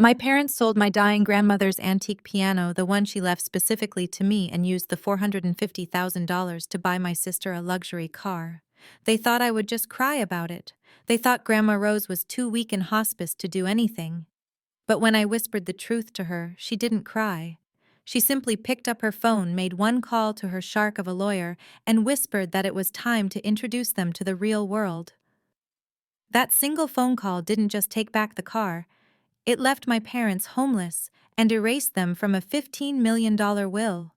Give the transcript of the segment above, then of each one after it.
My parents sold my dying grandmother's antique piano, the one she left specifically to me, and used the $450,000 to buy my sister a luxury car. They thought I would just cry about it. They thought Grandma Rose was too weak in hospice to do anything. But when I whispered the truth to her, she didn't cry. She simply picked up her phone, made one call to her shark of a lawyer, and whispered that it was time to introduce them to the real world. That single phone call didn't just take back the car. It left my parents homeless and erased them from a $15 million will.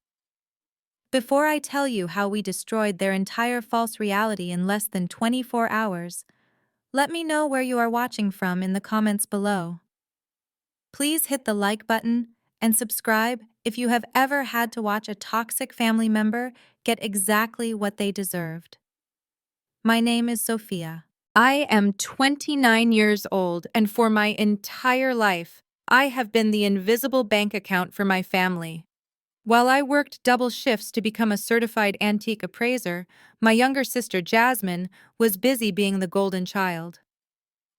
Before I tell you how we destroyed their entire false reality in less than 24 hours, let me know where you are watching from in the comments below. Please hit the like button and subscribe if you have ever had to watch a toxic family member get exactly what they deserved. My name is Sophia. I am 29 years old, and for my entire life, I have been the invisible bank account for my family. While I worked double shifts to become a certified antique appraiser, my younger sister Jasmine was busy being the golden child.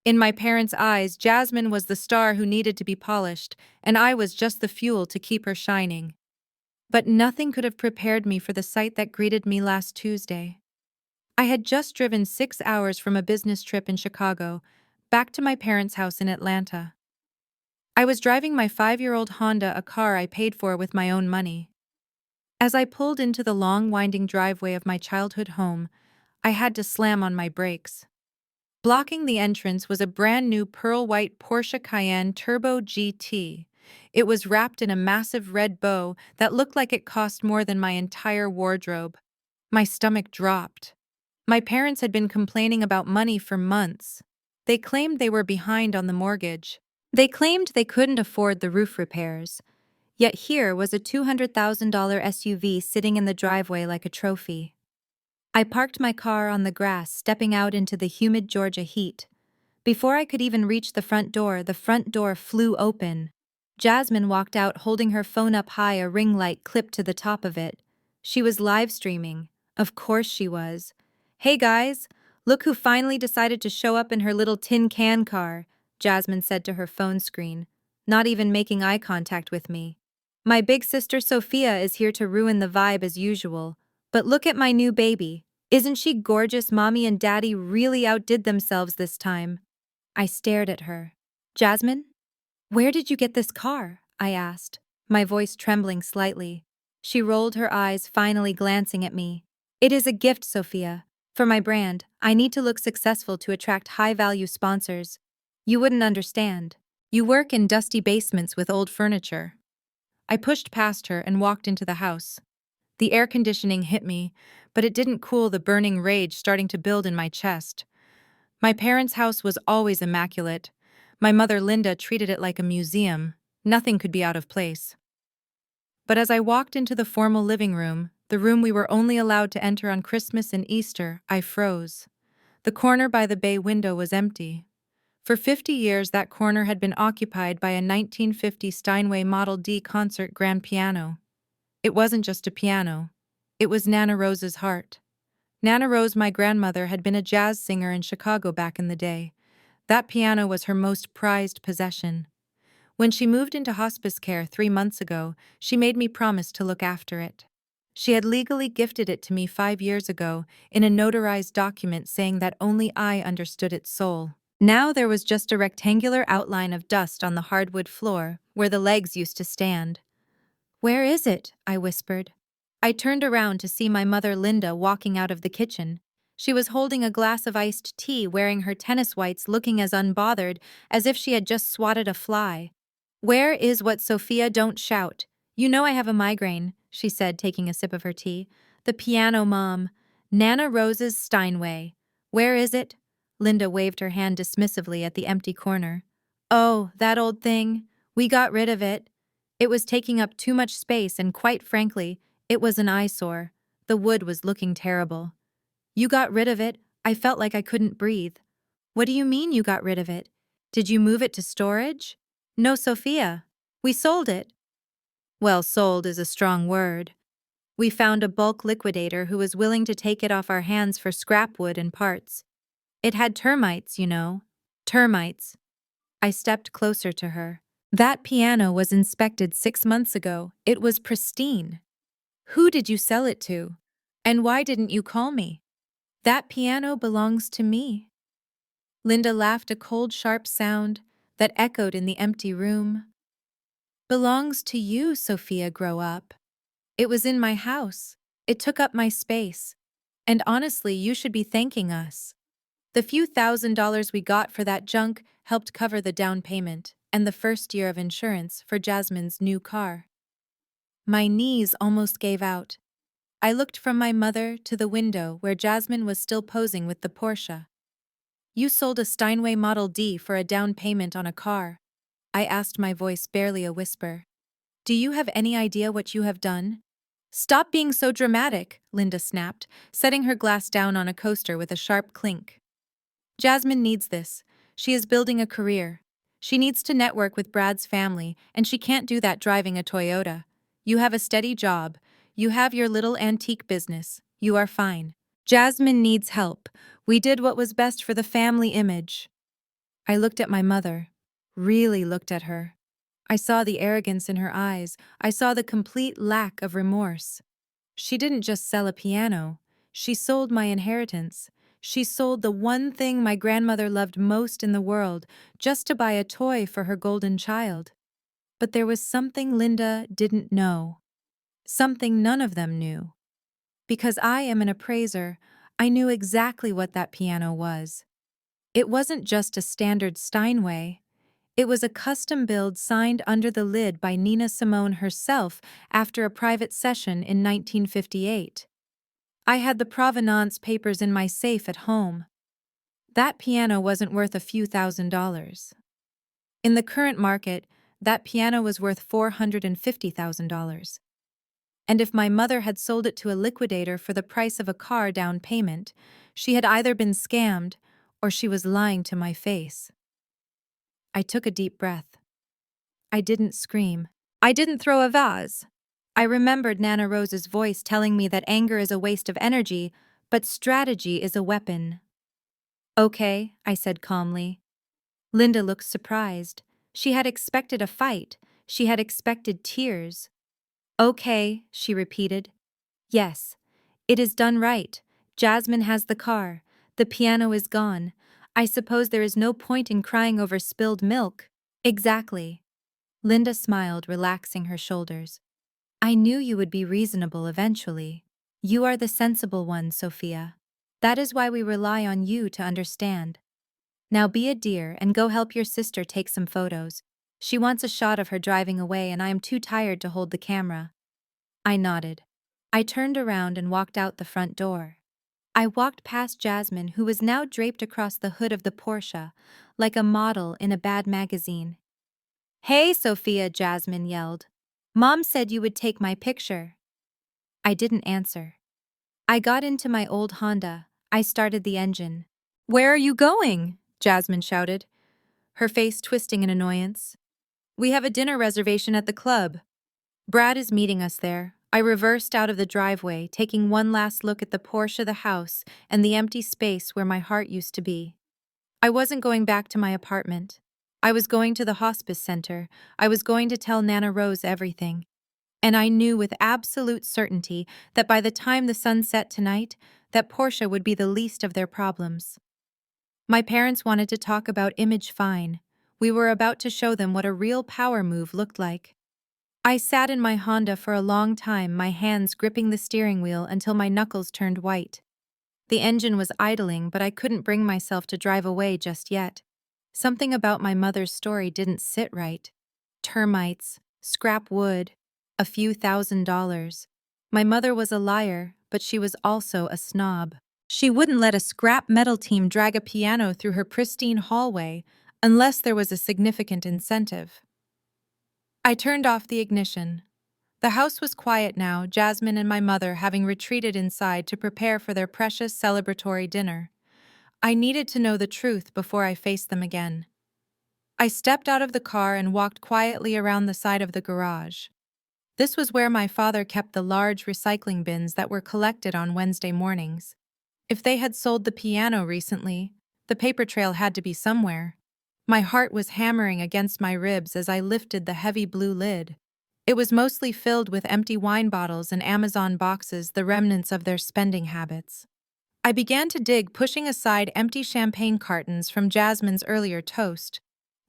In my parents' eyes, Jasmine was the star who needed to be polished, and I was just the fuel to keep her shining. But nothing could have prepared me for the sight that greeted me last Tuesday. I had just driven 6 hours from a business trip in Chicago, back to my parents' house in Atlanta. I was driving my 5-year-old Honda, a car I paid for with my own money. As I pulled into the long, winding driveway of my childhood home, I had to slam on my brakes. Blocking the entrance was a brand-new pearl-white Porsche Cayenne Turbo GT. It was wrapped in a massive red bow that looked like it cost more than my entire wardrobe. My stomach dropped. My parents had been complaining about money for months. They claimed they were behind on the mortgage. They claimed they couldn't afford the roof repairs. Yet here was a $200,000 SUV sitting in the driveway like a trophy. I parked my car on the grass, stepping out into the humid Georgia heat. Before I could even reach the front door flew open. Jasmine walked out holding her phone up high, a ring light clipped to the top of it. She was live streaming. Of course she was. "Hey guys, look who finally decided to show up in her little tin can car," Jasmine said to her phone screen, not even making eye contact with me. "My big sister Sophia is here to ruin the vibe as usual. But look at my new baby. Isn't she gorgeous? Mommy and Daddy really outdid themselves this time." I stared at her. "Jasmine? Where did you get this car?" I asked, my voice trembling slightly. She rolled her eyes, finally glancing at me. "It is a gift, Sophia. For my brand, I need to look successful to attract high-value sponsors. You wouldn't understand. You work in dusty basements with old furniture." I pushed past her and walked into the house. The air conditioning hit me, but it didn't cool the burning rage starting to build in my chest. My parents' house was always immaculate. My mother Linda treated it like a museum. Nothing could be out of place. But as I walked into the formal living room, the room we were only allowed to enter on Christmas and Easter, I froze. The corner by the bay window was empty. For 50 years, that corner had been occupied by a 1950 Steinway Model D concert grand piano. It wasn't just a piano. It was Nana Rose's heart. Nana Rose, my grandmother, had been a jazz singer in Chicago back in the day. That piano was her most prized possession. When she moved into hospice care 3 months ago, she made me promise to look after it. She had legally gifted it to me 5 years ago in a notarized document saying that only I understood its soul. Now there was just a rectangular outline of dust on the hardwood floor where the legs used to stand. "Where is it?" I whispered. I turned around to see my mother Linda walking out of the kitchen. She was holding a glass of iced tea, wearing her tennis whites, looking as unbothered as if she had just swatted a fly. "Where is what, Sophia? Don't shout. You know I have a migraine," she said, taking a sip of her tea. "The piano, Mom. Nana Rose's Steinway. Where is it?" Linda waved her hand dismissively at the empty corner. "Oh, that old thing. We got rid of it. It was taking up too much space, and quite frankly, it was an eyesore. The wood was looking terrible." "You got rid of it?" I felt like I couldn't breathe. "What do you mean you got rid of it? Did you move it to storage?" "No, Sophia. We sold it." "Well, sold is a strong word. We found a bulk liquidator who was willing to take it off our hands for scrap wood and parts. It had termites, you know." "Termites." I stepped closer to her. That piano was inspected 6 months ago. It was pristine. Who did you sell it to? And why didn't you call me? That piano belongs to me. Linda laughed, a cold, sharp sound that echoed in the empty room. Belongs to you, Sophia, grow up. It was in my house. It took up my space. And honestly, you should be thanking us. The few $1,000s we got for that junk helped cover the down payment and the first year of insurance for Jasmine's new car. My knees almost gave out. I looked from my mother to the window where Jasmine was still posing with the Porsche. You sold a Steinway Model D for a down payment on a car. I asked, my voice barely a whisper. Do you have any idea what you have done? Stop being so dramatic, Linda snapped, setting her glass down on a coaster with a sharp clink. Jasmine needs this. She is building a career. She needs to network with Brad's family, and she can't do that driving a Toyota. You have a steady job. You have your little antique business. You are fine. Jasmine needs help. We did what was best for the family image. I looked at my mother. Really looked at her. I saw the arrogance in her eyes. I saw the complete lack of remorse. She didn't just sell a piano. She sold my inheritance. She sold the one thing my grandmother loved most in the world, just to buy a toy for her golden child. But there was something Linda didn't know. Something none of them knew. Because I am an appraiser, I knew exactly what that piano was. It wasn't just a standard Steinway. It was a custom build signed under the lid by Nina Simone herself after a private session in 1958. I had the provenance papers in my safe at home. That piano wasn't worth a few $1,000s. In the current market, that piano was worth $450,000. And if my mother had sold it to a liquidator for the price of a car down payment, she had either been scammed or she was lying to my face. I took a deep breath. I didn't scream. I didn't throw a vase. I remembered Nana Rose's voice telling me that anger is a waste of energy, but strategy is a weapon. Okay, I said calmly. Linda looked surprised. She had expected a fight. She had expected tears. Okay, she repeated. Yes, it is done right. Jasmine has the car. The piano is gone. I suppose there is no point in crying over spilled milk. Exactly. Linda smiled, relaxing her shoulders. I knew you would be reasonable eventually. You are the sensible one, Sophia. That is why we rely on you to understand. Now be a dear and go help your sister take some photos. She wants a shot of her driving away and I am too tired to hold the camera. I nodded. I turned around and walked out the front door. I walked past Jasmine, who was now draped across the hood of the Porsche, like a model in a bad magazine. Hey, Sophia, Jasmine yelled. Mom said you would take my picture. I didn't answer. I got into my old Honda. I started the engine. Where are you going? Jasmine shouted, her face twisting in annoyance. We have a dinner reservation at the club. Brad is meeting us there. I reversed out of the driveway, taking one last look at the Porsche, the house, and the empty space where my heart used to be. I wasn't going back to my apartment. I was going to the hospice center. I was going to tell Nana Rose everything. And I knew with absolute certainty that by the time the sun set tonight, that Porsche would be the least of their problems. My parents wanted to talk about Image Fine. We were about to show them what a real power move looked like. I sat in my Honda for a long time, my hands gripping the steering wheel until my knuckles turned white. The engine was idling, but I couldn't bring myself to drive away just yet. Something about my mother's story didn't sit right. Termites, scrap wood, a few $1,000s. My mother was a liar, but she was also a snob. She wouldn't let a scrap metal team drag a piano through her pristine hallway unless there was a significant incentive. I turned off the ignition. The house was quiet now, Jasmine and my mother having retreated inside to prepare for their precious celebratory dinner. I needed to know the truth before I faced them again. I stepped out of the car and walked quietly around the side of the garage. This was where my father kept the large recycling bins that were collected on Wednesday mornings. If they had sold the piano recently, the paper trail had to be somewhere. My heart was hammering against my ribs as I lifted the heavy blue lid. It was mostly filled with empty wine bottles and Amazon boxes, the remnants of their spending habits. I began to dig, pushing aside empty champagne cartons from Jasmine's earlier toast.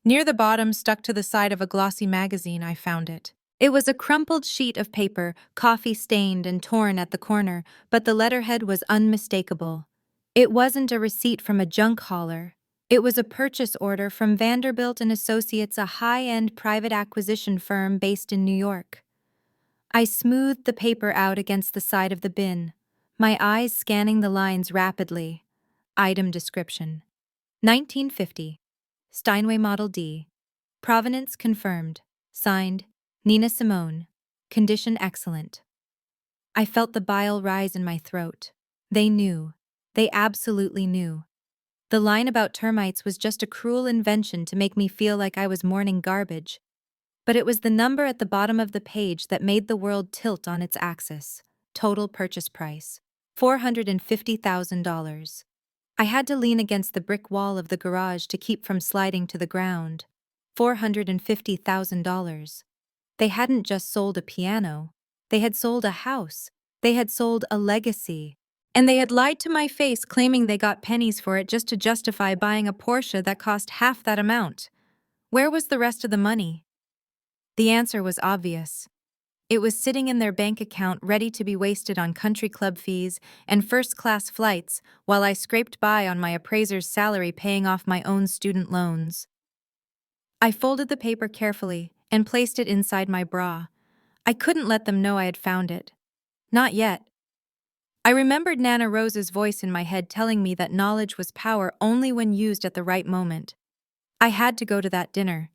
Near the bottom, stuck to the side of a glossy magazine, I found it. It was a crumpled sheet of paper, coffee-stained and torn at the corner, but the letterhead was unmistakable. It wasn't a receipt from a junk hauler. It was a purchase order from Vanderbilt and Associates, a high-end private acquisition firm based in New York. I smoothed the paper out against the side of the bin, my eyes scanning the lines rapidly. Item description: 1950. Steinway Model D. Provenance confirmed. Signed, Nina Simone. Condition excellent. I felt the bile rise in my throat. They knew. They absolutely knew. The line about termites was just a cruel invention to make me feel like I was mourning garbage. But it was the number at the bottom of the page that made the world tilt on its axis. Total purchase price: $450,000. I had to lean against the brick wall of the garage to keep from sliding to the ground. $450,000. They hadn't just sold a piano. They had sold a house. They had sold a legacy. And they had lied to my face, claiming they got pennies for it just to justify buying a Porsche that cost half that amount. Where was the rest of the money? The answer was obvious. It was sitting in their bank account, ready to be wasted on country club fees and first-class flights, while I scraped by on my appraiser's salary, paying off my own student loans. I folded the paper carefully and placed it inside my bra. I couldn't let them know I had found it. Not yet. I remembered Nana Rose's voice in my head telling me that knowledge was power only when used at the right moment. I had to go to that dinner.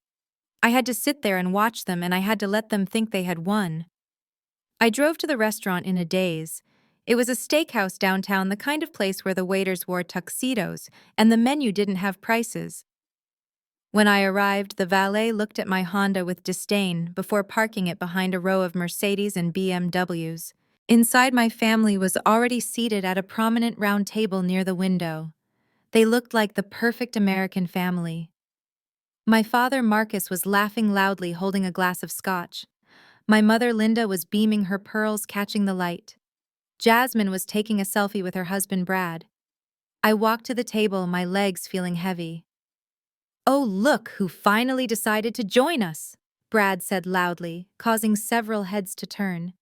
I had to sit there and watch them, and I had to let them think they had won. I drove to the restaurant in a daze. It was a steakhouse downtown, the kind of place where the waiters wore tuxedos and the menu didn't have prices. When I arrived, the valet looked at my Honda with disdain before parking it behind a row of Mercedes and BMWs. Inside, my family was already seated at a prominent round table near the window. They looked like the perfect American family. My father, Marcus, was laughing loudly, holding a glass of scotch. My mother, Linda, was beaming her pearls, catching the light. Jasmine was taking a selfie with her husband, Brad. I walked to the table, my legs feeling heavy. "Oh, look who finally decided to join us," Brad said loudly, causing several heads to turn.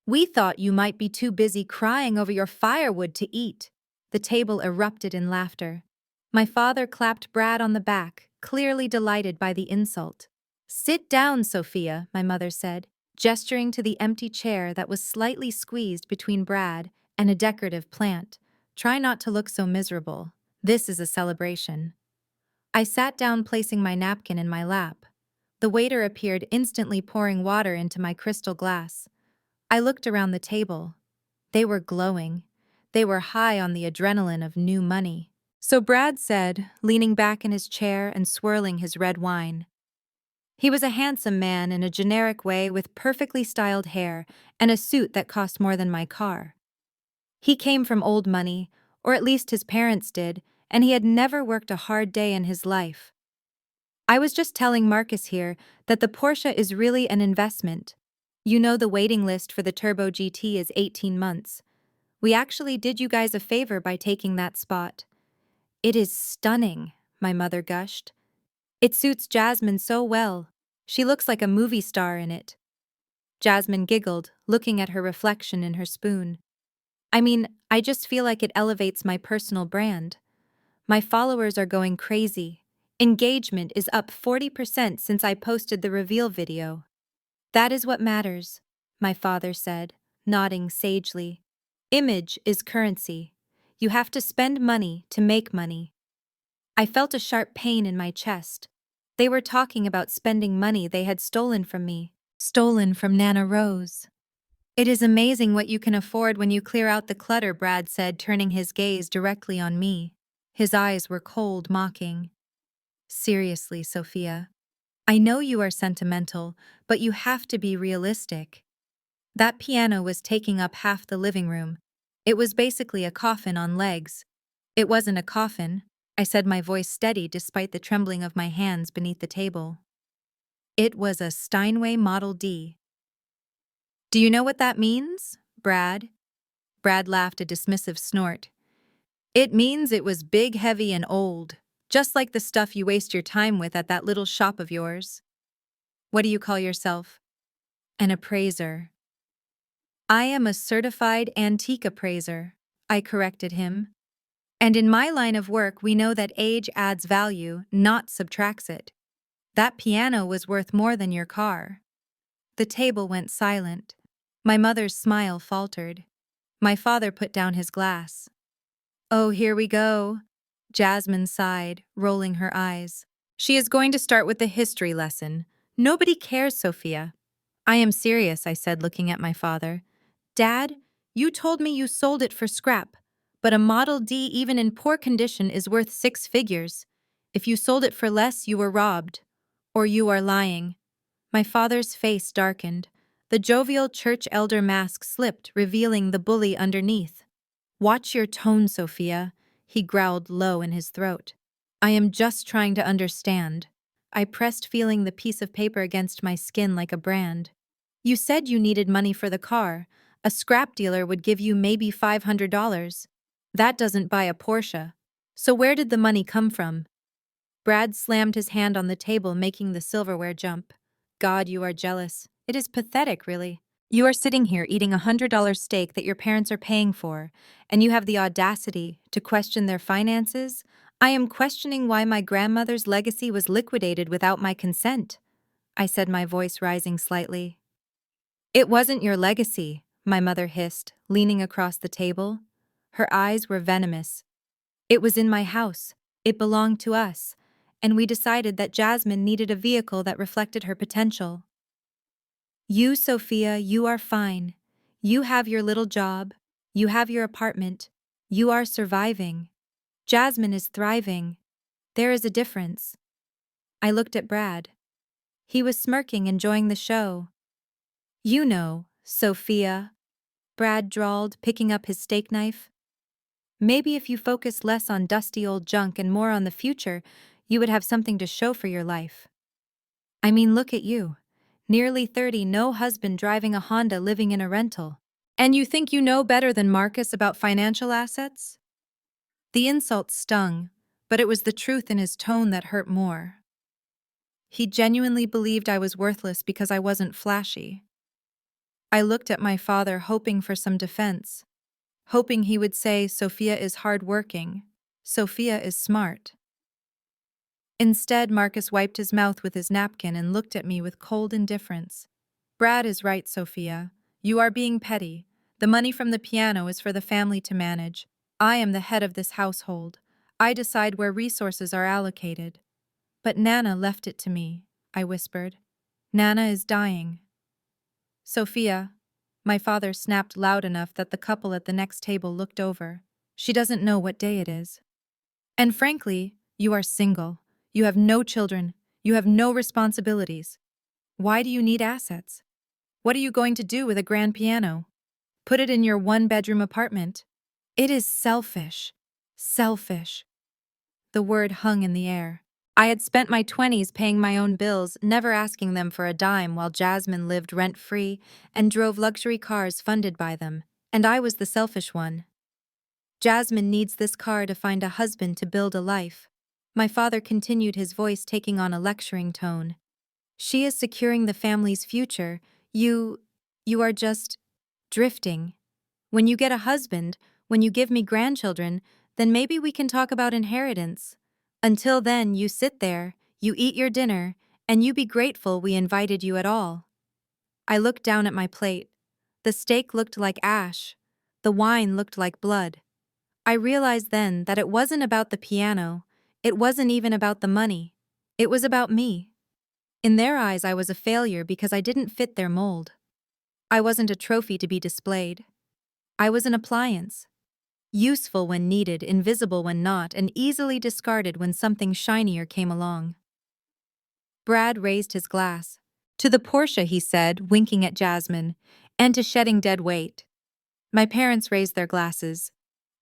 "We thought you might be too busy crying over your firewood to eat." The table erupted in laughter. My father clapped Brad on the back, clearly delighted by the insult. "Sit down, Sophia," my mother said, gesturing to the empty chair that was slightly squeezed between Brad and a decorative plant. "Try not to look so miserable. This is a celebration." I sat down, placing my napkin in my lap. The waiter appeared, instantly pouring water into my crystal glass. I looked around the table. They were glowing. They were high on the adrenaline of new money. "So," Brad said, leaning back in his chair and swirling his red wine. He was a handsome man in a generic way, with perfectly styled hair and a suit that cost more than my car. He came from old money, or at least his parents did, and he had never worked a hard day in his life. "I was just telling Marcus here that the Porsche is really an investment. You know, the waiting list for the Turbo GT is 18 months. We actually did you guys a favor by taking that spot." "It is stunning," my mother gushed. "It suits Jasmine so well. She looks like a movie star in it." Jasmine giggled, looking at her reflection in her spoon. "I mean, I just feel like it elevates my personal brand. My followers are going crazy. Engagement is up 40% since I posted the reveal video." "That is what matters," my father said, nodding sagely. "Image is currency. You have to spend money to make money." I felt a sharp pain in my chest. They were talking about spending money they had stolen from me. Stolen from Nana Rose. "It is amazing what you can afford when you clear out the clutter," Brad said, turning his gaze directly on me. His eyes were cold, mocking. "Seriously, Sophia. I know you are sentimental, but you have to be realistic. That piano was taking up half the living room. It was basically a coffin on legs." "It wasn't a coffin," I said, my voice steady despite the trembling of my hands beneath the table. It was a Steinway Model D. Do you know what that means, Brad? Brad laughed a dismissive snort. It means it was big, heavy, and old, just like the stuff you waste your time with at that little shop of yours. What do you call yourself? An appraiser. I am a certified antique appraiser, I corrected him. And in my line of work, we know that age adds value, not subtracts it. That piano was worth more than your car. The table went silent. My mother's smile faltered. My father put down his glass. Oh, here we go. Jasmine sighed, rolling her eyes. She is going to start with the history lesson. Nobody cares, Sophia. I am serious, I said, looking at my father. Dad, you told me you sold it for scrap, but a Model D, even in poor condition, is worth 6 figures. If you sold it for less, you were robbed. Or you are lying. My father's face darkened. The jovial church elder mask slipped, revealing the bully underneath. Watch your tone, Sophia, he growled low in his throat. I am just trying to understand. I pressed, feeling the piece of paper against my skin like a brand. You said you needed money for the car. A scrap dealer would give you maybe $500. That doesn't buy a Porsche. So where did the money come from? Brad slammed his hand on the table, making the silverware jump. God, you are jealous. It is pathetic, really. You are sitting here eating $100 steak that your parents are paying for, and you have the audacity to question their finances? I am questioning why my grandmother's legacy was liquidated without my consent, I said, my voice rising slightly. It wasn't your legacy, my mother hissed, leaning across the table. Her eyes were venomous. It was in my house. It belonged to us. And we decided that Jasmine needed a vehicle that reflected her potential. You, Sophia, you are fine. You have your little job. You have your apartment. You are surviving. Jasmine is thriving. There is a difference. I looked at Brad. He was smirking, enjoying the show. You know, Sophia, Brad drawled, picking up his steak knife. Maybe if you focus less on dusty old junk and more on the future, you would have something to show for your life. I mean, look at you. Nearly 30, no husband, driving a Honda, living in a rental. And you think you know better than Marcus about financial assets? The insult stung, but it was the truth in his tone that hurt more. He genuinely believed I was worthless because I wasn't flashy. I looked at my father, hoping for some defense, hoping he would say Sophia is hardworking, Sophia is smart. Instead, Marcus wiped his mouth with his napkin and looked at me with cold indifference. Brad is right, Sophia. You are being petty. The money from the piano is for the family to manage. I am the head of this household. I decide where resources are allocated. But Nana left it to me, I whispered. Nana is dying. Sophia, my father snapped loud enough that the couple at the next table looked over. She doesn't know what day it is. And frankly, you are single. You have no children. You have no responsibilities. Why do you need assets? What are you going to do with a grand piano? Put it in your one-bedroom apartment? It is selfish. Selfish. The word hung in the air. I had spent my 20s paying my own bills, never asking them for a dime, while Jasmine lived rent-free and drove luxury cars funded by them, and I was the selfish one. Jasmine needs this car to find a husband to build a life. My father continued, his voice taking on a lecturing tone. She is securing the family's future. You are just drifting. When you get a husband, when you give me grandchildren, then maybe we can talk about inheritance. Until then, you sit there, you eat your dinner, and you be grateful we invited you at all. I looked down at my plate. The steak looked like ash. The wine looked like blood. I realized then that it wasn't about the piano. It wasn't even about the money. It was about me. In their eyes, I was a failure because I didn't fit their mold. I wasn't a trophy to be displayed. I was an appliance. Useful when needed, invisible when not, and easily discarded when something shinier came along. Brad raised his glass. To the Porsche, he said, winking at Jasmine, and to shedding dead weight. My parents raised their glasses.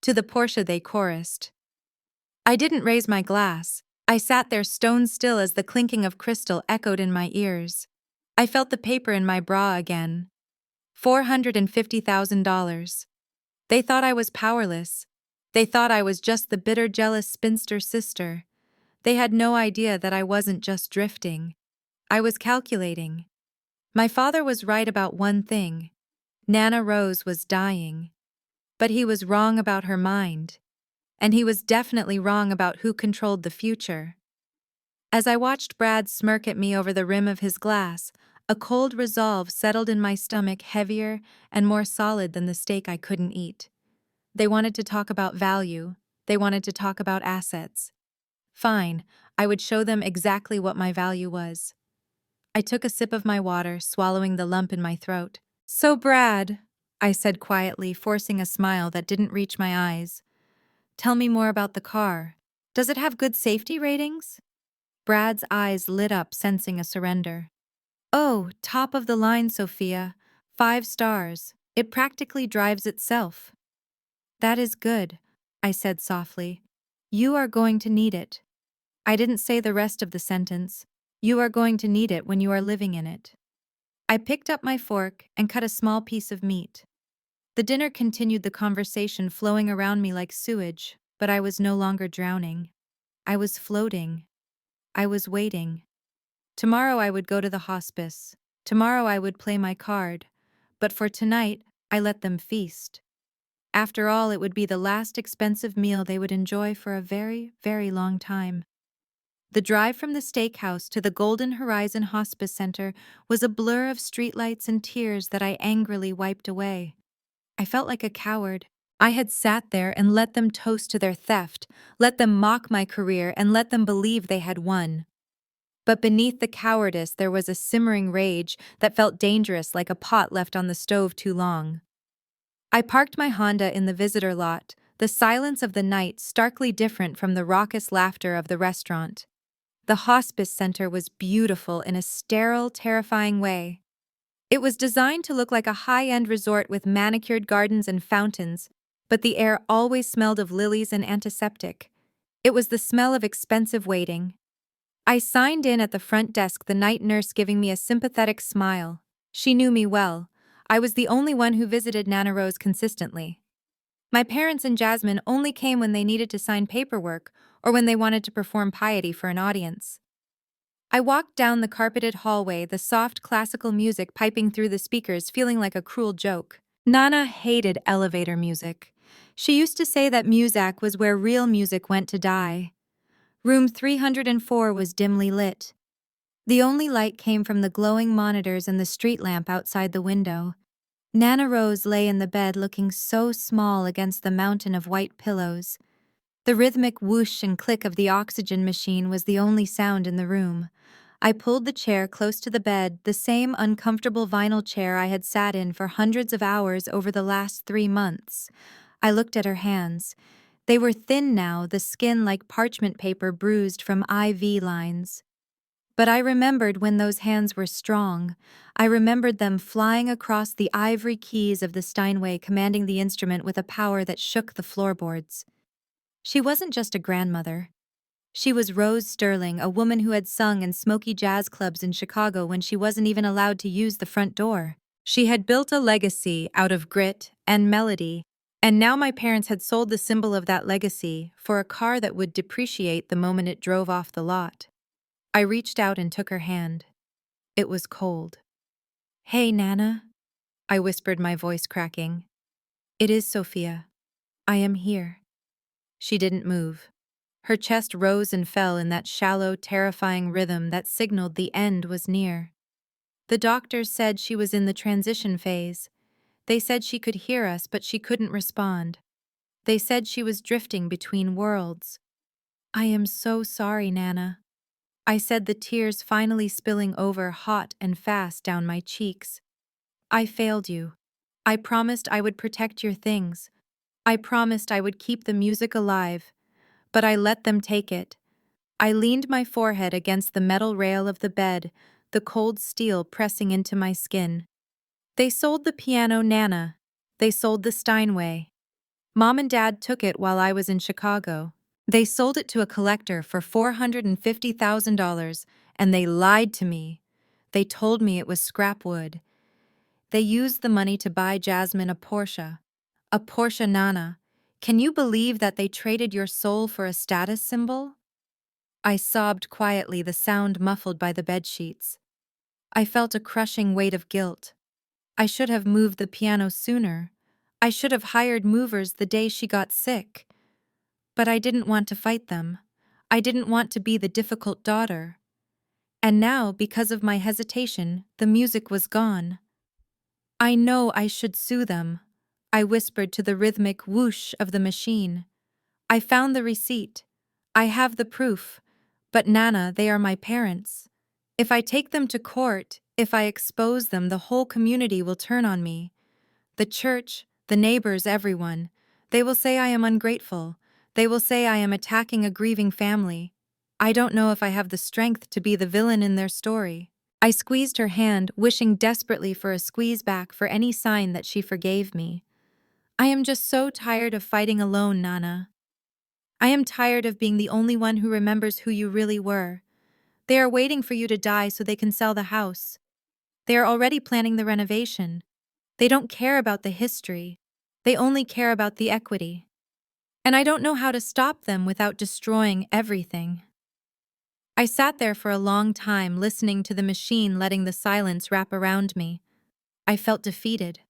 To the Porsche, they chorused. I didn't raise my glass. I sat there stone still as the clinking of crystal echoed in my ears. I felt the paper in my bra again. $450,000. They thought I was powerless. They thought I was just the bitter, jealous spinster sister. They had no idea that I wasn't just drifting. I was calculating. My father was right about one thing. Nana Rose was dying. But he was wrong about her mind. And he was definitely wrong about who controlled the future. As I watched Brad smirk at me over the rim of his glass, a cold resolve settled in my stomach, heavier and more solid than the steak I couldn't eat. They wanted to talk about value. They wanted to talk about assets. Fine, I would show them exactly what my value was. I took a sip of my water, swallowing the lump in my throat. "So, Brad," I said quietly, forcing a smile that didn't reach my eyes, "tell me more about the car. Does it have good safety ratings?" Brad's eyes lit up, sensing a surrender. "Oh, top of the line, Sophia. 5 stars. It practically drives itself." "That is good," I said softly. "You are going to need it." I didn't say the rest of the sentence. "You are going to need it when you are living in it." I picked up my fork and cut a small piece of meat. The dinner continued, the conversation flowing around me like sewage, but I was no longer drowning. I was floating. I was waiting. Tomorrow I would go to the hospice. Tomorrow I would play my card. But for tonight, I let them feast. After all, it would be the last expensive meal they would enjoy for a very, very long time. The drive from the steakhouse to the Golden Horizon Hospice Center was a blur of streetlights and tears that I angrily wiped away. I felt like a coward. I had sat there and let them toast to their theft, let them mock my career, and let them believe they had won. But beneath the cowardice there was a simmering rage that felt dangerous, like a pot left on the stove too long. I parked my Honda in the visitor lot, the silence of the night starkly different from the raucous laughter of the restaurant. The hospice center was beautiful in a sterile, terrifying way. It was designed to look like a high-end resort with manicured gardens and fountains, but the air always smelled of lilies and antiseptic. It was the smell of expensive waiting. I signed in at the front desk, the night nurse giving me a sympathetic smile. She knew me well. I was the only one who visited Nana Rose consistently. My parents and Jasmine only came when they needed to sign paperwork or when they wanted to perform piety for an audience. I walked down the carpeted hallway, the soft classical music piping through the speakers, feeling like a cruel joke. Nana hated elevator music. She used to say that Muzak was where real music went to die. Room 304 was dimly lit. The only light came from the glowing monitors and the street lamp outside the window. Nana Rose lay in the bed looking so small against the mountain of white pillows. The rhythmic whoosh and click of the oxygen machine was the only sound in the room. I pulled the chair close to the bed, the same uncomfortable vinyl chair I had sat in for hundreds of hours over the last 3 months. I looked at her hands. They were thin now, the skin like parchment paper bruised from IV lines. But I remembered when those hands were strong. I remembered them flying across the ivory keys of the Steinway, commanding the instrument with a power that shook the floorboards. She wasn't just a grandmother. She was Rose Sterling, a woman who had sung in smoky jazz clubs in Chicago when she wasn't even allowed to use the front door. She had built a legacy out of grit and melody, and now my parents had sold the symbol of that legacy for a car that would depreciate the moment it drove off the lot. I reached out and took her hand. It was cold. "Hey, Nana," I whispered, my voice cracking. "It is Sophia. I am here." She didn't move. Her chest rose and fell in that shallow, terrifying rhythm that signaled the end was near. The doctors said she was in the transition phase. They said she could hear us, but she couldn't respond. They said she was drifting between worlds. "I am so sorry, Nana," I said, the tears finally spilling over hot and fast down my cheeks. "I failed you. I promised I would protect your things. I promised I would keep the music alive. But I let them take it." I leaned my forehead against the metal rail of the bed, the cold steel pressing into my skin. "They sold the piano, Nana. They sold the Steinway. Mom and Dad took it while I was in Chicago. They sold it to a collector for $450,000, and they lied to me. They told me it was scrap wood. They used the money to buy Jasmine a Porsche. A Porsche Nana. Can you believe that they traded your soul for a status symbol? I sobbed quietly, the sound muffled by the bedsheets. I felt a crushing weight of guilt. I should have moved the piano sooner. I should have hired movers the day she got sick. But I didn't want to fight them. I didn't want to be the difficult daughter. And now, because of my hesitation, the music was gone. I know I should sue them, I whispered to the rhythmic whoosh of the machine. I found the receipt. I have the proof. But Nana, they are my parents. If I take them to court, if I expose them, the whole community will turn on me. The church, the neighbors, everyone. They will say I am ungrateful. They will say I am attacking a grieving family. I don't know if I have the strength to be the villain in their story. I squeezed her hand, wishing desperately for a squeeze back, for any sign that she forgave me. I am just so tired of fighting alone, Nana. I am tired of being the only one who remembers who you really were. They are waiting for you to die so they can sell the house. They are already planning the renovation. They don't care about the history. They only care about the equity. And I don't know how to stop them without destroying everything. I sat there for a long time, listening to the machine, letting the silence wrap around me. I felt defeated.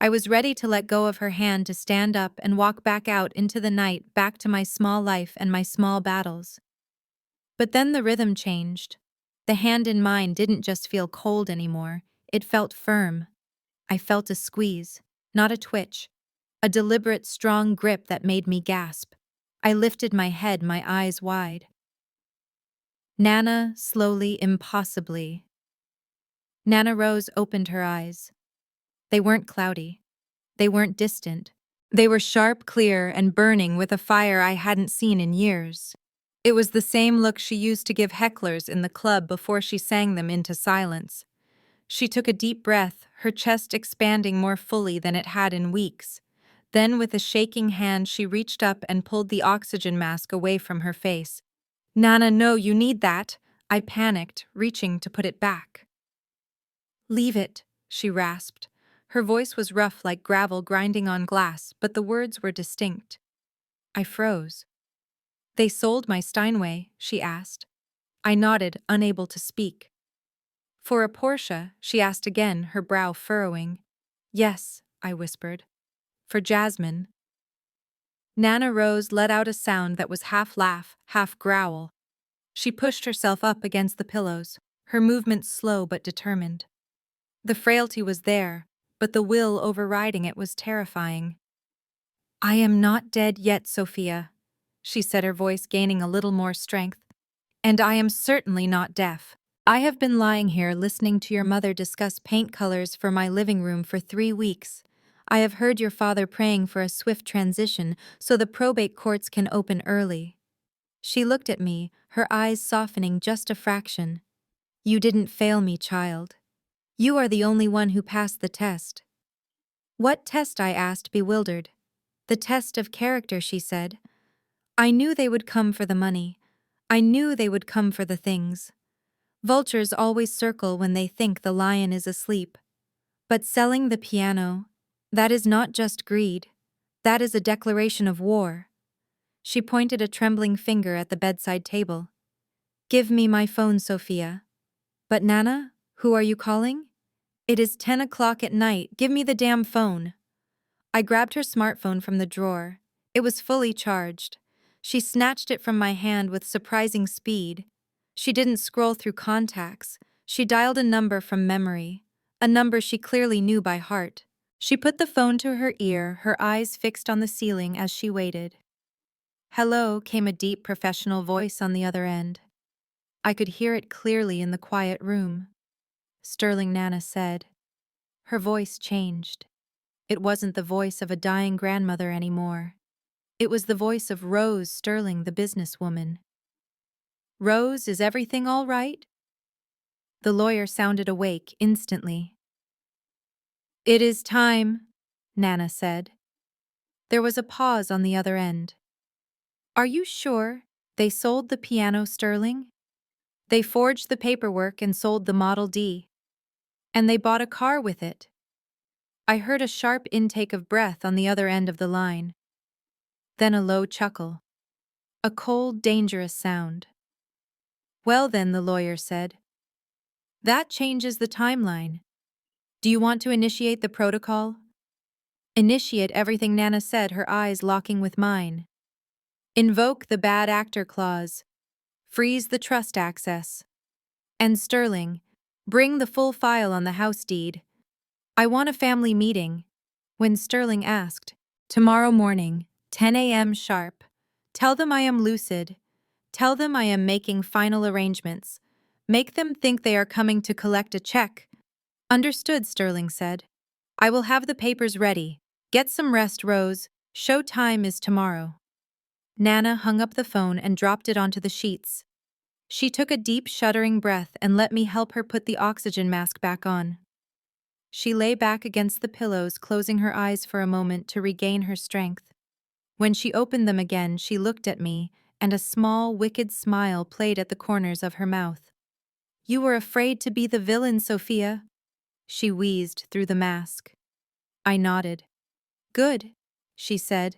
I was ready to let go of her hand, to stand up and walk back out into the night, back to my small life and my small battles. But then the rhythm changed. The hand in mine didn't just feel cold anymore, it felt firm. I felt a squeeze, not a twitch, a deliberate, strong grip that made me gasp. I lifted my head, my eyes wide. Nana, slowly, impossibly. Nana Rose opened her eyes. They weren't cloudy. They weren't distant. They were sharp, clear, and burning with a fire I hadn't seen in years. It was the same look she used to give hecklers in the club before she sang them into silence. She took a deep breath, her chest expanding more fully than it had in weeks. Then, with a shaking hand, she reached up and pulled the oxygen mask away from her face. "Nana, no, you need that," I panicked, reaching to put it back. "Leave it," she rasped. Her voice was rough like gravel grinding on glass, but the words were distinct. I froze. "They sold my Steinway?" she asked. I nodded, unable to speak. "For a Porsche?" she asked again, her brow furrowing. "Yes," I whispered. "For Jasmine." Nana Rose let out a sound that was half laugh, half growl. She pushed herself up against the pillows, her movements slow but determined. The frailty was there, but the will overriding it was terrifying. "I am not dead yet, Sophia," she said, her voice gaining a little more strength. "And I am certainly not deaf. I have been lying here listening to your mother discuss paint colors for my living room for 3 weeks. I have heard your father praying for a swift transition so the probate courts can open early." She looked at me, her eyes softening just a fraction. "You didn't fail me, child. You are the only one who passed the test." "What test?" I asked, bewildered. "The test of character," she said. "I knew they would come for the money. I knew they would come for the things. Vultures always circle when they think the lion is asleep. But selling the piano, that is not just greed. That is a declaration of war." She pointed a trembling finger at the bedside table. "Give me my phone, Sophia." "But Nana, who are you calling?" "It is 10 o'clock at night. Give me the damn phone." I grabbed her smartphone from the drawer. It was fully charged. She snatched it from my hand with surprising speed. She didn't scroll through contacts. She dialed a number from memory, a number she clearly knew by heart. She put the phone to her ear, her eyes fixed on the ceiling as she waited. "Hello," came a deep, professional voice on the other end. I could hear it clearly in the quiet room. "Sterling," Nana said. Her voice changed. It wasn't the voice of a dying grandmother anymore. It was the voice of Rose Sterling, the businesswoman. "Rose, is everything all right?" The lawyer sounded awake instantly. "It is time," Nana said. There was a pause on the other end. Are you sure they sold the piano, Sterling? They forged the paperwork and sold the Model D. And they bought a car with it. I heard a sharp intake of breath on the other end of the line. Then a low chuckle. A cold, dangerous sound. Well then, the lawyer said. That changes the timeline. Do you want to initiate the protocol? Initiate everything, Nana said, her eyes locking with mine. Invoke the bad actor clause. Freeze the trust access. And Sterling, bring the full file on the house deed. I want a family meeting. When Sterling asked, tomorrow morning, 10 a.m. sharp. Tell them I am lucid. Tell them I am making final arrangements. Make them think they are coming to collect a check. Understood, Sterling said. I will have the papers ready. Get some rest, Rose. Show time is tomorrow. Nana hung up the phone and dropped it onto the sheets. She took a deep, shuddering breath and let me help her put the oxygen mask back on. She lay back against the pillows, closing her eyes for a moment to regain her strength. When she opened them again, she looked at me, and a small, wicked smile played at the corners of her mouth. You were afraid to be the villain, Sophia, she wheezed through the mask. I nodded. Good, she said.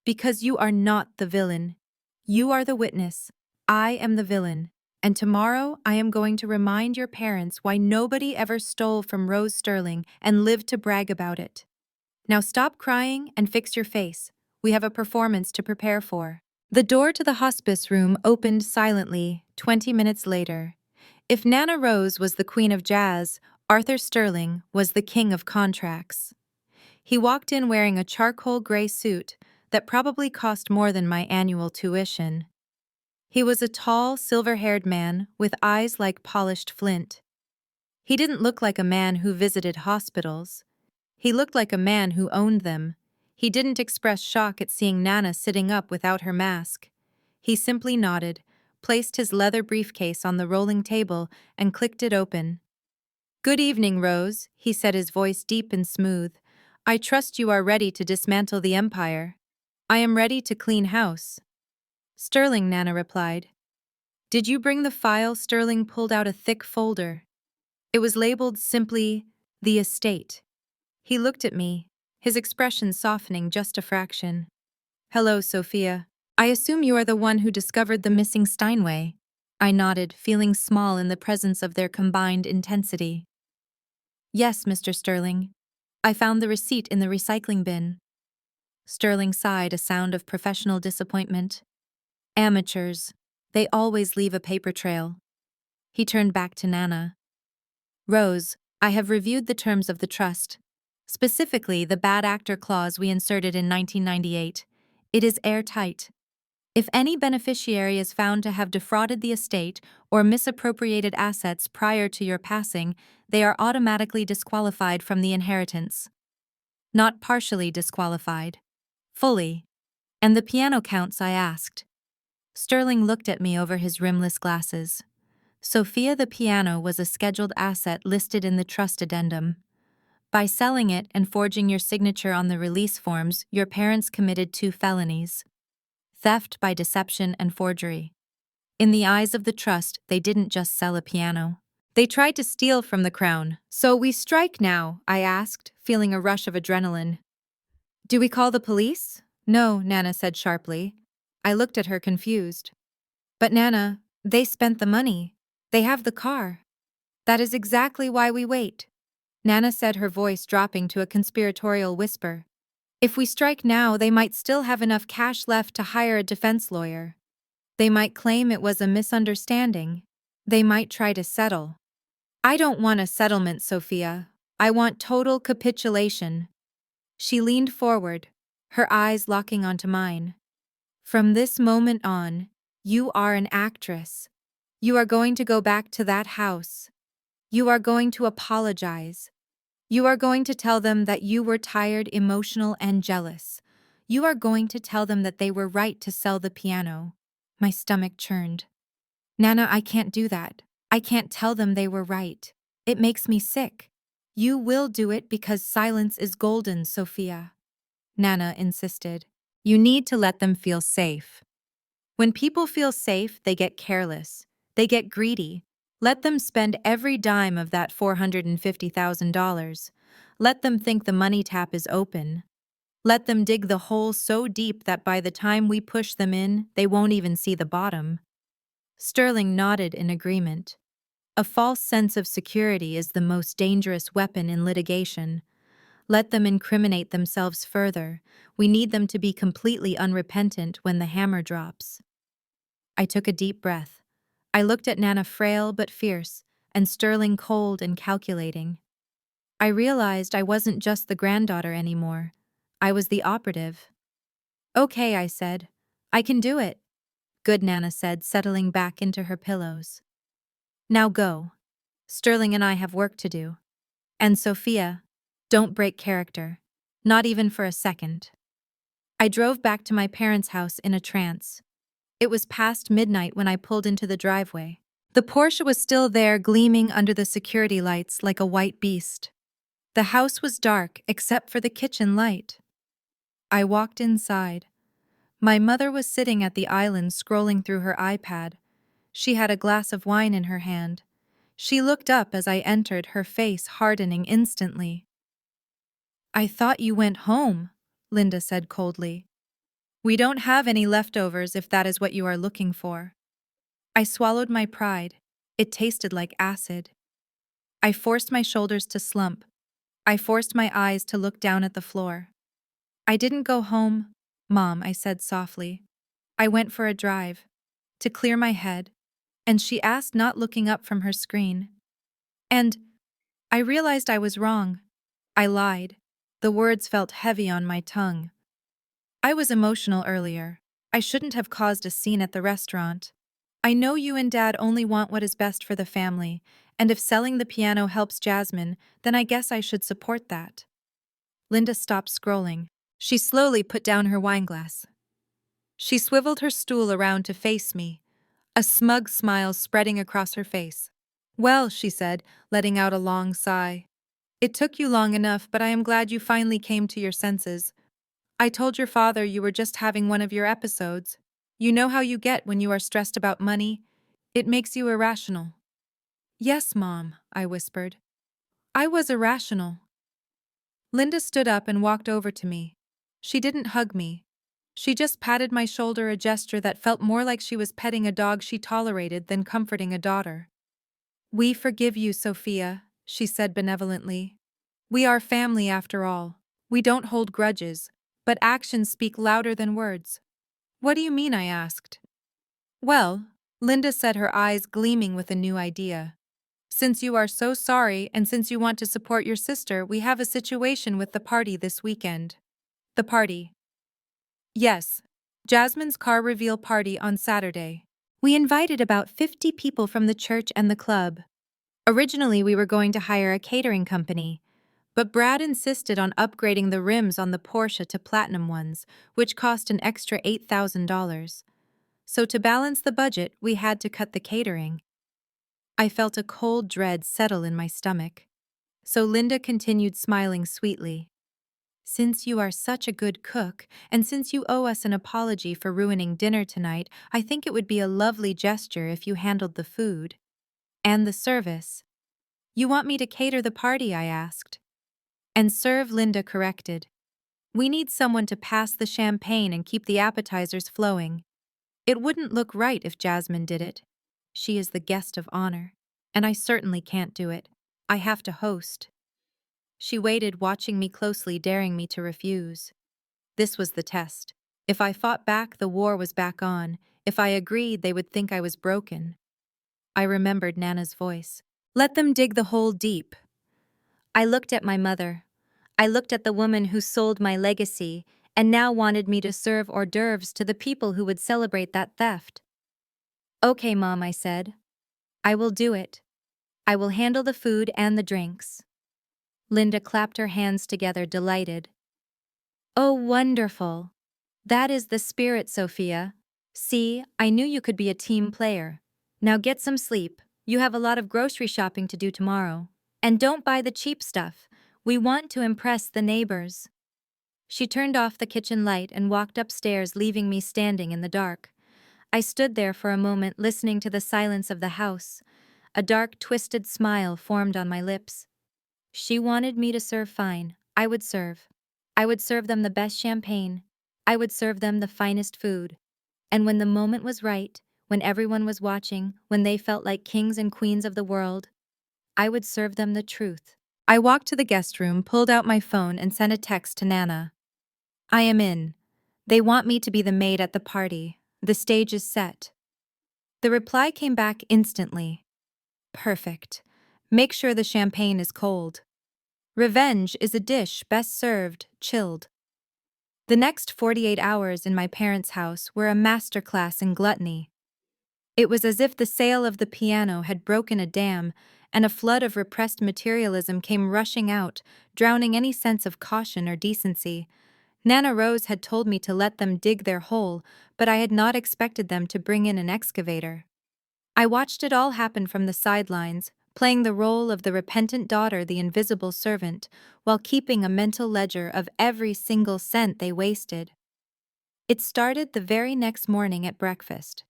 Because you are not the villain. You are the witness. I am the villain. And tomorrow I am going to remind your parents why nobody ever stole from Rose Sterling and lived to brag about it. Now stop crying and fix your face. We have a performance to prepare for. The door to the hospice room opened silently 20 minutes later. If Nana Rose was the queen of jazz, Arthur Sterling was the king of contracts. He walked in wearing a charcoal gray suit that probably cost more than my annual tuition. He was a tall, silver-haired man with eyes like polished flint. He didn't look like a man who visited hospitals. He looked like a man who owned them. He didn't express shock at seeing Nana sitting up without her mask. He simply nodded, placed his leather briefcase on the rolling table, and clicked it open. Good evening, Rose, he said, his voice deep and smooth. I trust you are ready to dismantle the empire. I am ready to clean house. Sterling, Nana replied. Did you bring the file? Sterling pulled out a thick folder. It was labeled simply, The Estate. He looked at me, his expression softening just a fraction. Hello, Sophia. I assume you are the one who discovered the missing Steinway. I nodded, feeling small in the presence of their combined intensity. Yes, Mr. Sterling. I found the receipt in the recycling bin. Sterling sighed, a sound of professional disappointment. Amateurs. They always leave a paper trail. He turned back to Nana. Rose, I have reviewed the terms of the trust. Specifically, the bad actor clause we inserted in 1998. It is airtight. If any beneficiary is found to have defrauded the estate or misappropriated assets prior to your passing, they are automatically disqualified from the inheritance. Not partially disqualified. Fully. And the piano counts, I asked. Sterling looked at me over his rimless glasses. Sophia, the piano was a scheduled asset listed in the trust addendum. By selling it and forging your signature on the release forms, your parents committed 2 felonies. Theft by deception and forgery. In the eyes of the trust, they didn't just sell a piano. They tried to steal from the crown. So we strike now, I asked, feeling a rush of adrenaline. Do we call the police? No, Nana said sharply. I looked at her confused. But Nana, they spent the money. They have the car. That is exactly why we wait. Nana said, her voice dropping to a conspiratorial whisper. If we strike now, they might still have enough cash left to hire a defense lawyer. They might claim it was a misunderstanding. They might try to settle. I don't want a settlement, Sophia. I want total capitulation. She leaned forward, her eyes locking onto mine. From this moment on, you are an actress. You are going to go back to that house. You are going to apologize. You are going to tell them that you were tired, emotional, and jealous. You are going to tell them that they were right to sell the piano. My stomach churned. Nana, I can't do that. I can't tell them they were right. It makes me sick. You will do it because silence is golden, Sophia. Nana insisted. You need to let them feel safe. When people feel safe, they get careless. They get greedy. Let them spend every dime of that $450,000. Let them think the money tap is open. Let them dig the hole so deep that by the time we push them in, they won't even see the bottom. Sterling nodded in agreement. A false sense of security is the most dangerous weapon in litigation. Let them incriminate themselves further. We need them to be completely unrepentant when the hammer drops. I took a deep breath. I looked at Nana, frail but fierce, and Sterling, cold and calculating. I realized I wasn't just the granddaughter anymore. I was the operative. "Okay," I said. "I can do it." "Good," Nana said, settling back into her pillows. "Now go. Sterling and I have work to do. And Sophia, don't break character. Not even for a second." I drove back to my parents' house in a trance. It was past midnight when I pulled into the driveway. The Porsche was still there, gleaming under the security lights like a white beast. The house was dark except for the kitchen light. I walked inside. My mother was sitting at the island scrolling through her iPad. She had a glass of wine in her hand. She looked up as I entered, her face hardening instantly. "I thought you went home," Linda said coldly. "We don't have any leftovers if that is what you are looking for." I swallowed my pride. It tasted like acid. I forced my shoulders to slump. I forced my eyes to look down at the floor. "I didn't go home, Mom," I said softly. "I went for a drive. To clear my head." And she asked, not looking up from her screen. And I realized I was wrong. I lied. The words felt heavy on my tongue. I was emotional earlier. I shouldn't have caused a scene at the restaurant. "I know you and Dad only want what is best for the family, and if selling the piano helps Jasmine, then I guess I should support that." Linda stopped scrolling. She slowly put down her wineglass. She swiveled her stool around to face me, a smug smile spreading across her face. "Well," she said, letting out a long sigh. "It took you long enough, but I am glad you finally came to your senses. I told your father you were just having one of your episodes. You know how you get when you are stressed about money. It makes you irrational." "Yes, Mom," I whispered. "I was irrational." Linda stood up and walked over to me. She didn't hug me. She just patted my shoulder, a gesture that felt more like she was petting a dog she tolerated than comforting a daughter. "We forgive you, Sophia," she said benevolently. "We are family after all. We don't hold grudges, but actions speak louder than words." "What do you mean?" I asked. "Well," Linda said, her eyes gleaming with a new idea. "Since you are so sorry and since you want to support your sister, we have a situation with the party this weekend." "The party?" "Yes. Jasmine's car reveal party on Saturday. We invited about 50 people from the church and the club. Originally, we were going to hire a catering company, but Brad insisted on upgrading the rims on the Porsche to platinum ones, which cost an extra $8,000. So to balance the budget, we had to cut the catering." I felt a cold dread settle in my stomach. So Linda continued, smiling sweetly. "Since you are such a good cook, and since you owe us an apology for ruining dinner tonight, I think it would be a lovely gesture if you handled the food. And the service." "You want me to cater the party?" I asked. "And serve," Linda corrected. "We need someone to pass the champagne and keep the appetizers flowing. It wouldn't look right if Jasmine did it. She is the guest of honor, and I certainly can't do it. I have to host." She waited, watching me closely, daring me to refuse. This was the test. If I fought back, the war was back on. If I agreed, they would think I was broken. I remembered Nana's voice. "Let them dig the hole deep." I looked at my mother. I looked at the woman who sold my legacy and now wanted me to serve hors d'oeuvres to the people who would celebrate that theft. "Okay, Mom," I said. "I will do it. I will handle the food and the drinks." Linda clapped her hands together, delighted. "Oh, wonderful. That is the spirit, Sophia. See, I knew you could be a team player. Now get some sleep. You have a lot of grocery shopping to do tomorrow. And don't buy the cheap stuff. We want to impress the neighbors." She turned off the kitchen light and walked upstairs, leaving me standing in the dark. I stood there for a moment listening to the silence of the house. A dark, twisted smile formed on my lips. She wanted me to serve fine. I would serve. I would serve them the best champagne. I would serve them the finest food. And when the moment was right, when everyone was watching, when they felt like kings and queens of the world, I would serve them the truth. I walked to the guest room, pulled out my phone, and sent a text to Nana. I am in. They want me to be the maid at the party. The stage is set. The reply came back instantly. Perfect. Make sure the champagne is cold. Revenge is a dish best served, chilled. The next 48 hours in my parents' house were a masterclass in gluttony. It was as if the sale of the piano had broken a dam, and a flood of repressed materialism came rushing out, drowning any sense of caution or decency. Nana Rose had told me to let them dig their hole, but I had not expected them to bring in an excavator. I watched it all happen from the sidelines, playing the role of the repentant daughter, the invisible servant, while keeping a mental ledger of every single cent they wasted. It started the very next morning at breakfast.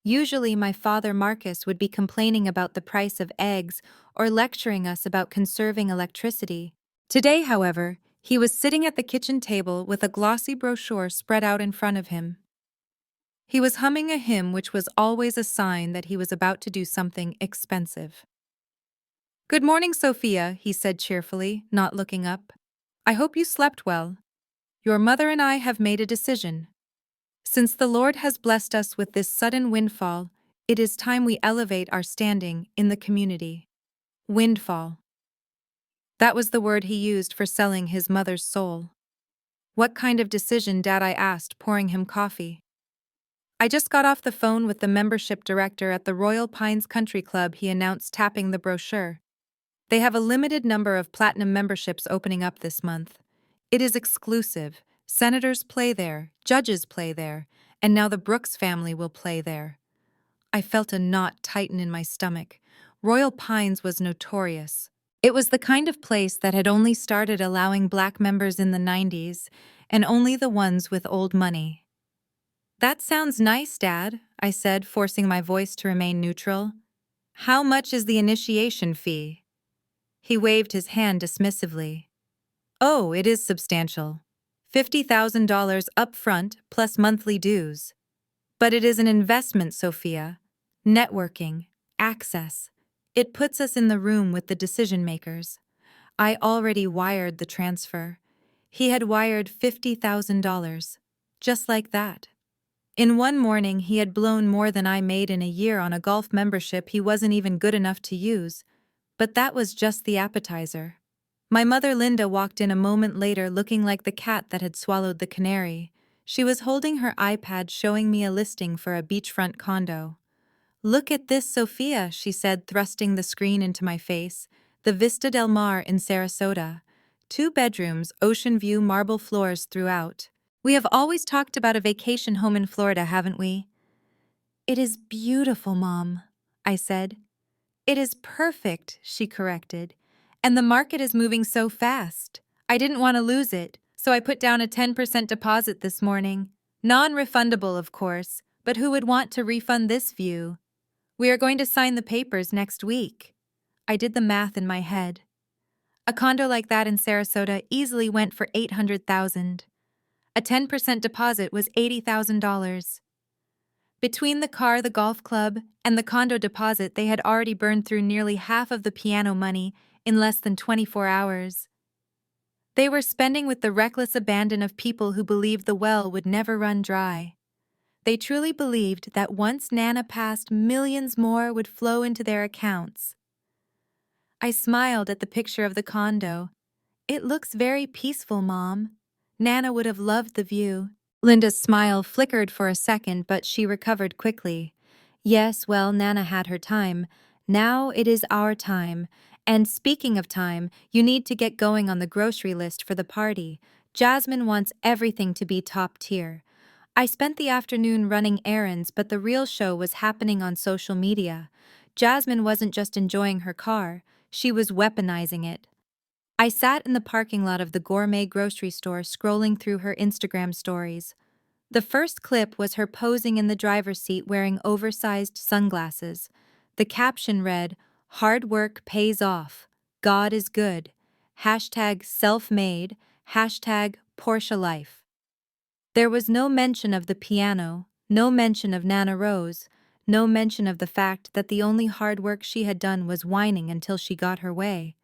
Usually my father Marcus would be complaining about the price of eggs or lecturing us about conserving electricity. Today, however, he was sitting at the kitchen table with a glossy brochure spread out in front of him. He was humming a hymn which was always a sign that he was about to do something expensive. "Good morning, Sophia," he said cheerfully, not looking up. "I hope you slept well. Your mother and I have made a decision. Since the Lord has blessed us with this sudden windfall, it is time we elevate our standing in the community." Windfall. That was the word he used for selling his mother's soul. "What kind of decision, Dad?" I asked, pouring him coffee. "I just got off the phone with the membership director at the Royal Pines Country Club," he announced, tapping the brochure. "They have a limited number of platinum memberships opening up this month. It is exclusive. Senators play there, judges play there, and now the Brooks family will play there." I felt a knot tighten in my stomach. Royal Pines was notorious. It was the kind of place that had only started allowing black members in the 90s, and only the ones with old money. "That sounds nice, Dad," I said, forcing my voice to remain neutral. "How much is the initiation fee?" He waved his hand dismissively. "Oh, it is substantial. $50,000 up front plus monthly dues. But it is an investment, Sophia. Networking, access. It puts us in the room with the decision makers. I already wired the transfer. He had wired $50,000. Just like that. In one morning, he had blown more than I made in a year on a golf membership he wasn't even good enough to use. But that was just the appetizer. My mother Linda walked in a moment later looking like the cat that had swallowed the canary. She was holding her iPad showing me a listing for a beachfront condo. "Look at this, Sophia," she said, thrusting the screen into my face. "The Vista del Mar in Sarasota. 2 bedrooms, ocean view, marble floors throughout. We have always talked about a vacation home in Florida, haven't we?" "It is beautiful, Mom," I said. "It is perfect," she corrected. "And the market is moving so fast. I didn't want to lose it, so I put down a 10% deposit this morning. Non-refundable, of course, but who would want to refund this view? We are going to sign the papers next week." I did the math in my head. A condo like that in Sarasota easily went for $800,000. A 10% deposit was $80,000. Between the car, the golf club, and the condo deposit, they had already burned through nearly half of the piano money in less than 24 hours. They were spending with the reckless abandon of people who believed the well would never run dry. They truly believed that once Nana passed, millions more would flow into their accounts. I smiled at the picture of the condo. "It looks very peaceful, Mom. Nana would have loved the view." Linda's smile flickered for a second, but she recovered quickly. "Yes, well, Nana had her time. Now it is our time. And speaking of time, you need to get going on the grocery list for the party. Jasmine wants everything to be top tier." I spent the afternoon running errands, but the real show was happening on social media. Jasmine wasn't just enjoying her car, she was weaponizing it. I sat in the parking lot of the gourmet grocery store scrolling through her Instagram stories. The first clip was her posing in the driver's seat wearing oversized sunglasses. The caption read, "Hard work pays off. God is good. Hashtag self-made. Hashtag Porsche life." There was no mention of the piano, no mention of Nana Rose, no mention of the fact that the only hard work she had done was whining until she got her way.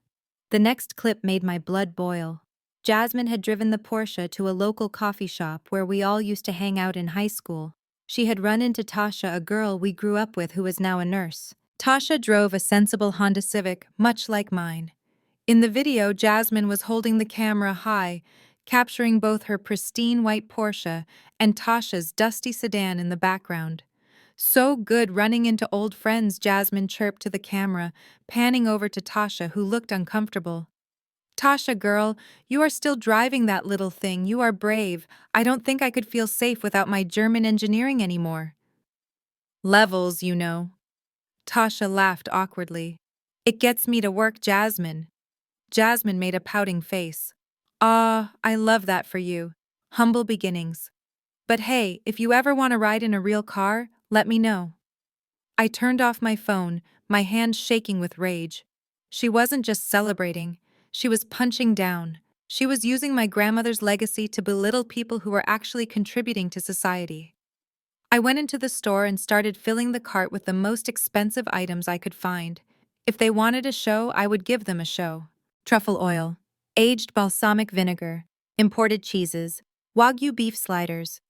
The next clip made my blood boil. Jasmine had driven the Porsche to a local coffee shop where we all used to hang out in high school. She had run into Tasha, a girl we grew up with who is now a nurse. Tasha drove a sensible Honda Civic, much like mine. In the video, Jasmine was holding the camera high, capturing both her pristine white Porsche and Tasha's dusty sedan in the background. "So good running into old friends," Jasmine chirped to the camera, panning over to Tasha, who looked uncomfortable. "Tasha, girl, you are still driving that little thing. You are brave. I don't think I could feel safe without my German engineering anymore." "Levels, you know." Tasha laughed awkwardly. "It gets me to work, Jasmine." Jasmine made a pouting face. "Ah, I love that for you. Humble beginnings. But hey, if you ever want to ride in a real car, let me know." I turned off my phone, my hands shaking with rage. She wasn't just celebrating, she was punching down. She was using my grandmother's legacy to belittle people who were actually contributing to society. I went into the store and started filling the cart with the most expensive items I could find. If they wanted a show, I would give them a show. Truffle oil, aged balsamic vinegar, imported cheeses, Wagyu beef sliders.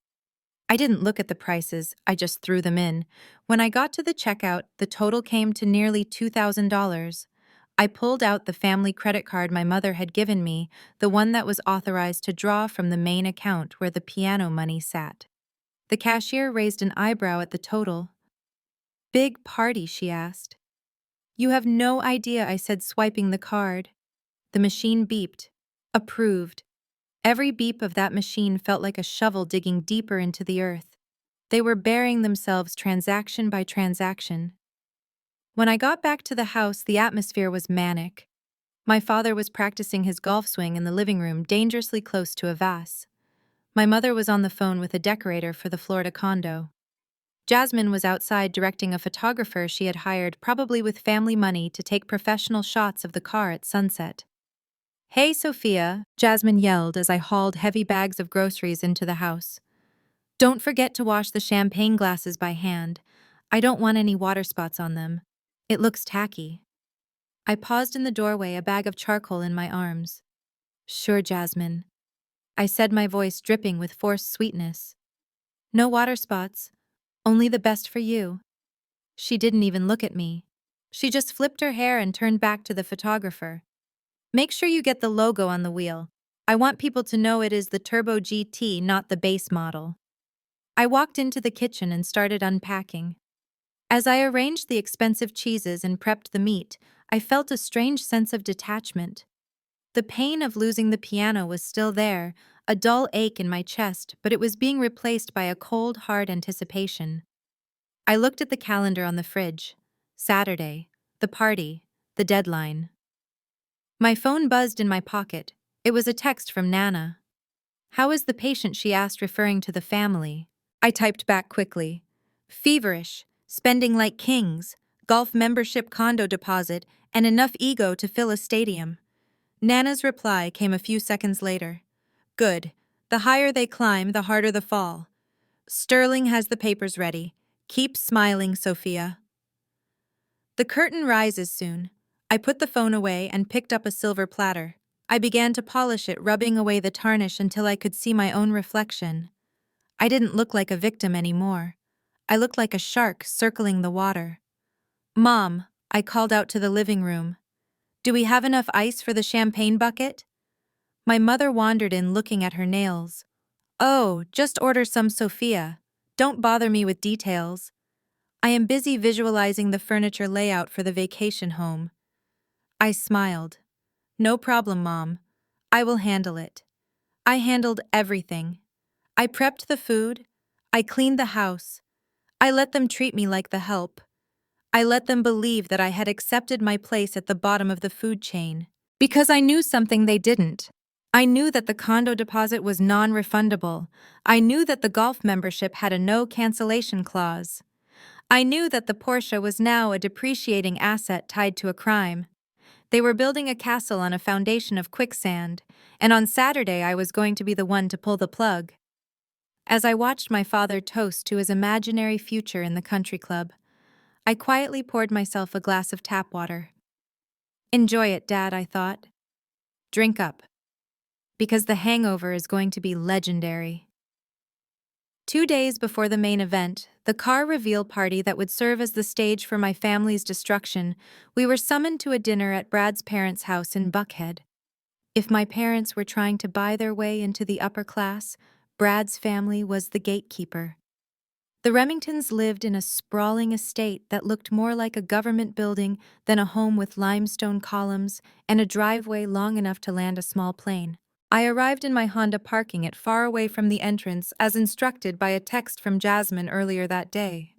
I didn't look at the prices, I just threw them in. When I got to the checkout, the total came to nearly $2,000. I pulled out the family credit card my mother had given me, the one that was authorized to draw from the main account where the piano money sat. The cashier raised an eyebrow at the total. "Big party?" she asked. "You have no idea," I said, swiping the card. The machine beeped. Approved. Every beep of that machine felt like a shovel digging deeper into the earth. They were burying themselves transaction by transaction. When I got back to the house, the atmosphere was manic. My father was practicing his golf swing in the living room, dangerously close to a vase. My mother was on the phone with a decorator for the Florida condo. Jasmine was outside directing a photographer she had hired, probably with family money, to take professional shots of the car at sunset. "Hey, Sophia," Jasmine yelled as I hauled heavy bags of groceries into the house. "Don't forget to wash the champagne glasses by hand. I don't want any water spots on them. It looks tacky." I paused in the doorway, a bag of charcoal in my arms. "Sure, Jasmine," I said, my voice dripping with forced sweetness. "No water spots. Only the best for you." She didn't even look at me. She just flipped her hair and turned back to the photographer. "Make sure you get the logo on the wheel. I want people to know it is the Turbo GT, not the base model." I walked into the kitchen and started unpacking. As I arranged the expensive cheeses and prepped the meat, I felt a strange sense of detachment. The pain of losing the piano was still there, a dull ache in my chest, but it was being replaced by a cold, hard anticipation. I looked at the calendar on the fridge. Saturday, the party, the deadline. My phone buzzed in my pocket. It was a text from Nana. "How is the patient?" she asked, referring to the family. I typed back quickly. "Feverish, spending like kings, golf membership, condo deposit, and enough ego to fill a stadium." Nana's reply came a few seconds later. "Good. The higher they climb, the harder the fall. Sterling has the papers ready. Keep smiling, Sophia." The curtain rises soon. I put the phone away and picked up a silver platter. I began to polish it, rubbing away the tarnish until I could see my own reflection. I didn't look like a victim anymore. I looked like a shark circling the water. "Mom," I called out to the living room. "Do we have enough ice for the champagne bucket?" My mother wandered in, looking at her nails. "Oh, just order some, Sophia. Don't bother me with details. I am busy visualizing the furniture layout for the vacation home." I smiled. "No problem, Mom. I will handle it." I handled everything. I prepped the food. I cleaned the house. I let them treat me like the help. I let them believe that I had accepted my place at the bottom of the food chain. Because I knew something they didn't. I knew that the condo deposit was non-refundable. I knew that the golf membership had a no cancellation clause. I knew that the Porsche was now a depreciating asset tied to a crime. They were building a castle on a foundation of quicksand, and on Saturday I was going to be the one to pull the plug. As I watched my father toast to his imaginary future in the country club, I quietly poured myself a glass of tap water. Enjoy it, Dad, I thought. Drink up. Because the hangover is going to be legendary. 2 days before the main event, the car reveal party that would serve as the stage for my family's destruction, we were summoned to a dinner at Brad's parents' house in Buckhead. If my parents were trying to buy their way into the upper class, Brad's family was the gatekeeper. The Remingtons lived in a sprawling estate that looked more like a government building than a home with limestone columns and a driveway long enough to land a small plane. I arrived in my Honda parking it far away from the entrance as instructed by a text from Jasmine earlier that day.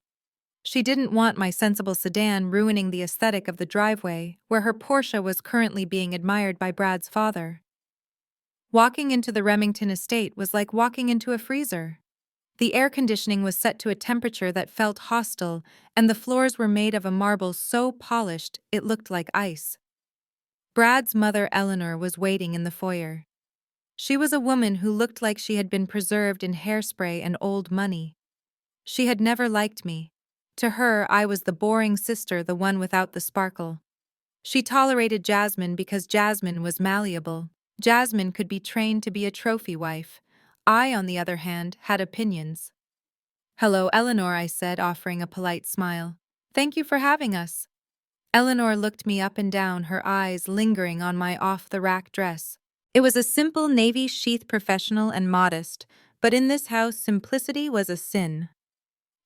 She didn't want my sensible sedan ruining the aesthetic of the driveway, where her Porsche was currently being admired by Brad's father. Walking into the Remington estate was like walking into a freezer. The air conditioning was set to a temperature that felt hostile, and the floors were made of a marble so polished it looked like ice. Brad's mother, Eleanor, was waiting in the foyer. She was a woman who looked like she had been preserved in hairspray and old money. She had never liked me. To her, I was the boring sister, the one without the sparkle. She tolerated Jasmine because Jasmine was malleable. Jasmine could be trained to be a trophy wife. I, on the other hand, had opinions. "Hello, Eleanor," I said, offering a polite smile. "Thank you for having us." Eleanor looked me up and down, her eyes lingering on my off-the-rack dress. It was a simple navy sheath, professional and modest, but in this house simplicity was a sin.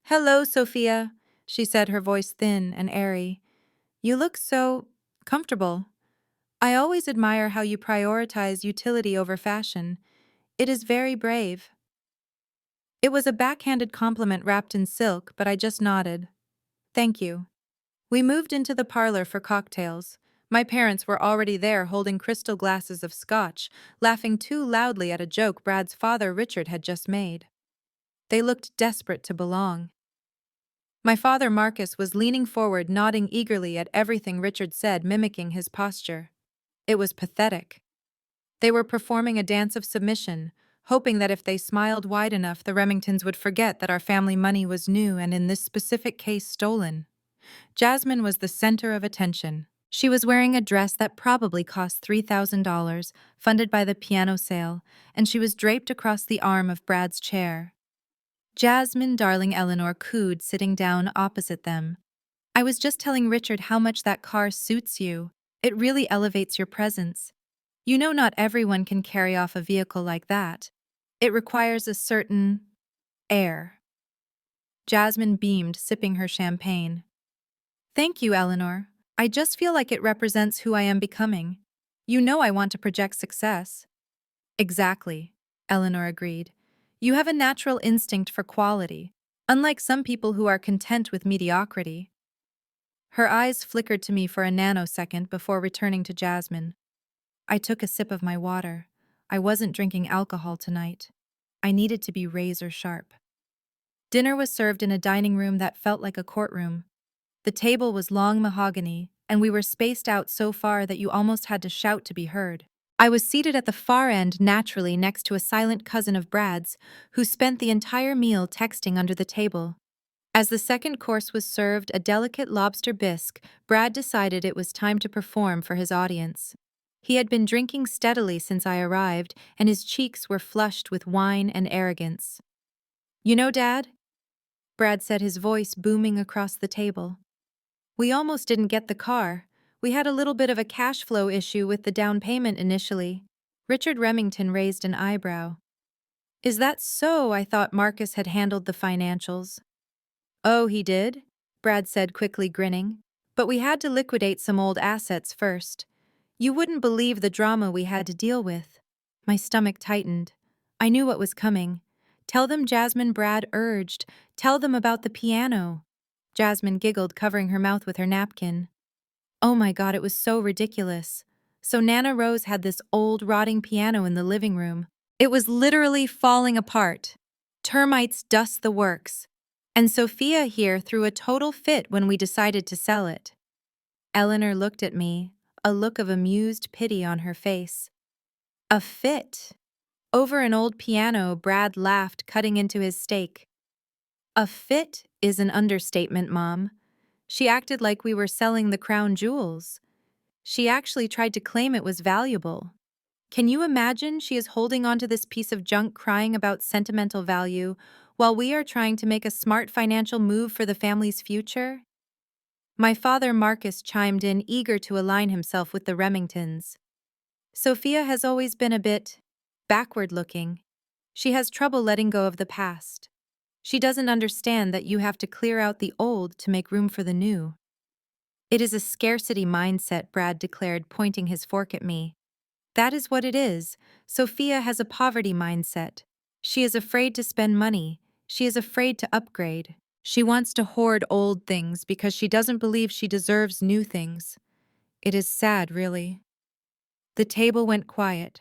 "Hello, Sophia," she said, her voice thin and airy. "You look so comfortable. I always admire how you prioritize utility over fashion. It is very brave." It was a backhanded compliment wrapped in silk, but I just nodded. "Thank you." We moved into the parlor for cocktails. My parents were already there holding crystal glasses of scotch, laughing too loudly at a joke Brad's father, Richard, had just made. They looked desperate to belong. My father, Marcus, was leaning forward, nodding eagerly at everything Richard said, mimicking his posture. It was pathetic. They were performing a dance of submission, hoping that if they smiled wide enough, the Remingtons would forget that our family money was new and, in this specific case, stolen. Jasmine was the center of attention. She was wearing a dress that probably cost $3,000, funded by the piano sale, and she was draped across the arm of Brad's chair. "Jasmine, darling," Eleanor cooed, sitting down opposite them. "I was just telling Richard how much that car suits you. It really elevates your presence. You know, not everyone can carry off a vehicle like that. It requires a certain air." Jasmine beamed, sipping her champagne. "Thank you, Eleanor. I just feel like it represents who I am becoming. You know I want to project success." "Exactly," Eleanor agreed. "You have a natural instinct for quality, unlike some people who are content with mediocrity." Her eyes flickered to me for a nanosecond before returning to Jasmine. I took a sip of my water. I wasn't drinking alcohol tonight. I needed to be razor sharp. Dinner was served in a dining room that felt like a courtroom. The table was long mahogany, and we were spaced out so far that you almost had to shout to be heard. I was seated at the far end, naturally next to a silent cousin of Brad's, who spent the entire meal texting under the table. As the second course was served, a delicate lobster bisque, Brad decided it was time to perform for his audience. He had been drinking steadily since I arrived, and his cheeks were flushed with wine and arrogance. "You know, Dad," Brad said, his voice booming across the table, "we almost didn't get the car. We had a little bit of a cash flow issue with the down payment initially." Richard Remington raised an eyebrow. "Is that so? I thought Marcus had handled the financials." "Oh, he did?" Brad said, quickly grinning. "But we had to liquidate some old assets first. You wouldn't believe the drama we had to deal with." My stomach tightened. I knew what was coming. "Tell them, Jasmine," Brad urged. "Tell them about the piano." Jasmine giggled, covering her mouth with her napkin. "Oh my God, it was so ridiculous." So Nana Rose had this old, rotting piano in the living room. It was literally falling apart. Termites dust the works. And Sophia here threw a total fit when we decided to sell it. Eleanor looked at me, a look of amused pity on her face. A fit? Over an old piano, Brad laughed, cutting into his steak. A fit is an understatement, Mom. She acted like we were selling the crown jewels. She actually tried to claim it was valuable. Can you imagine she is holding onto this piece of junk crying about sentimental value while we are trying to make a smart financial move for the family's future? My father Marcus chimed in, eager to align himself with the Remingtons. Sophia has always been a bit backward-looking. She has trouble letting go of the past. She doesn't understand that you have to clear out the old to make room for the new. It is a scarcity mindset, Brad declared, pointing his fork at me. That is what it is. Sophia has a poverty mindset. She is afraid to spend money. She is afraid to upgrade. She wants to hoard old things because she doesn't believe she deserves new things. It is sad, really. The table went quiet.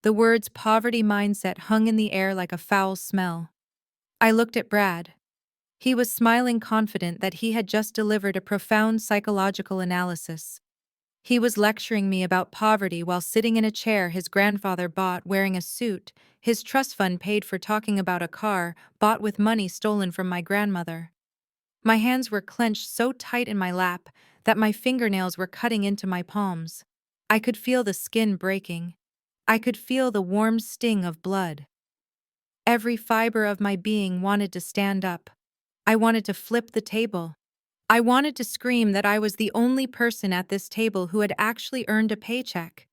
The words poverty mindset hung in the air like a foul smell. I looked at Brad. He was smiling, confident that he had just delivered a profound psychological analysis. He was lecturing me about poverty while sitting in a chair his grandfather bought, wearing a suit, his trust fund paid for, talking about a car bought with money stolen from my grandmother. My hands were clenched so tight in my lap that my fingernails were cutting into my palms. I could feel the skin breaking. I could feel the warm sting of blood. Every fiber of my being wanted to stand up. I wanted to flip the table. I wanted to scream that I was the only person at this table who had actually earned a paycheck.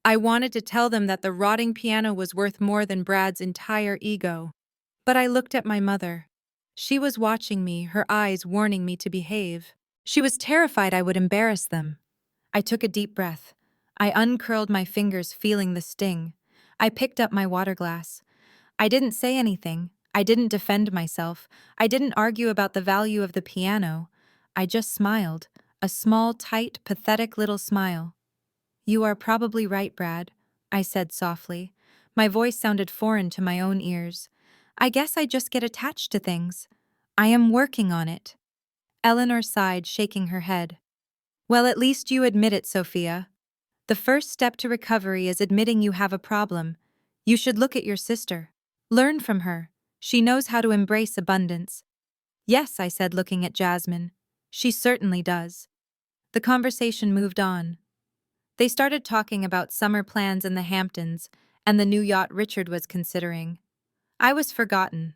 I wanted to tell them that the rotting piano was worth more than Brad's entire ego. But I looked at my mother. She was watching me, her eyes warning me to behave. She was terrified I would embarrass them. I took a deep breath. I uncurled my fingers, feeling the sting. I picked up my water glass. I didn't say anything. I didn't defend myself. I didn't argue about the value of the piano. I just smiled, a small, tight, pathetic little smile. "You are probably right, Brad," I said softly. My voice sounded foreign to my own ears. "I guess I just get attached to things. I am working on it." Eleanor sighed, shaking her head. "Well, at least you admit it, Sophia. The first step to recovery is admitting you have a problem. You should look at your sister. Learn from her. She knows how to embrace abundance." "Yes," I said, looking at Jasmine. "She certainly does." The conversation moved on. They started talking about summer plans in the Hamptons and the new yacht Richard was considering. I was forgotten.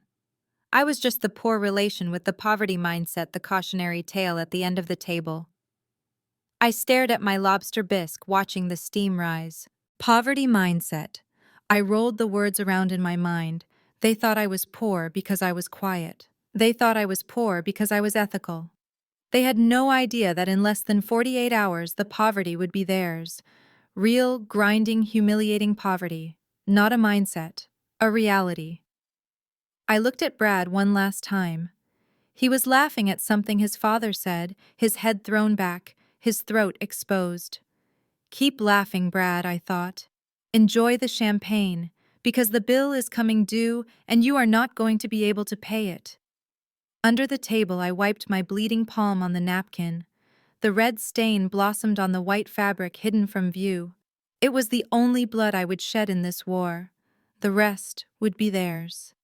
I was just the poor relation with the poverty mindset, the cautionary tale at the end of the table. I stared at my lobster bisque, watching the steam rise. Poverty mindset. I rolled the words around in my mind. They thought I was poor because I was quiet. They thought I was poor because I was ethical. They had no idea that in less than 48 hours the poverty would be theirs. Real, grinding, humiliating poverty. Not a mindset. A reality. I looked at Brad one last time. He was laughing at something his father said, his head thrown back, his throat exposed. "Keep laughing, Brad," I thought. "Enjoy the champagne, because the bill is coming due and you are not going to be able to pay it." Under the table, I wiped my bleeding palm on the napkin. The red stain blossomed on the white fabric hidden from view. It was the only blood I would shed in this war. The rest would be theirs.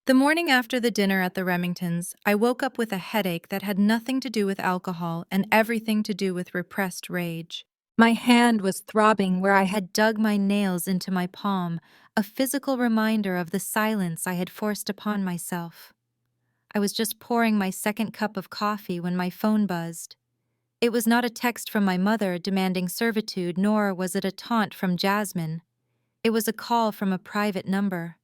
The morning after the dinner at the Remingtons, I woke up with a headache that had nothing to do with alcohol and everything to do with repressed rage. My hand was throbbing where I had dug my nails into my palm, a physical reminder of the silence I had forced upon myself. I was just pouring my second cup of coffee when my phone buzzed. It was not a text from my mother demanding servitude, nor was it a taunt from Jasmine. It was a call from a private number.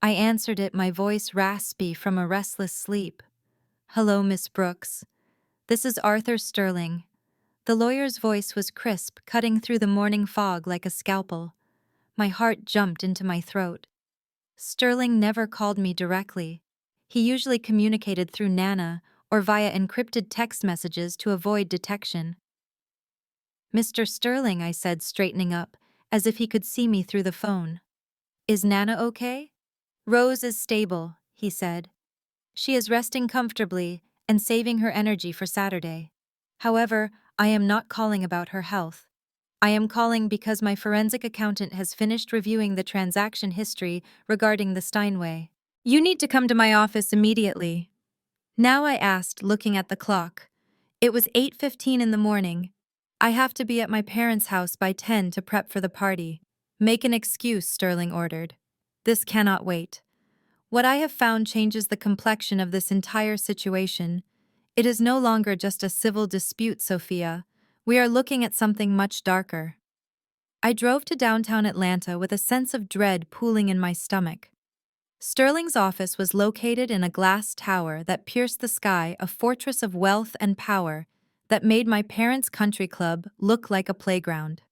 I answered it, my voice raspy from a restless sleep. "Hello, Miss Brooks. This is Arthur Sterling." The lawyer's voice was crisp, cutting through the morning fog like a scalpel. My heart jumped into my throat. Sterling never called me directly. He usually communicated through Nana or via encrypted text messages to avoid detection. Mr. Sterling, I said, straightening up, as if he could see me through the phone. Is Nana okay? Rose is stable, he said. She is resting comfortably and saving her energy for Saturday. However, I am not calling about her health. I am calling because my forensic accountant has finished reviewing the transaction history regarding the Steinway. You need to come to my office immediately. Now I asked, looking at the clock. It was 8:15 in the morning. I have to be at my parents' house by 10 to prep for the party. Make an excuse, Sterling ordered. This cannot wait. What I have found changes the complexion of this entire situation. It is no longer just a civil dispute, Sophia. We are looking at something much darker. I drove to downtown Atlanta with a sense of dread pooling in my stomach. Sterling's office was located in a glass tower that pierced the sky, a fortress of wealth and power that made my parents' country club look like a playground.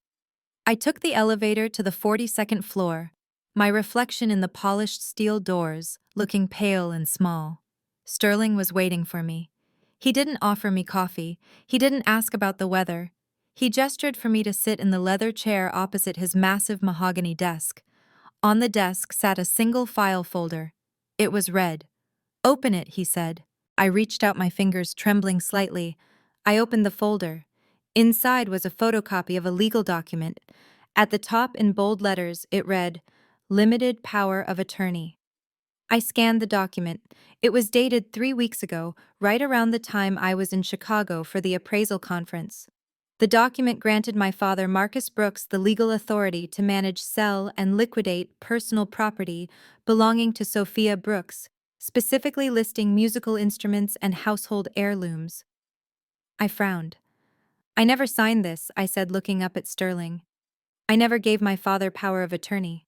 I took the elevator to the 42nd floor, my reflection in the polished steel doors, looking pale and small. Sterling was waiting for me. He didn't offer me coffee. He didn't ask about the weather. He gestured for me to sit in the leather chair opposite his massive mahogany desk. On the desk sat a single file folder. It was red. Open it, he said. I reached out my fingers, trembling slightly. I opened the folder. Inside was a photocopy of a legal document. At the top, in bold letters, it read, Limited Power of Attorney. I scanned the document. It was dated 3 weeks ago, right around the time I was in Chicago for the appraisal conference. The document granted my father, Marcus Brooks, the legal authority to manage, sell, and liquidate personal property belonging to Sophia Brooks, specifically listing musical instruments and household heirlooms. I frowned. I never signed this, I said, looking up at Sterling. I never gave my father power of attorney.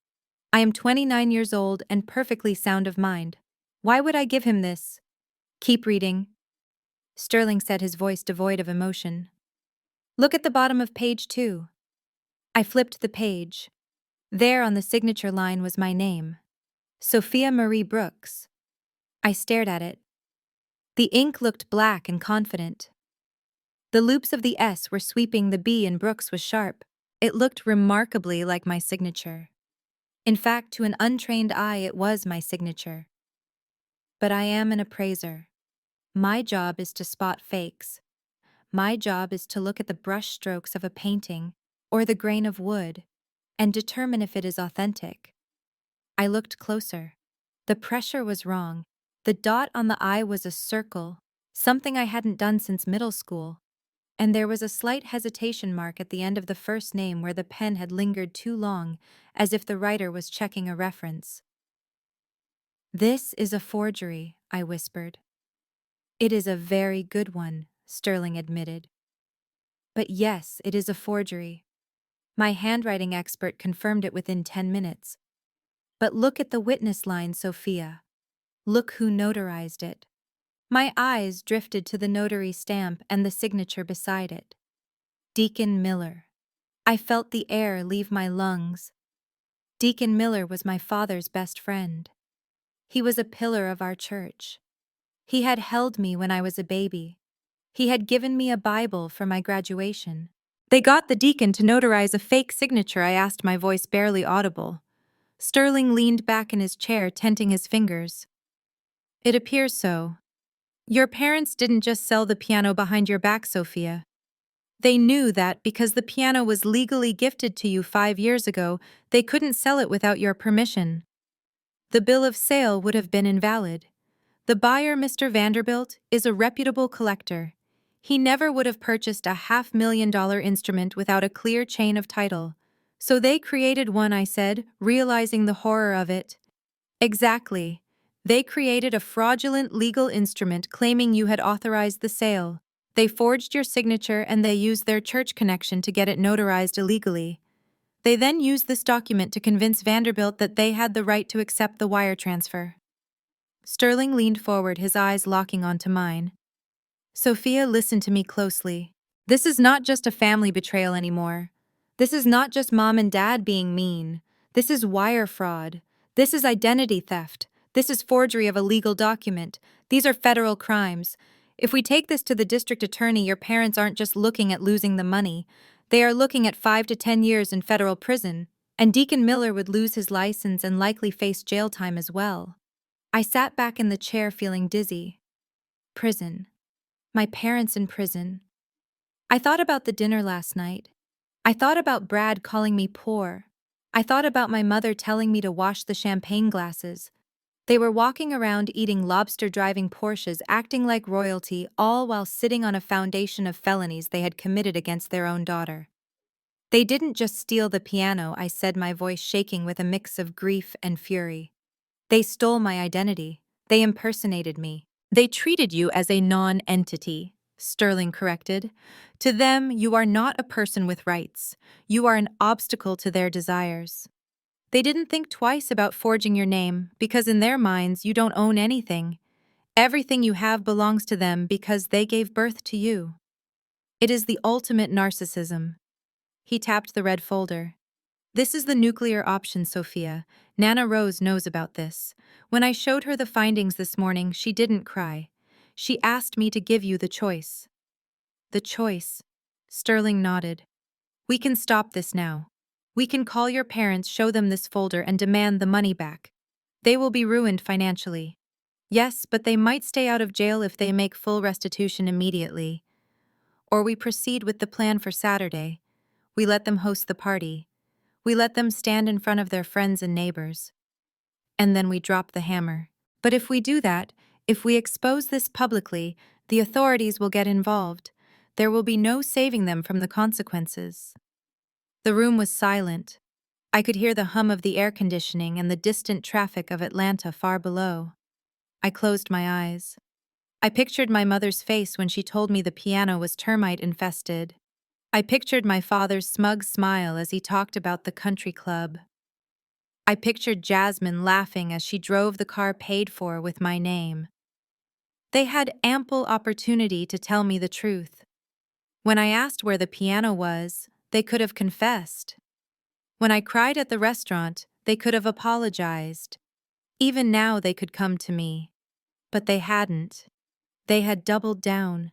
I am 29 years old and perfectly sound of mind. Why would I give him this? Keep reading. Sterling said, his voice devoid of emotion. Look at the bottom of page 2. I flipped the page. There on the signature line was my name. Sophia Marie Brooks. I stared at it. The ink looked black and confident. The loops of the S were sweeping, the B in Brooks was sharp. It looked remarkably like my signature. In fact, to an untrained eye, it was my signature. But I am an appraiser. My job is to spot fakes. My job is to look at the brush strokes of a painting or the grain of wood and determine if it is authentic. I looked closer. The pressure was wrong. The dot on the I was a circle, something I hadn't done since middle school. And there was a slight hesitation mark at the end of the first name where the pen had lingered too long, as if the writer was checking a reference. This is a forgery, I whispered. It is a very good one, Sterling admitted. But yes, it is a forgery. My handwriting expert confirmed it within 10 minutes. But look at the witness line, Sophia. Look who notarized it. My eyes drifted to the notary stamp and the signature beside it. Deacon Miller. I felt the air leave my lungs. Deacon Miller was my father's best friend. He was a pillar of our church. He had held me when I was a baby. He had given me a Bible for my graduation. They got the deacon to notarize a fake signature, I asked, my voice barely audible. Sterling leaned back in his chair, tenting his fingers. It appears so. Your parents didn't just sell the piano behind your back, Sophia. They knew that because the piano was legally gifted to you 5 years ago, they couldn't sell it without your permission. The bill of sale would have been invalid. The buyer, Mr. Vanderbilt, is a reputable collector. He never would have purchased a $500,000 instrument without a clear chain of title. So they created one, I said, realizing the horror of it. Exactly. They created a fraudulent legal instrument claiming you had authorized the sale. They forged your signature and they used their church connection to get it notarized illegally. They then used this document to convince Vanderbilt that they had the right to accept the wire transfer. Sterling leaned forward, his eyes locking onto mine. Sophia, listened to me closely. This is not just a family betrayal anymore. This is not just mom and dad being mean. This is wire fraud. This is identity theft. This is forgery of a legal document. These are federal crimes. If we take this to the district attorney, your parents aren't just looking at losing the money. They are looking at 5 to 10 years in federal prison, and Deacon Miller would lose his license and likely face jail time as well. I sat back in the chair feeling dizzy. Prison. My parents in prison. I thought about the dinner last night. I thought about Brad calling me poor. I thought about my mother telling me to wash the champagne glasses. They were walking around eating lobster-driving Porsches, acting like royalty, all while sitting on a foundation of felonies they had committed against their own daughter. They didn't just steal the piano, I said, my voice shaking with a mix of grief and fury. They stole my identity. They impersonated me. They treated you as a non-entity, Sterling corrected. To them, you are not a person with rights. You are an obstacle to their desires. They didn't think twice about forging your name because in their minds you don't own anything. Everything you have belongs to them because they gave birth to you. It is the ultimate narcissism. He tapped the red folder. This is the nuclear option, Sophia. Nana Rose knows about this. When I showed her the findings this morning, she didn't cry. She asked me to give you the choice. The choice. Sterling nodded. We can stop this now. We can call your parents, show them this folder, and demand the money back. They will be ruined financially. Yes, but they might stay out of jail if they make full restitution immediately. Or we proceed with the plan for Saturday. We let them host the party. We let them stand in front of their friends and neighbors. And then we drop the hammer. But if we do that, if we expose this publicly, the authorities will get involved. There will be no saving them from the consequences. The room was silent. I could hear the hum of the air conditioning and the distant traffic of Atlanta far below. I closed my eyes. I pictured my mother's face when she told me the piano was termite-infested. I pictured my father's smug smile as he talked about the country club. I pictured Jasmine laughing as she drove the car paid for with my name. They had ample opportunity to tell me the truth. When I asked where the piano was, they could have confessed. When I cried at the restaurant, they could have apologized. Even now they could come to me. But they hadn't. They had doubled down.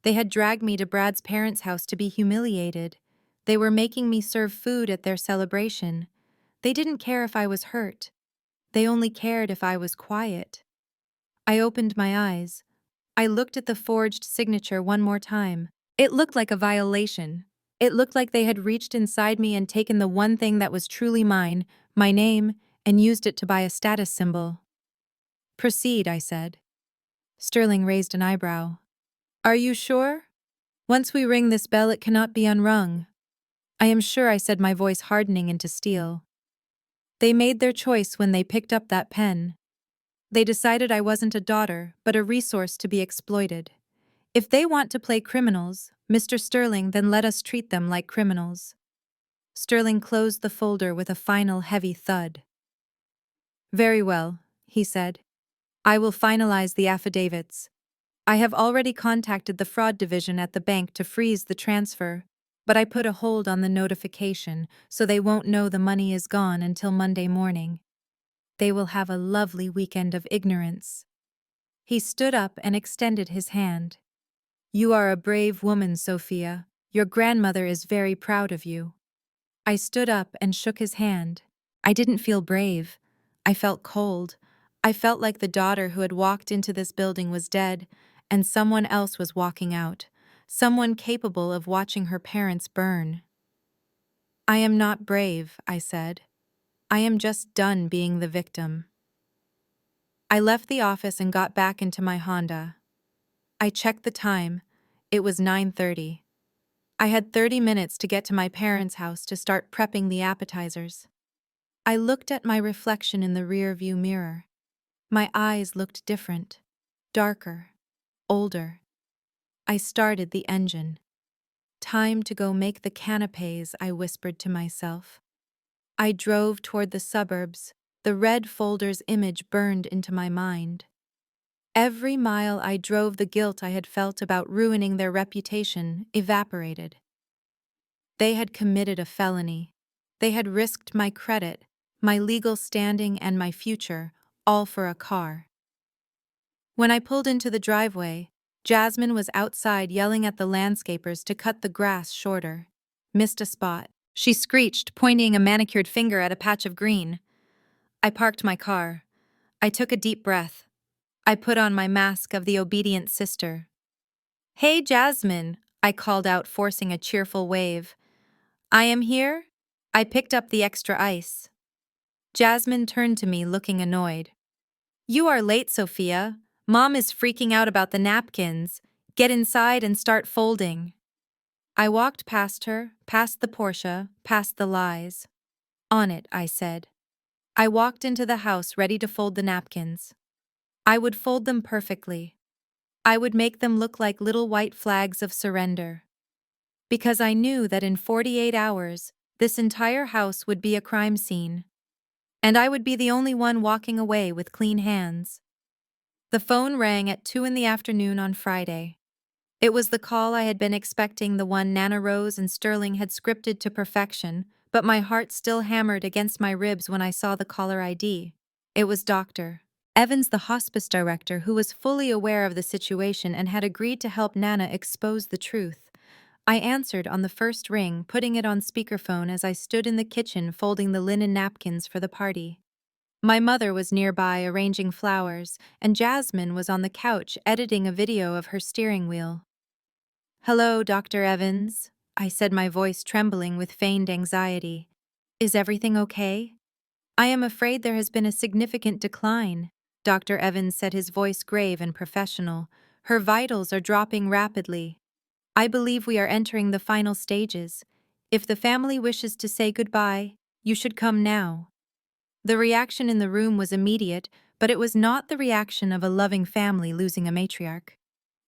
They had dragged me to Brad's parents' house to be humiliated. They were making me serve food at their celebration. They didn't care if I was hurt. They only cared if I was quiet. I opened my eyes. I looked at the forged signature one more time. It looked like a violation. It looked like they had reached inside me and taken the one thing that was truly mine, my name, and used it to buy a status symbol. Proceed, I said. Sterling raised an eyebrow. Are you sure? Once we ring this bell, it cannot be unrung. I am sure, I said, my voice hardening into steel. They made their choice when they picked up that pen. They decided I wasn't a daughter, but a resource to be exploited. If they want to play criminals, Mr. Sterling, then let us treat them like criminals. Sterling closed the folder with a final heavy thud. Very well, he said. I will finalize the affidavits. I have already contacted the fraud division at the bank to freeze the transfer, but I put a hold on the notification so they won't know the money is gone until Monday morning. They will have a lovely weekend of ignorance. He stood up and extended his hand. You are a brave woman, Sophia. Your grandmother is very proud of you. I stood up and shook his hand. I didn't feel brave. I felt cold. I felt like the daughter who had walked into this building was dead, and someone else was walking out, someone capable of watching her parents burn. I am not brave, I said. I am just done being the victim. I left the office and got back into my Honda. I checked the time. It was 9:30. I had 30 minutes to get to my parents' house to start prepping the appetizers. I looked at my reflection in the rearview mirror. My eyes looked different, darker, older. I started the engine. Time to go make the canapes, I whispered to myself. I drove toward the suburbs. The red folder's image burned into my mind. Every mile I drove, the guilt I had felt about ruining their reputation evaporated. They had committed a felony. They had risked my credit, my legal standing, and my future, all for a car. When I pulled into the driveway, Jasmine was outside yelling at the landscapers to cut the grass shorter. Missed a spot. She screeched, pointing a manicured finger at a patch of green. I parked my car. I took a deep breath. I put on my mask of the obedient sister. "Hey, Jasmine," I called out, forcing a cheerful wave. "I am here." I picked up the extra ice. Jasmine turned to me, looking annoyed. "You are late, Sophia. Mom is freaking out about the napkins. Get inside and start folding." I walked past her, past the Porsche, past the lies. "On it," I said. I walked into the house ready to fold the napkins. I would fold them perfectly. I would make them look like little white flags of surrender. Because I knew that in 48 hours, this entire house would be a crime scene. And I would be the only one walking away with clean hands. The phone rang at 2 in the afternoon on Friday. It was the call I had been expecting, the one Nana Rose and Sterling had scripted to perfection, but my heart still hammered against my ribs when I saw the caller ID. It was Dr. Evans, the hospice director, who was fully aware of the situation and had agreed to help Nana expose the truth. I answered on the first ring, putting it on speakerphone as I stood in the kitchen folding the linen napkins for the party. My mother was nearby arranging flowers, and Jasmine was on the couch editing a video of her steering wheel. "Hello, Dr. Evans," I said, my voice trembling with feigned anxiety. "Is everything okay?" "I am afraid there has been a significant decline," Dr. Evans said, his voice grave and professional. "Her vitals are dropping rapidly. I believe we are entering the final stages. If the family wishes to say goodbye, you should come now." The reaction in the room was immediate, but it was not the reaction of a loving family losing a matriarch.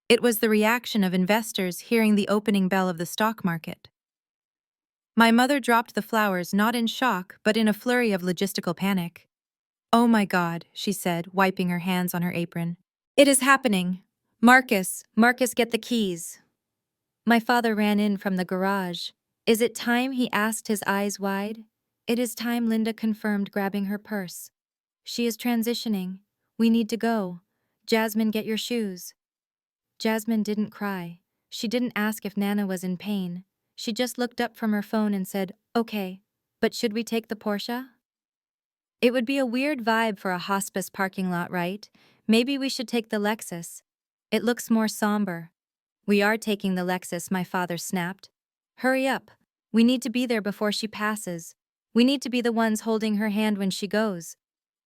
It was the reaction of investors hearing the opening bell of the stock market. My mother dropped the flowers not in shock, but in a flurry of logistical panic. "Oh my God," she said, wiping her hands on her apron. "It is happening. Marcus, get the keys." My father ran in from the garage. "Is it time?" he asked, his eyes wide. "It is time," Linda confirmed, grabbing her purse. "She is transitioning. We need to go. Jasmine, get your shoes." Jasmine didn't cry. She didn't ask if Nana was in pain. She just looked up from her phone and said, "Okay, but should we take the Porsche?" "It would be a weird vibe for a hospice parking lot, right? Maybe we should take the Lexus. It looks more somber." "We are taking the Lexus," my father snapped. "Hurry up. We need to be there before she passes. We need to be the ones holding her hand when she goes.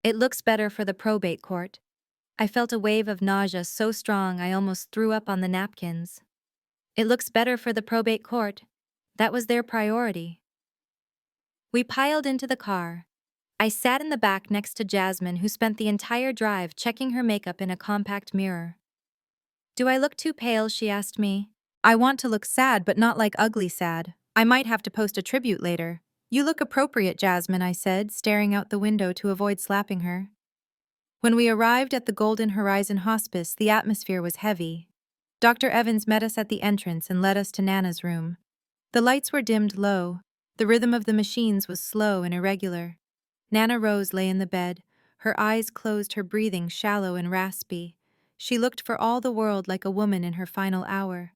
It looks better for the probate court." I felt a wave of nausea so strong I almost threw up on the napkins. It looks better for the probate court. That was their priority. We piled into the car. I sat in the back next to Jasmine, who spent the entire drive checking her makeup in a compact mirror. "Do I look too pale?" she asked me. "I want to look sad, but not like ugly sad. I might have to post a tribute later." "You look appropriate, Jasmine," I said, staring out the window to avoid slapping her. When we arrived at the Golden Horizon Hospice, the atmosphere was heavy. Dr. Evans met us at the entrance and led us to Nana's room. The lights were dimmed low. The rhythm of the machines was slow and irregular. Nana Rose lay in the bed, her eyes closed, her breathing shallow and raspy. She looked for all the world like a woman in her final hour.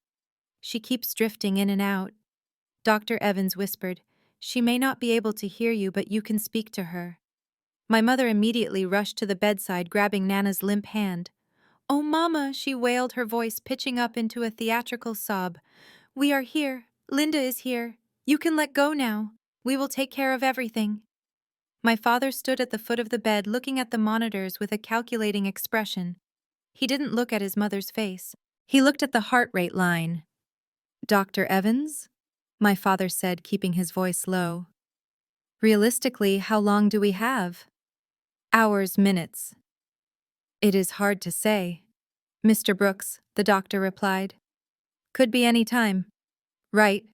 "She keeps drifting in and out," Dr. Evans whispered. "She may not be able to hear you, but you can speak to her." My mother immediately rushed to the bedside, grabbing Nana's limp hand. "Oh, Mama," she wailed, her voice pitching up into a theatrical sob. "We are here. Linda is here. You can let go now. We will take care of everything." My father stood at the foot of the bed, looking at the monitors with a calculating expression. He didn't look at his mother's face. He looked at the heart rate line. "Dr. Evans?" my father said, keeping his voice low. "Realistically, how long do we have?" "Hours, minutes." "It is hard to say." "Mr. Brooks," the doctor replied. "Could be any time." "Right."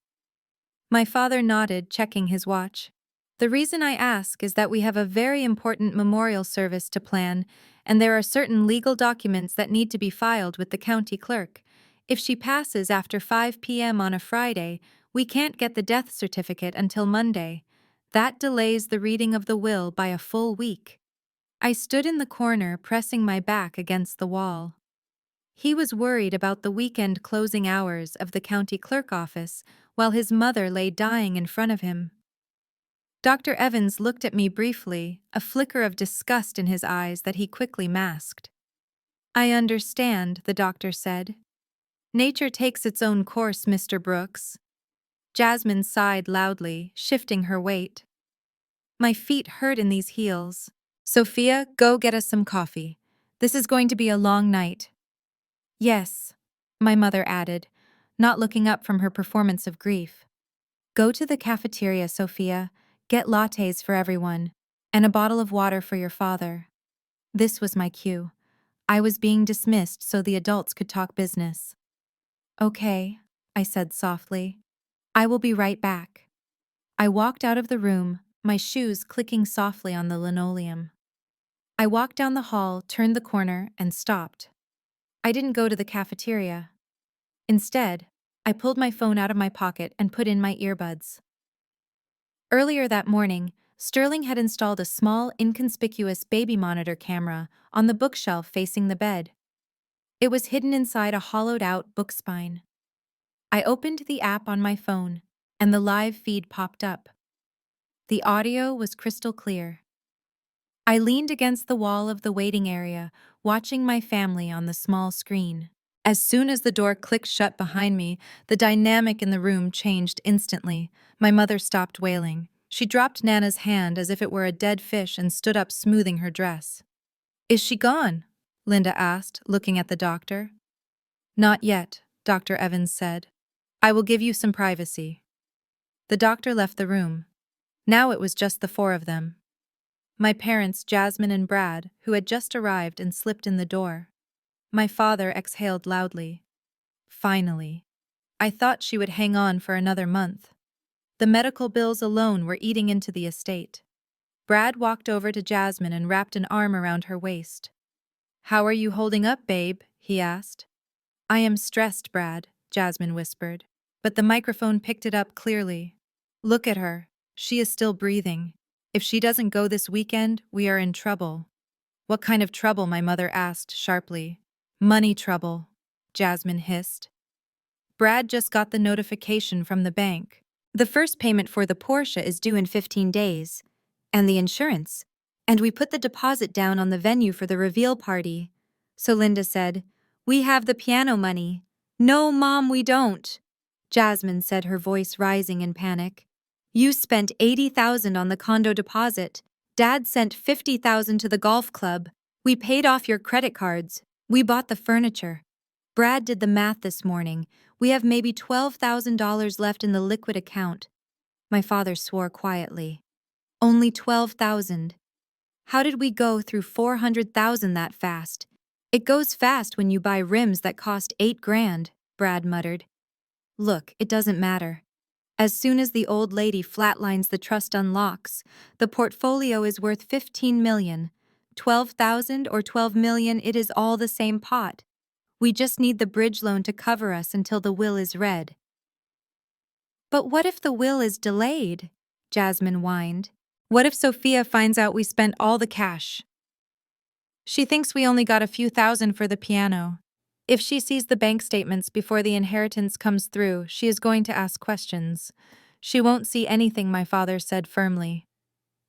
My father nodded, checking his watch. "The reason I ask is that we have a very important memorial service to plan, and there are certain legal documents that need to be filed with the county clerk. If she passes after 5 p.m. on a Friday, we can't get the death certificate until Monday. That delays the reading of the will by a full week." I stood in the corner, pressing my back against the wall. He was worried about the weekend closing hours of the county clerk office, while his mother lay dying in front of him. Dr. Evans looked at me briefly, a flicker of disgust in his eyes that he quickly masked. "I understand," the doctor said. "Nature takes its own course, Mr. Brooks." Jasmine sighed loudly, shifting her weight. "My feet hurt in these heels. Sophia, go get us some coffee. This is going to be a long night." "Yes," my mother added, not looking up from her performance of grief. "Go to the cafeteria, Sophia. Get lattes for everyone, and a bottle of water for your father." This was my cue. I was being dismissed so the adults could talk business. "Okay," I said softly. "I will be right back." I walked out of the room, my shoes clicking softly on the linoleum. I walked down the hall, turned the corner, and stopped. I didn't go to the cafeteria. Instead, I pulled my phone out of my pocket and put in my earbuds. Earlier that morning, Sterling had installed a small, inconspicuous baby monitor camera on the bookshelf facing the bed. It was hidden inside a hollowed-out book spine. I opened the app on my phone, and the live feed popped up. The audio was crystal clear. I leaned against the wall of the waiting area, watching my family on the small screen. As soon as the door clicked shut behind me, the dynamic in the room changed instantly. My mother stopped wailing. She dropped Nana's hand as if it were a dead fish and stood up, smoothing her dress. "Is she gone?" Linda asked, looking at the doctor. "Not yet," Dr. Evans said. "I will give you some privacy." The doctor left the room. Now it was just the four of them. My parents, Jasmine and Brad, who had just arrived and slipped in the door. My father exhaled loudly. Finally. I thought she would hang on for another month. The medical bills alone were eating into the estate. Brad walked over to Jasmine and wrapped an arm around her waist. "How are you holding up, babe?" he asked. "I am stressed, Brad," Jasmine whispered. But the microphone picked it up clearly. "Look at her. She is still breathing. If she doesn't go this weekend, we are in trouble." "What kind of trouble?" my mother asked sharply. "Money trouble," Jasmine hissed. "Brad just got the notification from the bank. The first payment for the Porsche is due in 15 days. And the insurance. And we put the deposit down on the venue for the reveal party." So Linda said, "We have the piano money." "No, Mom, we don't," Jasmine said, her voice rising in panic. "You spent $80,000 on the condo deposit. Dad sent $50,000 to the golf club. We paid off your credit cards. We bought the furniture. Brad did the math this morning. We have maybe $12,000 left in the liquid account." My father swore quietly. "Only 12,000. How did we go through 400,000 that fast?" "It goes fast when you buy rims that cost $8,000, Brad muttered. "Look, it doesn't matter. As soon as the old lady flatlines, the trust unlocks. The portfolio is worth 15 million. 12,000 or 12 million, it is all the same pot. We just need the bridge loan to cover us until the will is read." "But what if the will is delayed?" Jasmine whined. "What if Sophia finds out we spent all the cash? She thinks we only got a few thousand for the piano. If she sees the bank statements before the inheritance comes through, she is going to ask questions." "She won't see anything," my father said firmly.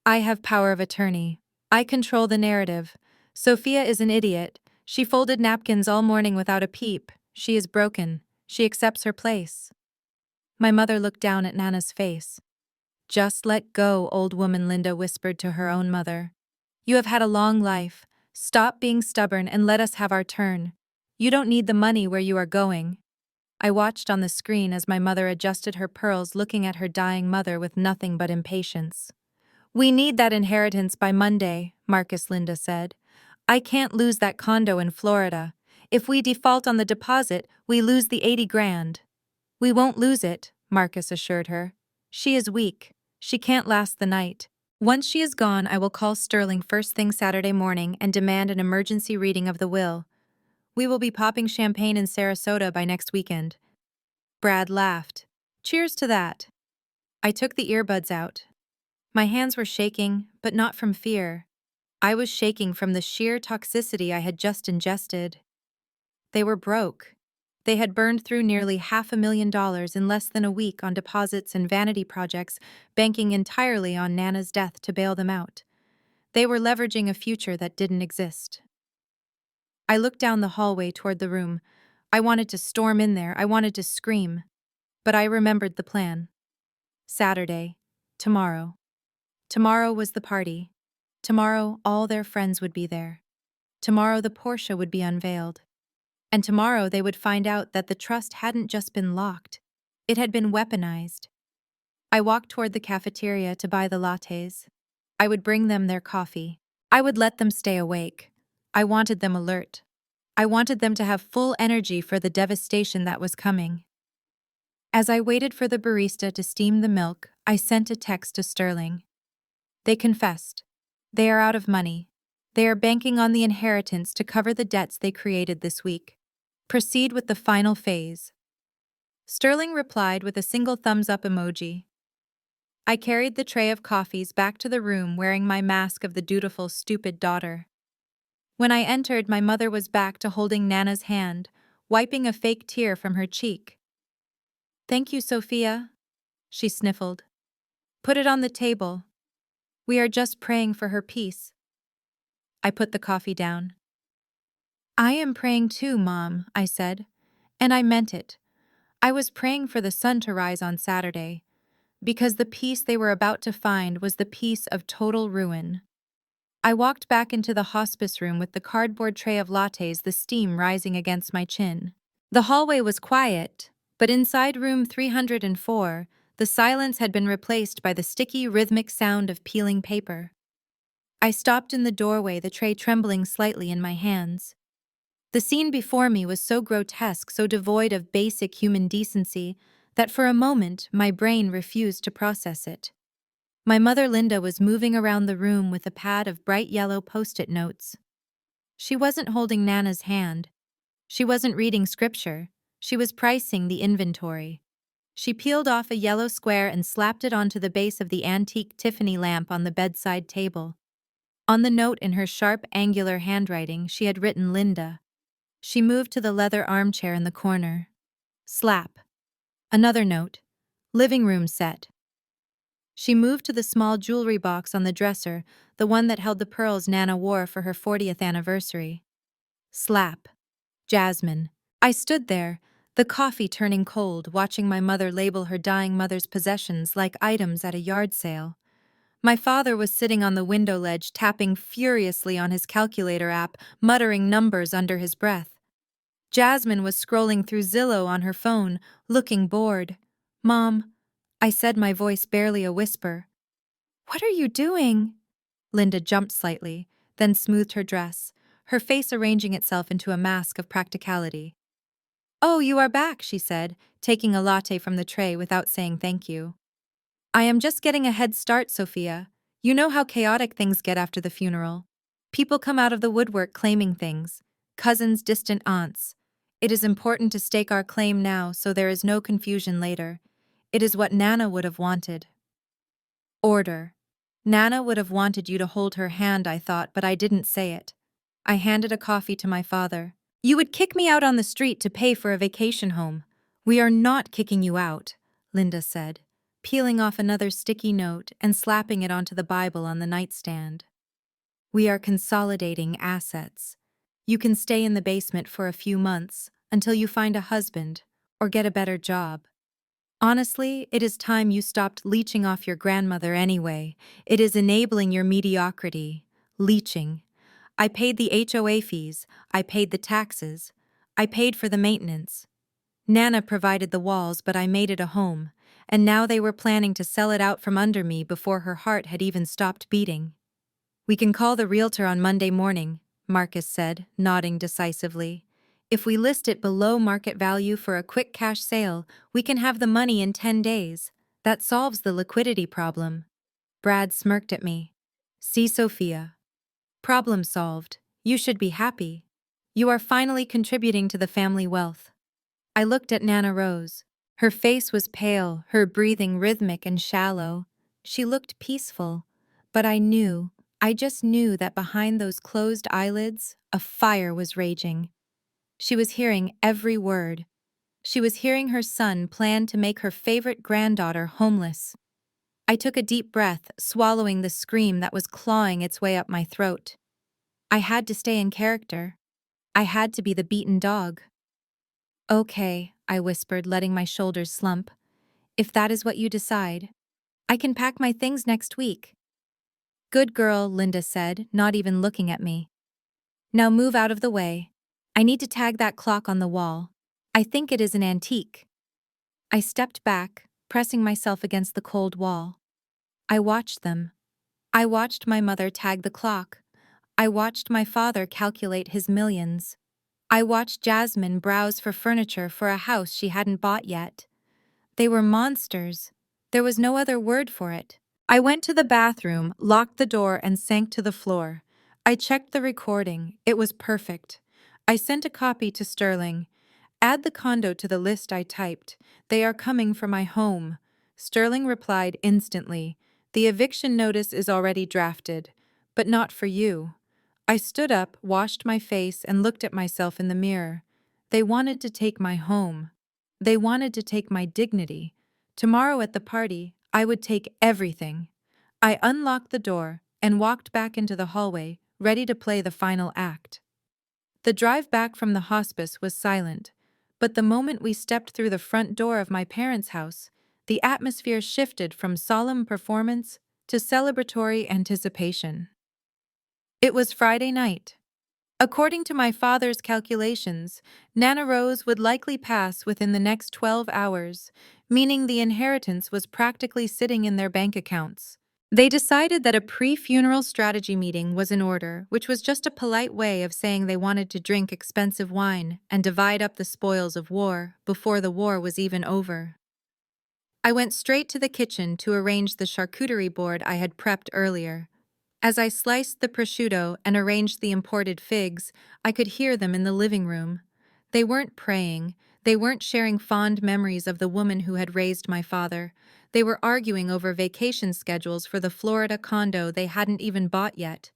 "I have power of attorney. I control the narrative. Sophia is an idiot. She folded napkins all morning without a peep. She is broken. She accepts her place." My mother looked down at Nana's face. "Just let go, old woman," Linda whispered to her own mother. "You have had a long life. Stop being stubborn and let us have our turn. You don't need the money where you are going." I watched on the screen as my mother adjusted her pearls, looking at her dying mother with nothing but impatience. "We need that inheritance by Monday," Marcus, Linda said. "I can't lose that condo in Florida. If we default on the deposit, we lose the 80 grand. "We won't lose it," Marcus assured her. "She is weak. She can't last the night. Once she is gone, I will call Sterling first thing Saturday morning and demand an emergency reading of the will. We will be popping champagne in Sarasota by next weekend." Brad laughed. "Cheers to that." I took the earbuds out. My hands were shaking, but not from fear. I was shaking from the sheer toxicity I had just ingested. They were broke. They had burned through nearly $500,000 in less than a week on deposits and vanity projects, banking entirely on Nana's death to bail them out. They were leveraging a future that didn't exist. I looked down the hallway toward the room. I wanted to storm in there, I wanted to scream. But I remembered the plan. Saturday. Tomorrow. Tomorrow was the party. Tomorrow all their friends would be there. Tomorrow the Porsche would be unveiled. And tomorrow they would find out that the trust hadn't just been locked, it had been weaponized. I walked toward the cafeteria to buy the lattes. I would bring them their coffee. I would let them stay awake. I wanted them alert. I wanted them to have full energy for the devastation that was coming. As I waited for the barista to steam the milk, I sent a text to Sterling. They confessed. They are out of money. They are banking on the inheritance to cover the debts they created this week. Proceed with the final phase. Sterling replied with a single thumbs-up emoji. I carried the tray of coffees back to the room wearing my mask of the dutiful, stupid daughter. When I entered, my mother was back to holding Nana's hand, wiping a fake tear from her cheek. "Thank you, Sophia," she sniffled. "Put it on the table. We are just praying for her peace." I put the coffee down. "I am praying too, Mom," I said. And I meant it. I was praying for the sun to rise on Saturday, because the peace they were about to find was the peace of total ruin. I walked back into the hospice room with the cardboard tray of lattes, the steam rising against my chin. The hallway was quiet, but inside room 304, the silence had been replaced by the sticky, rhythmic sound of peeling paper. I stopped in the doorway, the tray trembling slightly in my hands. The scene before me was so grotesque, so devoid of basic human decency, that for a moment my brain refused to process it. My mother Linda was moving around the room with a pad of bright yellow post-it notes. She wasn't holding Nana's hand. She wasn't reading scripture. She was pricing the inventory. She peeled off a yellow square and slapped it onto the base of the antique Tiffany lamp on the bedside table. On the note in her sharp, angular handwriting, she had written Linda. She moved to the leather armchair in the corner. Slap. Another note. Living room set. She moved to the small jewelry box on the dresser, the one that held the pearls Nana wore for her 40th anniversary. Slap. Jasmine. I stood there, the coffee turning cold, watching my mother label her dying mother's possessions like items at a yard sale. My father was sitting on the window ledge, tapping furiously on his calculator app, muttering numbers under his breath. Jasmine was scrolling through Zillow on her phone, looking bored. "Mom," I said, my voice barely a whisper. "What are you doing?" Linda jumped slightly, then smoothed her dress, her face arranging itself into a mask of practicality. "Oh, you are back," she said, taking a latte from the tray without saying thank you. "I am just getting a head start, Sophia. You know how chaotic things get after the funeral. People come out of the woodwork claiming things. Cousins, distant aunts. It is important to stake our claim now so there is no confusion later. It is what Nana would have wanted." Order. Nana would have wanted you to hold her hand, I thought, but I didn't say it. I handed a coffee to my father. "You would kick me out on the street to pay for a vacation home." "We are not kicking you out," Linda said, peeling off another sticky note and slapping it onto the Bible on the nightstand. "We are consolidating assets. You can stay in the basement for a few months until you find a husband or get a better job. Honestly, it is time you stopped leeching off your grandmother anyway. It is enabling your mediocrity. Leeching. I paid the HOA fees. I paid the taxes. I paid for the maintenance. Nana provided the walls, but I made it a home, and now they were planning to sell it out from under me before her heart had even stopped beating." "We can call the realtor on Monday morning," Marcus said, nodding decisively. "If we list it below market value for a quick cash sale, we can have the money in 10 days. That solves the liquidity problem." Brad smirked at me. "See, Sophia. Problem solved. You should be happy. You are finally contributing to the family wealth." I looked at Nana Rose. Her face was pale, her breathing rhythmic and shallow. She looked peaceful, but I just knew that behind those closed eyelids, a fire was raging. She was hearing every word. She was hearing her son plan to make her favorite granddaughter homeless. I took a deep breath, swallowing the scream that was clawing its way up my throat. I had to stay in character. I had to be the beaten dog. Okay, I whispered, letting my shoulders slump. If that is what you decide, I can pack my things next week. Good girl, Linda said, not even looking at me. Now move out of the way. I need to tag that clock on the wall. I think it is an antique. I stepped back, pressing myself against the cold wall. I watched them. I watched my mother tag the clock. I watched my father calculate his millions. I watched Jasmine browse for furniture for a house she hadn't bought yet. They were monsters. There was no other word for it. I went to the bathroom, locked the door, and sank to the floor. I checked the recording. It was perfect. I sent a copy to Sterling. Add the condo to the list, I typed. They are coming for my home. Sterling replied instantly. The eviction notice is already drafted, but not for you. I stood up, washed my face, and looked at myself in the mirror. They wanted to take my home. They wanted to take my dignity. Tomorrow at the party, I would take everything. I unlocked the door and walked back into the hallway, ready to play the final act. The drive back from the hospice was silent, but the moment we stepped through the front door of my parents' house, the atmosphere shifted from solemn performance to celebratory anticipation. It was Friday night. According to my father's calculations, Nana Rose would likely pass within the next 12 hours, meaning the inheritance was practically sitting in their bank accounts. They decided that a pre-funeral strategy meeting was in order, which was just a polite way of saying they wanted to drink expensive wine and divide up the spoils of war before the war was even over. I went straight to the kitchen to arrange the charcuterie board I had prepped earlier. As I sliced the prosciutto and arranged the imported figs, I could hear them in the living room. They weren't praying. They weren't sharing fond memories of the woman who had raised my father. They were arguing over vacation schedules for the Florida condo they hadn't even bought yet.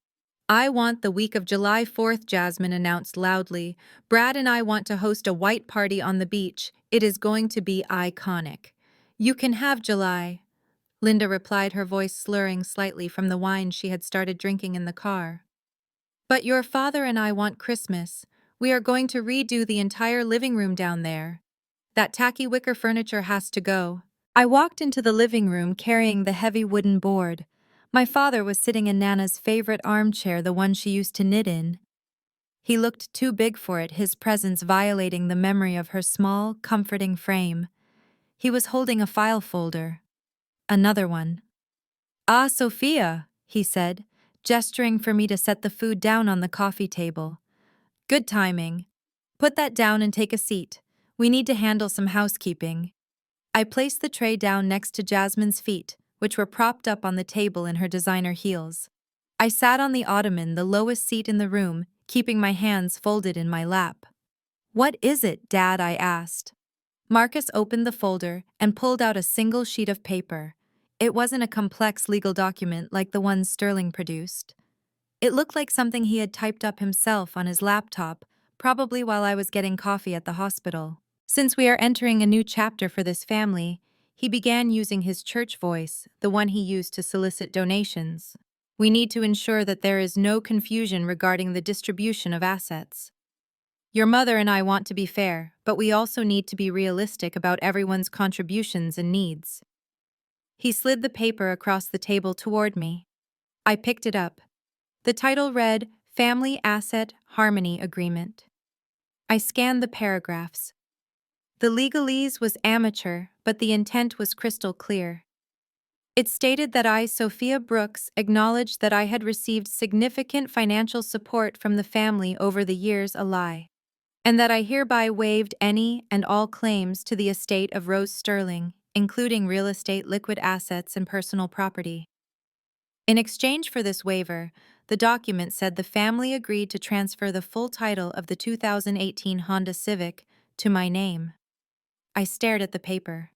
I want the week of July 4th, Jasmine announced loudly. Brad and I want to host a white party on the beach. It is going to be iconic. You can have July, Linda replied, her voice slurring slightly from the wine she had started drinking in the car. But your father and I want Christmas. We are going to redo the entire living room down there. That tacky wicker furniture has to go. I walked into the living room carrying the heavy wooden board. My father was sitting in Nana's favorite armchair, the one she used to knit in. He looked too big for it, his presence violating the memory of her small, comforting frame. He was holding a file folder. Another one. Ah, Sophia, he said, gesturing for me to set the food down on the coffee table. Good timing. Put that down and take a seat. We need to handle some housekeeping. I placed the tray down next to Jasmine's feet, which were propped up on the table in her designer heels. I sat on the ottoman, the lowest seat in the room, keeping my hands folded in my lap. What is it, Dad? I asked. Marcus opened the folder and pulled out a single sheet of paper. It wasn't a complex legal document like the ones Sterling produced. It looked like something he had typed up himself on his laptop, probably while I was getting coffee at the hospital. Since we are entering a new chapter for this family, he began using his church voice, the one he used to solicit donations. We need to ensure that there is no confusion regarding the distribution of assets. Your mother and I want to be fair, but we also need to be realistic about everyone's contributions and needs. He slid the paper across the table toward me. I picked it up. The title read, Family Asset Harmony Agreement. I scanned the paragraphs. The legalese was amateur, but the intent was crystal clear. It stated that I, Sophia Brooks, acknowledged that I had received significant financial support from the family over the years, a lie, and that I hereby waived any and all claims to the estate of Rose Sterling, including real estate, liquid assets, and personal property. In exchange for this waiver, the document said the family agreed to transfer the full title of the 2018 Honda Civic to my name. I stared at the paper.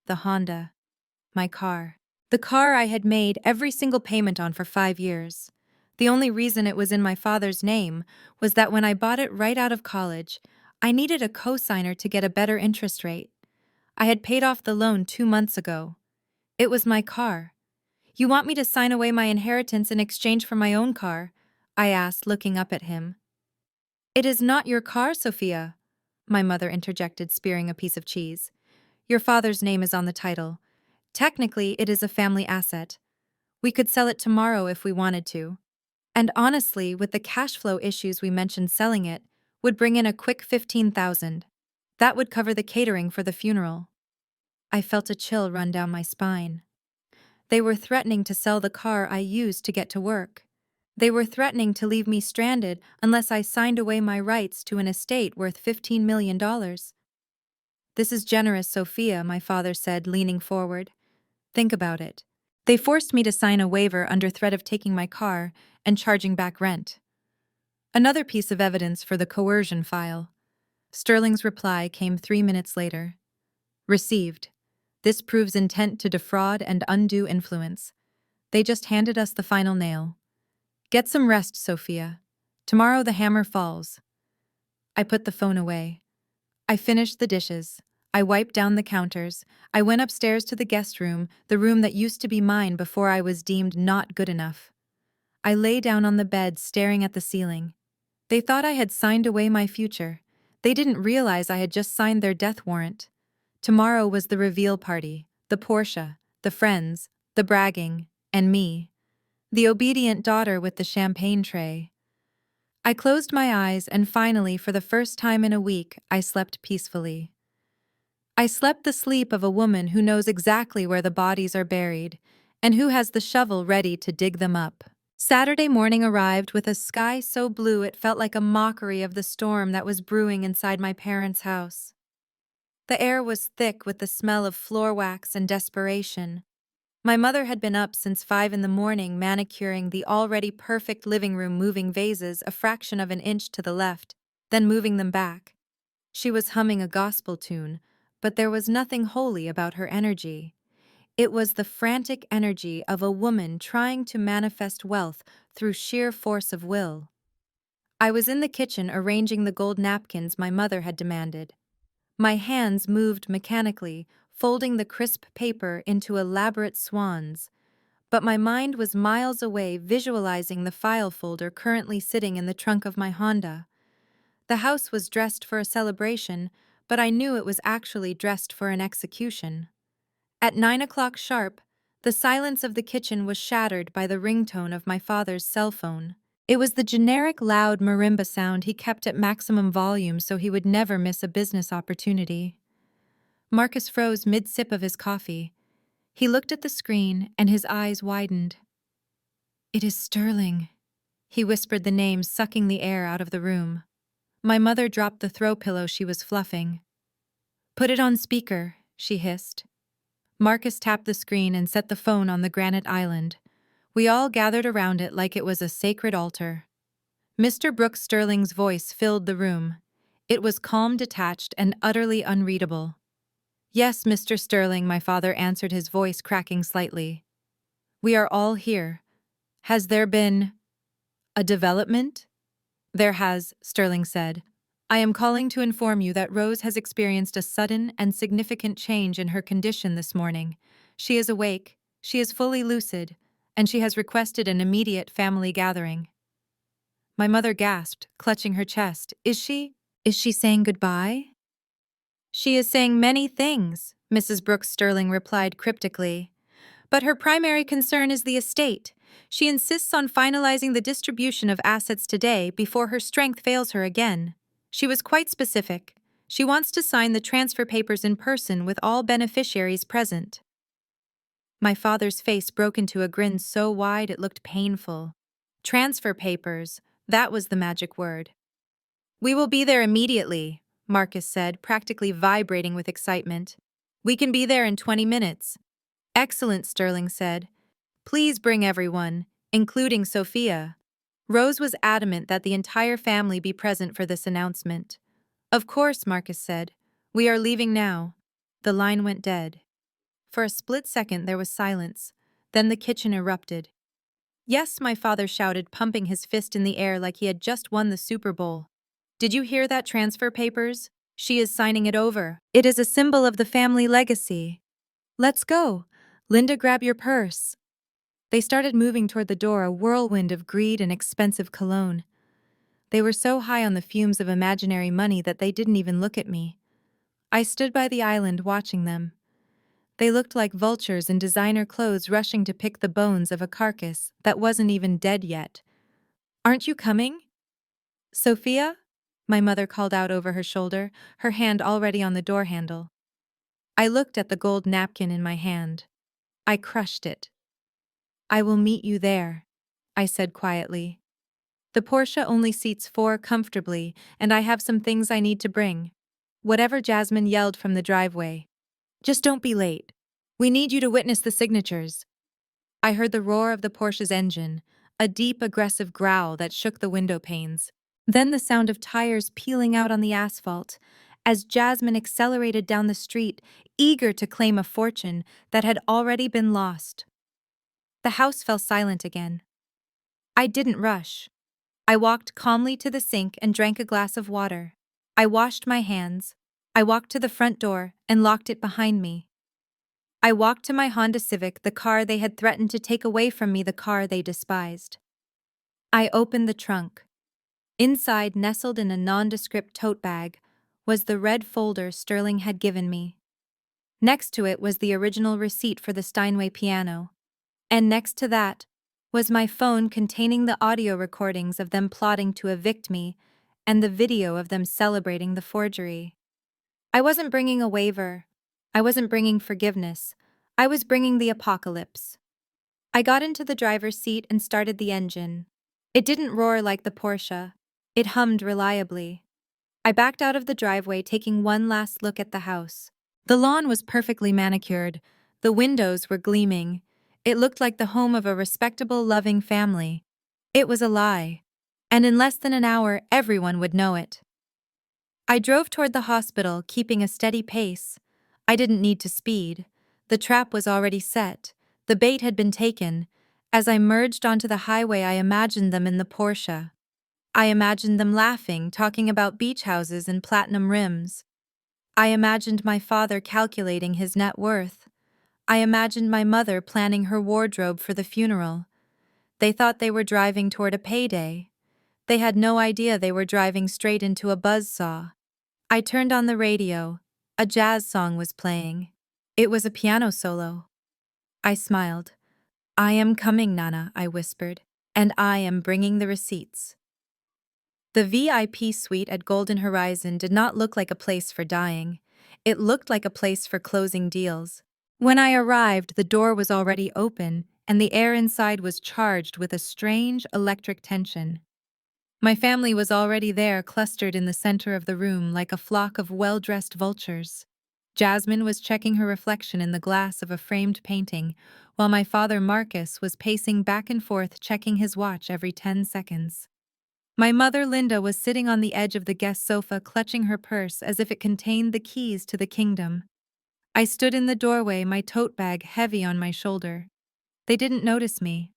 The Honda. My car. The car I had made every single payment on for 5 years. The only reason it was in my father's name was that when I bought it right out of college, I needed a cosigner to get a better interest rate. I had paid off the loan 2 months ago. It was my car. You want me to sign away my inheritance in exchange for my own car? I asked, looking up at him. It is not your car, Sophia, my mother interjected, spearing a piece of cheese. Your father's name is on the title. Technically, it is a family asset. We could sell it tomorrow if we wanted to. And honestly, with the cash flow issues we mentioned, selling it would bring in a quick 15,000. That would cover the catering for the funeral. I felt a chill run down my spine. They were threatening to sell the car I used to get to work. They were threatening to leave me stranded unless I signed away my rights to an estate worth $15 million. This is generous, Sophia, my father said, leaning forward. Think about it. They forced me to sign a waiver under threat of taking my car and charging back rent. Another piece of evidence for the coercion file. Sterling's reply came 3 minutes later. Received. This proves intent to defraud and undue influence. They just handed us the final nail. Get some rest, Sophia. Tomorrow the hammer falls. I put the phone away. I finished the dishes. I wiped down the counters. I went upstairs to the guest room, the room that used to be mine before I was deemed not good enough. I lay down on the bed, staring at the ceiling. They thought I had signed away my future. They didn't realize I had just signed their death warrant. Tomorrow was the reveal party, the Porsche, the friends, the bragging, and me. The obedient daughter with the champagne tray. I closed my eyes and finally, for the first time in a week, I slept peacefully. I slept the sleep of a woman who knows exactly where the bodies are buried and who has the shovel ready to dig them up. Saturday morning arrived with a sky so blue it felt like a mockery of the storm that was brewing inside my parents' house. The air was thick with the smell of floor wax and desperation. My mother had been up since 5 in the morning manicuring the already perfect living room, moving vases a fraction of an inch to the left, then moving them back. She was humming a gospel tune, but there was nothing holy about her energy. It was the frantic energy of a woman trying to manifest wealth through sheer force of will. I was in the kitchen arranging the gold napkins my mother had demanded. My hands moved mechanically, folding the crisp paper into elaborate swans, but my mind was miles away, visualizing the file folder currently sitting in the trunk of my Honda. The house was dressed for a celebration, but I knew it was actually dressed for an execution. At 9 o'clock sharp, the silence of the kitchen was shattered by the ringtone of my father's cell phone. It was the generic loud marimba sound he kept at maximum volume so he would never miss a business opportunity. Marcus froze mid-sip of his coffee. He looked at the screen and his eyes widened. "It is Sterling," he whispered the name, sucking the air out of the room. My mother dropped the throw pillow she was fluffing. "Put it on speaker," she hissed. Marcus tapped the screen and set the phone on the granite island. We all gathered around it like it was a sacred altar. Mr. Brooks Sterling's voice filled the room. It was calm, detached, and utterly unreadable. "Yes, Mr. Sterling," my father answered, his voice cracking slightly. "We are all here. Has there been a development?" "There has," Sterling said. "I am calling to inform you that Rose has experienced a sudden and significant change in her condition this morning. She is awake, she is fully lucid, and she has requested an immediate family gathering." My mother gasped, clutching her chest. Is she saying goodbye?" "She is saying many things," Mrs. Brooks Sterling replied cryptically. "But her primary concern is the estate. She insists on finalizing the distribution of assets today before her strength fails her again. She was quite specific. She wants to sign the transfer papers in person with all beneficiaries present." My father's face broke into a grin so wide it looked painful. Transfer papers, that was the magic word. "We will be there immediately," Marcus said, practically vibrating with excitement. "We can be there in 20 minutes. "Excellent," Sterling said. "Please bring everyone, including Sophia." Rose was adamant that the entire family be present for this announcement. "Of course," Marcus said. "We are leaving now." The line went dead. For a split second there was silence. Then the kitchen erupted. "Yes," my father shouted, pumping his fist in the air like he had just won the Super Bowl. Did you hear that transfer papers? She is signing it over. It is a symbol of the family legacy. Let's go. Linda, grab your purse. They started moving toward the door, a whirlwind of greed and expensive cologne. They were so high on the fumes of imaginary money that they didn't even look at me. I stood by the island watching them. They looked like vultures in designer clothes rushing to pick the bones of a carcass that wasn't even dead yet. Aren't you coming? Sophia? My mother called out over her shoulder, her hand already on the door handle. I looked at the gold napkin in my hand. I crushed it. I will meet you there, I said quietly. The Porsche only seats 4 comfortably, and I have some things I need to bring. Whatever Jasmine yelled from the driveway. Just don't be late. We need you to witness the signatures. I heard the roar of the Porsche's engine, a deep, aggressive growl that shook the window panes. Then the sound of tires peeling out on the asphalt, as Jasmine accelerated down the street, eager to claim a fortune that had already been lost. The house fell silent again. I didn't rush. I walked calmly to the sink and drank a glass of water. I washed my hands. I walked to the front door and locked it behind me. I walked to my Honda Civic, the car they had threatened to take away from me, the car they despised. I opened the trunk. Inside, nestled in a nondescript tote bag, was the red folder Sterling had given me. Next to it was the original receipt for the Steinway piano. And next to that was my phone containing the audio recordings of them plotting to evict me and the video of them celebrating the forgery. I wasn't bringing a waiver. I wasn't bringing forgiveness. I was bringing the apocalypse. I got into the driver's seat and started the engine. It didn't roar like the Porsche. It hummed reliably. I backed out of the driveway, taking one last look at the house. The lawn was perfectly manicured. The windows were gleaming. It looked like the home of a respectable, loving family. It was a lie. And in less than an hour, everyone would know it. I drove toward the hospital, keeping a steady pace. I didn't need to speed. The trap was already set. The bait had been taken. As I merged onto the highway, I imagined them in the Porsche. I imagined them laughing, talking about beach houses and platinum rims. I imagined my father calculating his net worth. I imagined my mother planning her wardrobe for the funeral. They thought they were driving toward a payday. They had no idea they were driving straight into a buzzsaw. I turned on the radio. A jazz song was playing. It was a piano solo. I smiled. I am coming, Nana, I whispered, and I am bringing the receipts. The VIP suite at Golden Horizon did not look like a place for dying. It looked like a place for closing deals. When I arrived, the door was already open, and the air inside was charged with a strange electric tension. My family was already there, clustered in the center of the room like a flock of well-dressed vultures. Jasmine was checking her reflection in the glass of a framed painting, while my father Marcus was pacing back and forth, checking his watch every 10 seconds. My mother Linda was sitting on the edge of the guest sofa, clutching her purse as if it contained the keys to the kingdom. I stood in the doorway, my tote bag heavy on my shoulder. They didn't notice me.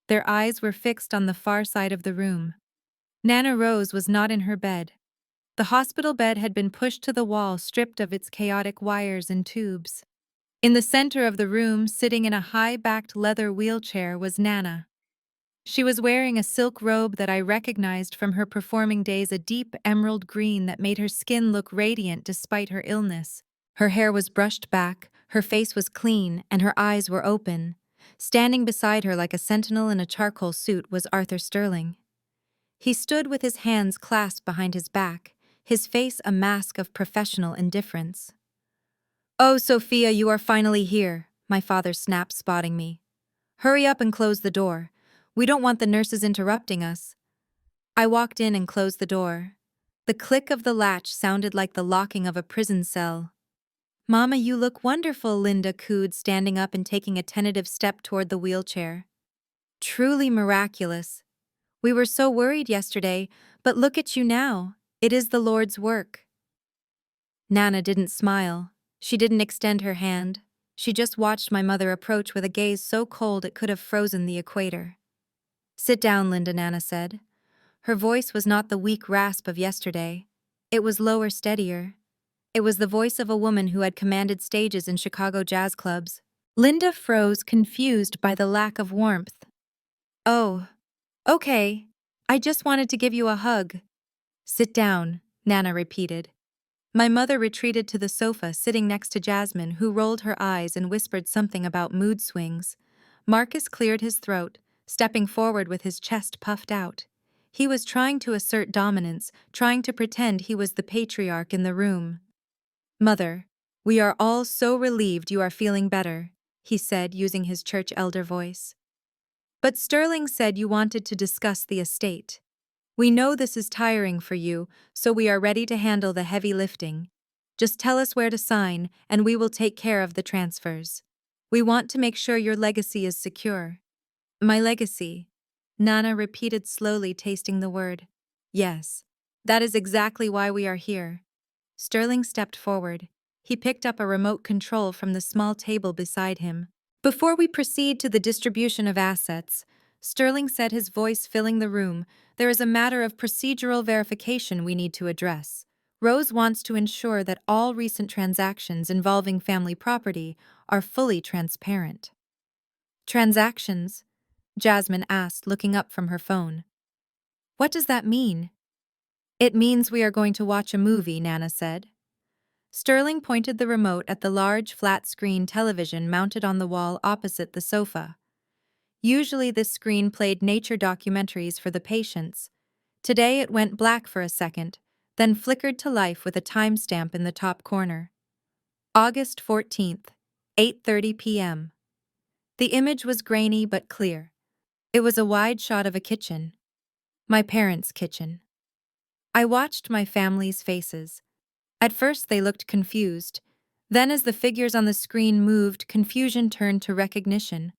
Their eyes were fixed on the far side of the room. Nana Rose was not in her bed. The hospital bed had been pushed to the wall, stripped of its chaotic wires and tubes. In the center of the room, sitting in a high-backed leather wheelchair, was Nana. She was wearing a silk robe that I recognized from her performing days, a deep emerald green that made her skin look radiant despite her illness. Her hair was brushed back, her face was clean, and her eyes were open. Standing beside her like a sentinel in a charcoal suit was Arthur Sterling. He stood with his hands clasped behind his back, his face a mask of professional indifference. "Oh, Sophia, you are finally here," my father snapped, spotting me. "Hurry up and close the door. We don't want the nurses interrupting us." I walked in and closed the door. The click of the latch sounded like the locking of a prison cell. "Mama, you look wonderful," Linda cooed, standing up and taking a tentative step toward the wheelchair. "Truly miraculous. We were so worried yesterday, but look at you now. It is the Lord's work." Nana didn't smile. She didn't extend her hand. She just watched my mother approach with a gaze so cold it could have frozen the equator. "Sit down, Linda," Nana said. Her voice was not the weak rasp of yesterday. It was lower, steadier. It was the voice of a woman who had commanded stages in Chicago jazz clubs. Linda froze, confused by the lack of warmth. "Oh, okay. I just wanted to give you a hug." "Sit down," Nana repeated. My mother retreated to the sofa, sitting next to Jasmine, who rolled her eyes and whispered something about mood swings. Marcus cleared his throat, stepping forward with his chest puffed out. He was trying to assert dominance, trying to pretend he was the patriarch in the room. "Mother, we are all so relieved you are feeling better," he said, using his church elder voice. "But Sterling said you wanted to discuss the estate. We know this is tiring for you, so we are ready to handle the heavy lifting. Just tell us where to sign, and we will take care of the transfers. We want to make sure your legacy is secure." "My legacy," Nana repeated slowly, tasting the word. "Yes, that is exactly why we are here." Sterling stepped forward. He picked up a remote control from the small table beside him. "Before we proceed to the distribution of assets," Sterling said, his voice filling the room, "there is a matter of procedural verification we need to address. Rose wants to ensure that all recent transactions involving family property are fully transparent." "Transactions?" Jasmine asked, looking up from her phone. "What does that mean?" "It means we are going to watch a movie," Nana said. Sterling pointed the remote at the large flat-screen television mounted on the wall opposite the sofa. Usually this screen played nature documentaries for the patients. Today it went black for a second, then flickered to life with a timestamp in the top corner. August 14th, 8:30 p.m. The image was grainy but clear. It was a wide shot of a kitchen. My parents' kitchen. I watched my family's faces. At first they looked confused. Then as the figures on the screen moved, confusion turned to recognition.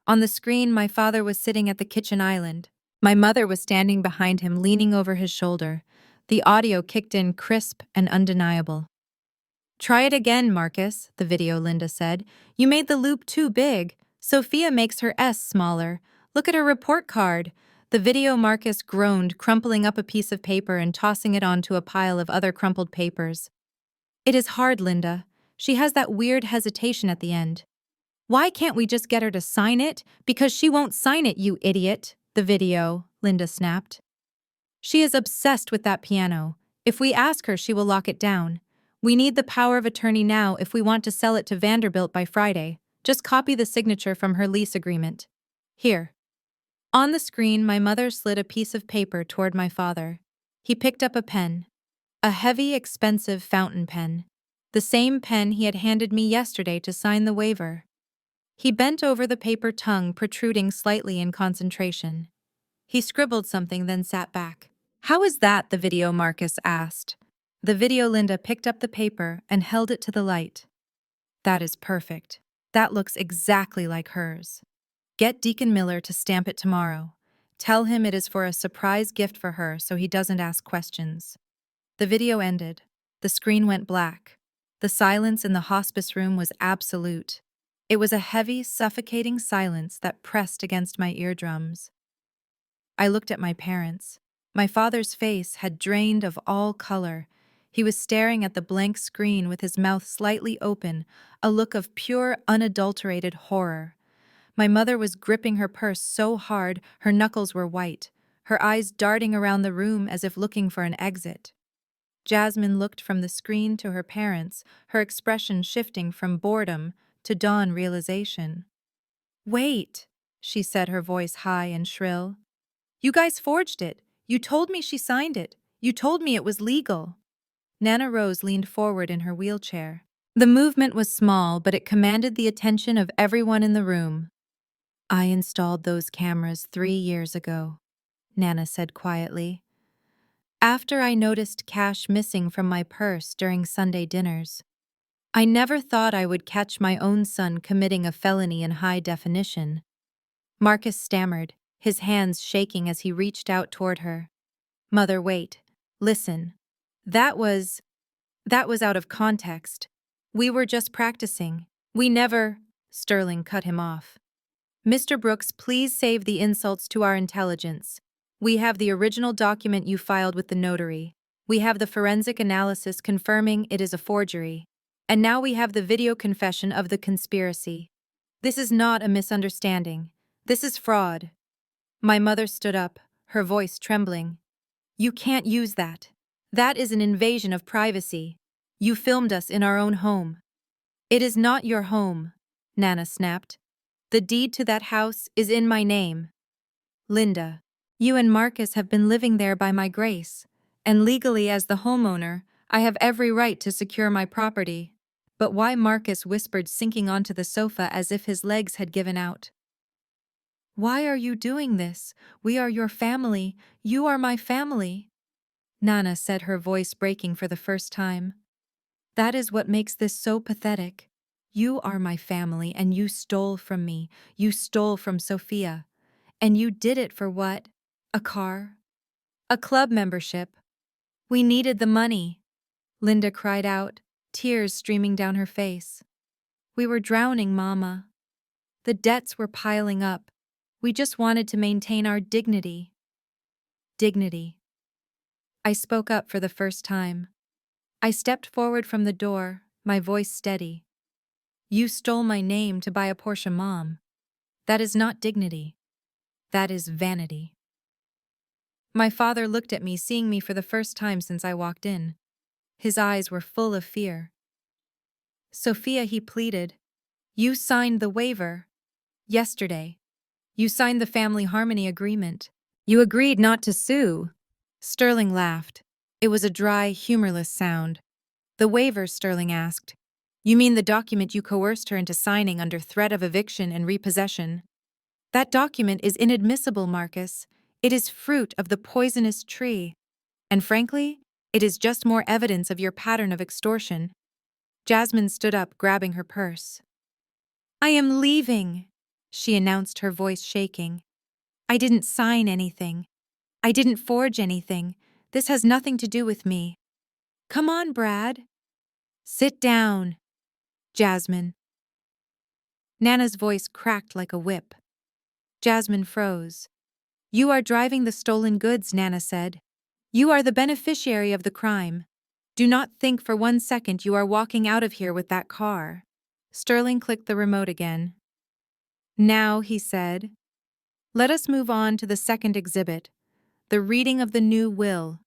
On the screen, my father was sitting at the kitchen island. My mother was standing behind him, leaning over his shoulder. The audio kicked in crisp and undeniable. "Try it again, Marcus," the video Linda said. "You made the loop too big. Sophia makes her S smaller. Look at her report card." The video Marcus groaned, crumpling up a piece of paper and tossing it onto a pile of other crumpled papers. "It is hard, Linda. She has that weird hesitation at the end." "Why can't we just get her to sign it? Because she won't sign it, you idiot," the video, Linda snapped. "She is obsessed with that piano. If we ask her, she will lock it down. We need the power of attorney now if we want to sell it to Vanderbilt by Friday. Just copy the signature from her lease agreement. Here." On the screen, my mother slid a piece of paper toward my father. He picked up a pen. A heavy, expensive fountain pen. The same pen he had handed me yesterday to sign the waiver. He bent over the paper, tongue protruding slightly in concentration. He scribbled something, then sat back. "How is that?" the video Marcus asked. The video Linda picked up the paper and held it to the light. "That is perfect. That looks exactly like hers. Get Deacon Miller to stamp it tomorrow. Tell him it is for a surprise gift for her so he doesn't ask questions." The video ended. The screen went black. The silence in the hospice room was absolute. It was a heavy, suffocating silence that pressed against my eardrums. I looked at my parents. My father's face had drained of all color. He was staring at the blank screen with his mouth slightly open, a look of pure, unadulterated horror. My mother was gripping her purse so hard her knuckles were white, her eyes darting around the room as if looking for an exit. Jasmine looked from the screen to her parents, her expression shifting from boredom to dawn realization. "Wait," she said, her voice high and shrill. "You guys forged it. You told me she signed it. You told me it was legal." Nana Rose leaned forward in her wheelchair. The movement was small, but it commanded the attention of everyone in the room. "I installed those cameras 3 years ago," Nana said quietly. "After I noticed cash missing from my purse during Sunday dinners. I never thought I would catch my own son committing a felony in high definition." Marcus stammered, his hands shaking as he reached out toward her. "Mother, wait. Listen. That was out of context. We were just practicing. We never—" Sterling cut him off. "Mr. Brooks, please save the insults to our intelligence. We have the original document you filed with the notary. We have the forensic analysis confirming it is a forgery. And now we have the video confession of the conspiracy. This is not a misunderstanding. This is fraud. My mother stood up, her voice trembling. You can't use that. That is an invasion of privacy. You filmed us in our own home. It is not your home, Nana snapped. The deed to that house is in my name. Linda, you and Marcus have been living there by my grace, and legally as the homeowner, I have every right to secure my property. But why? Marcus whispered, sinking onto the sofa as if his legs had given out. Why are you doing this? We are your family. You are my family. Nana said, her voice breaking for the first time. That is what makes this so pathetic. You are my family and you stole from me. You stole from Sophia. And you did it for what? A car? A club membership? We needed the money. Linda cried out, tears streaming down her face. We were drowning, Mama. The debts were piling up. We just wanted to maintain our dignity. Dignity. I spoke up for the first time. I stepped forward from the door, my voice steady. You stole my name to buy a Porsche, Mom. That is not dignity. That is vanity. My father looked at me, seeing me for the first time since I walked in. His eyes were full of fear. Sophia, he pleaded. You signed the waiver. Yesterday. You signed the family harmony agreement. You agreed not to sue. Sterling laughed. It was a dry, humorless sound. The waiver, Sterling asked. You mean the document you coerced her into signing under threat of eviction and repossession? That document is inadmissible, Marcus. It is fruit of the poisonous tree. And frankly, it is just more evidence of your pattern of extortion. Jasmine stood up, grabbing her purse. I am leaving, she announced, her voice shaking. I didn't sign anything. I didn't forge anything. This has nothing to do with me. Come on, Brad. Sit down. Jasmine. Nana's voice cracked like a whip. Jasmine froze. You are driving the stolen goods, Nana said. You are the beneficiary of the crime. Do not think for 1 second you are walking out of here with that car. Sterling clicked the remote again. Now, he said, let us move on to the second exhibit, the reading of the new will.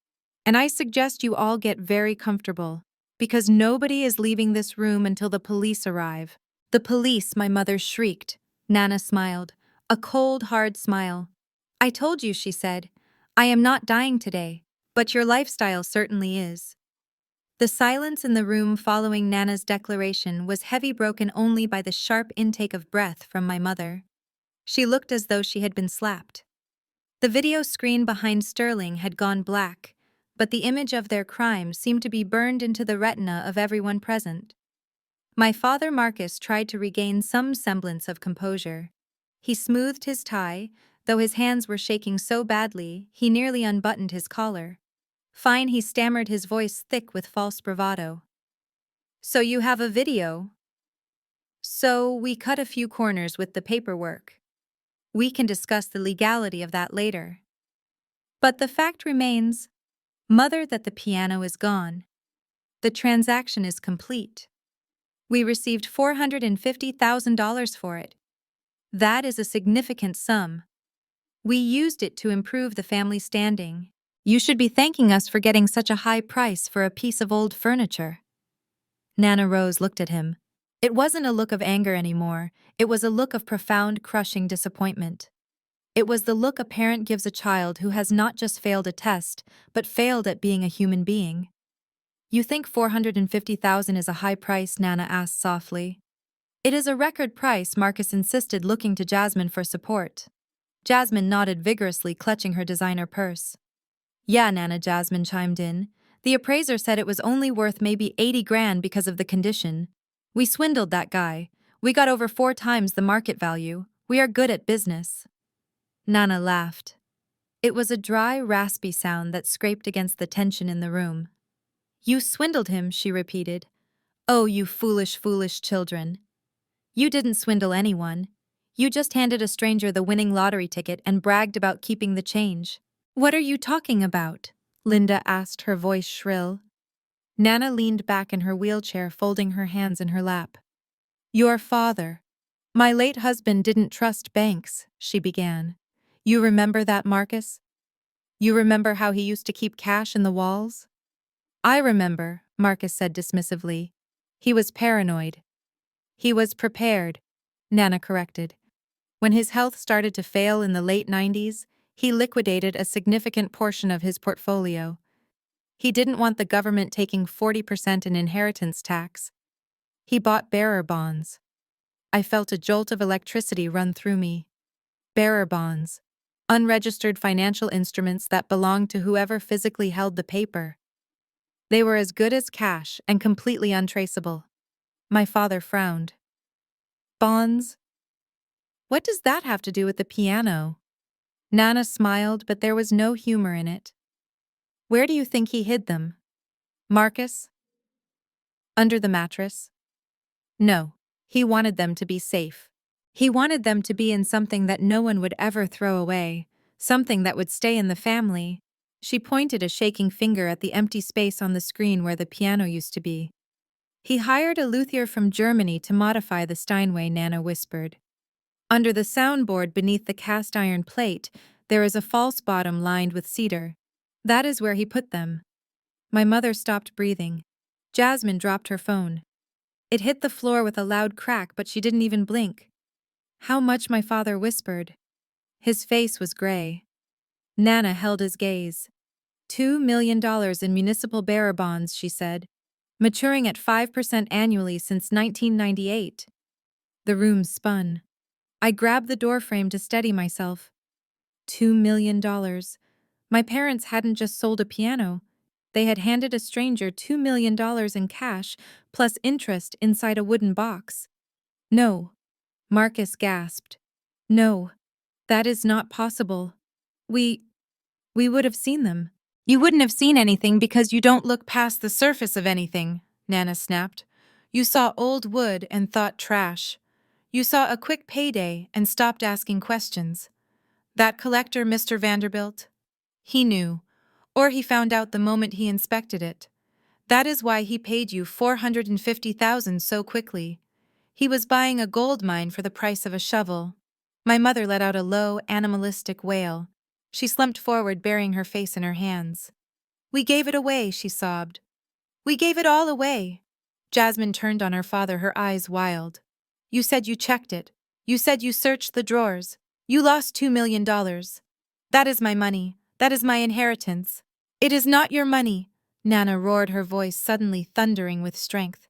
And I suggest you all get very comfortable, because nobody is leaving this room until the police arrive. The police, my mother shrieked. Nana smiled, a cold, hard smile. I told you, she said. I am not dying today, but your lifestyle certainly is. The silence in the room following Nana's declaration was heavy, broken only by the sharp intake of breath from my mother. She looked as though she had been slapped. The video screen behind Sterling had gone black, but the image of their crime seemed to be burned into the retina of everyone present. My father, Marcus, tried to regain some semblance of composure. He smoothed his tie, though his hands were shaking so badly he nearly unbuttoned his collar. Fine, he stammered, his voice thick with false bravado. So you have a video? So we cut a few corners with the paperwork. We can discuss the legality of that later. But the fact remains, Mother, that the piano is gone. The transaction is complete. We received $450,000 for it. That is a significant sum. We used it to improve the family standing. You should be thanking us for getting such a high price for a piece of old furniture. Nana Rose looked at him. It wasn't a look of anger anymore. It was a look of profound, crushing disappointment. It was the look a parent gives a child who has not just failed a test, but failed at being a human being. You think $450,000 is a high price? Nana asked softly. It is a record price, Marcus insisted, looking to Jasmine for support. Jasmine nodded vigorously, clutching her designer purse. Yeah, Nana, Jasmine chimed in. The appraiser said it was only worth maybe 80 grand because of the condition. We swindled that guy. We got over 4 times the market value. We are good at business. Nana laughed. It was a dry, raspy sound that scraped against the tension in the room. You swindled him, she repeated. Oh, you foolish, foolish children. You didn't swindle anyone. You just handed a stranger the winning lottery ticket and bragged about keeping the change. What are you talking about? Linda asked, her voice shrill. Nana leaned back in her wheelchair, folding her hands in her lap. Your father. My late husband didn't trust banks, she began. You remember that, Marcus? You remember how he used to keep cash in the walls? I remember, Marcus said dismissively. He was paranoid. He was prepared, Nana corrected. When his health started to fail in the late 90s, he liquidated a significant portion of his portfolio. He didn't want the government taking 40% in inheritance tax. He bought bearer bonds. I felt a jolt of electricity run through me. Bearer bonds. Unregistered financial instruments that belonged to whoever physically held the paper. They were as good as cash and completely untraceable. My father frowned. Bonds? What does that have to do with the piano? Nana smiled, but there was no humor in it. Where do you think he hid them? Marcus? Under the mattress? No. He wanted them to be safe. He wanted them to be in something that no one would ever throw away, something that would stay in the family. She pointed a shaking finger at the empty space on the screen where the piano used to be. He hired a luthier from Germany to modify the Steinway, Nana whispered. Under the soundboard beneath the cast iron plate, there is a false bottom lined with cedar. That is where he put them. My mother stopped breathing. Jasmine dropped her phone. It hit the floor with a loud crack, but she didn't even blink. How much, my father whispered. His face was gray. Nana held his gaze. $2 million in municipal bearer bonds, she said, maturing at 5% annually since 1998. The room spun. I grabbed the doorframe to steady myself. $2 million. My parents hadn't just sold a piano. They had handed a stranger $2 million in cash, plus interest inside a wooden box. No. Marcus gasped. No. That is not possible. We would have seen them. You wouldn't have seen anything because you don't look past the surface of anything, Nana snapped. You saw old wood and thought trash. You saw a quick payday and stopped asking questions. That collector, Mr. Vanderbilt? He knew, or he found out the moment he inspected it. That is why he paid you $450,000 so quickly. He was buying a gold mine for the price of a shovel. My mother let out a low, animalistic wail. She slumped forward, burying her face in her hands. We gave it away, she sobbed. We gave it all away. Jasmine turned on her father, her eyes wild. You said you checked it. You said you searched the drawers. You lost $2 million. That is my money. That is my inheritance. It is not your money, Nana roared, her voice suddenly thundering with strength.